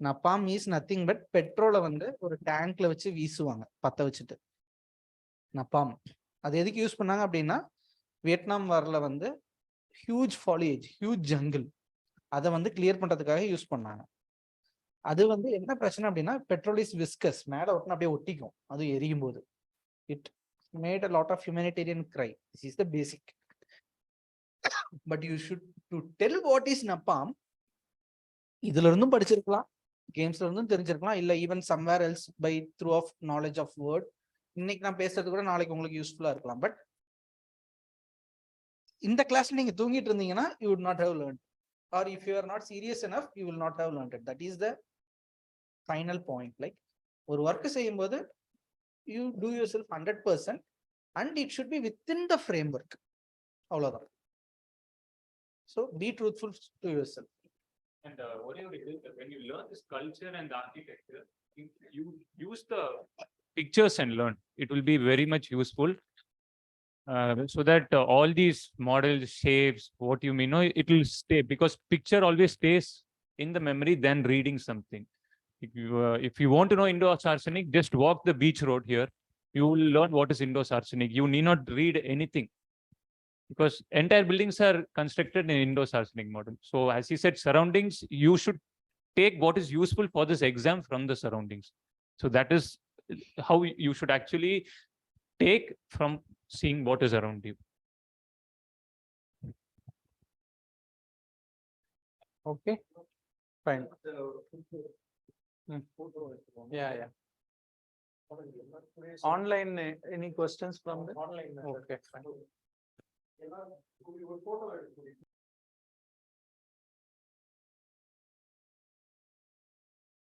Napalm is nothing but பெட்ரோலை வந்து ஒரு டேங்க்ல வச்சு வீசுவாங்க பத்த வச்சுட்டு. நப்பாம் அது எதுக்கு யூஸ் பண்ணாங்க அப்படின்னா வியட்நாம் வார்ல வந்து ஹியூஜ் ஃபாலியேஜ், ஹியூஜ் ஜங்கிள், அதை வந்து கிளியர் பண்றதுக்காக யூஸ் பண்ணாங்க. அது வந்து என்ன பிரச்சனை அப்படின்னா பெட்ரோல் இஸ் விஸ்கஸ், மேல ஒட்டினா அப்படியே ஒட்டிக்கும் அது எரியும் போது. It made a lot of humanitarian cry. This is the basic. But you should to tell what is napalm. இதுல இருந்தும் படிச்சிருக்கலாம், கேம்ஸ்ல இருந்தும் தெரிஞ்சிருக்கலாம், இல்ல even somewhere else by through of knowledge of word. இன்னைக்கு நான் பேசுறது கூட நாளைக்கு உங்களுக்கு யூஸ்ஃபுல்லா இருக்கலாம். பட் இந்த கிளாஸ்ல நீங்க தூங்கிட்டு இருந்தீங்கன்னா you would not have learnt, or if you are not serious enough you will not have learnt it. That is the final point. Like ஒரு ஒர்க் செய்யும் போது you do yourself 100% and it should be within the framework. அவ்வளவுதான். So be truthful to yourself. And when you learn this culture and the architecture, you use the pictures and learn. It will be very much useful. So that all these models, shapes, what you mean, it will stay, because picture always stays in the memory than reading something. If you want to know Indo-Saracenic, just walk the beach road here. You will learn what is Indo-Saracenic. You need not read anything, because entire buildings are constructed in Indo-Saracenic model. So as he said, surroundings, you should take what is useful for this exam from the surroundings. So that is how you should actually take from seeing what is around you. Okay, fine. Yeah. Online, any questions from them? Okay, fine.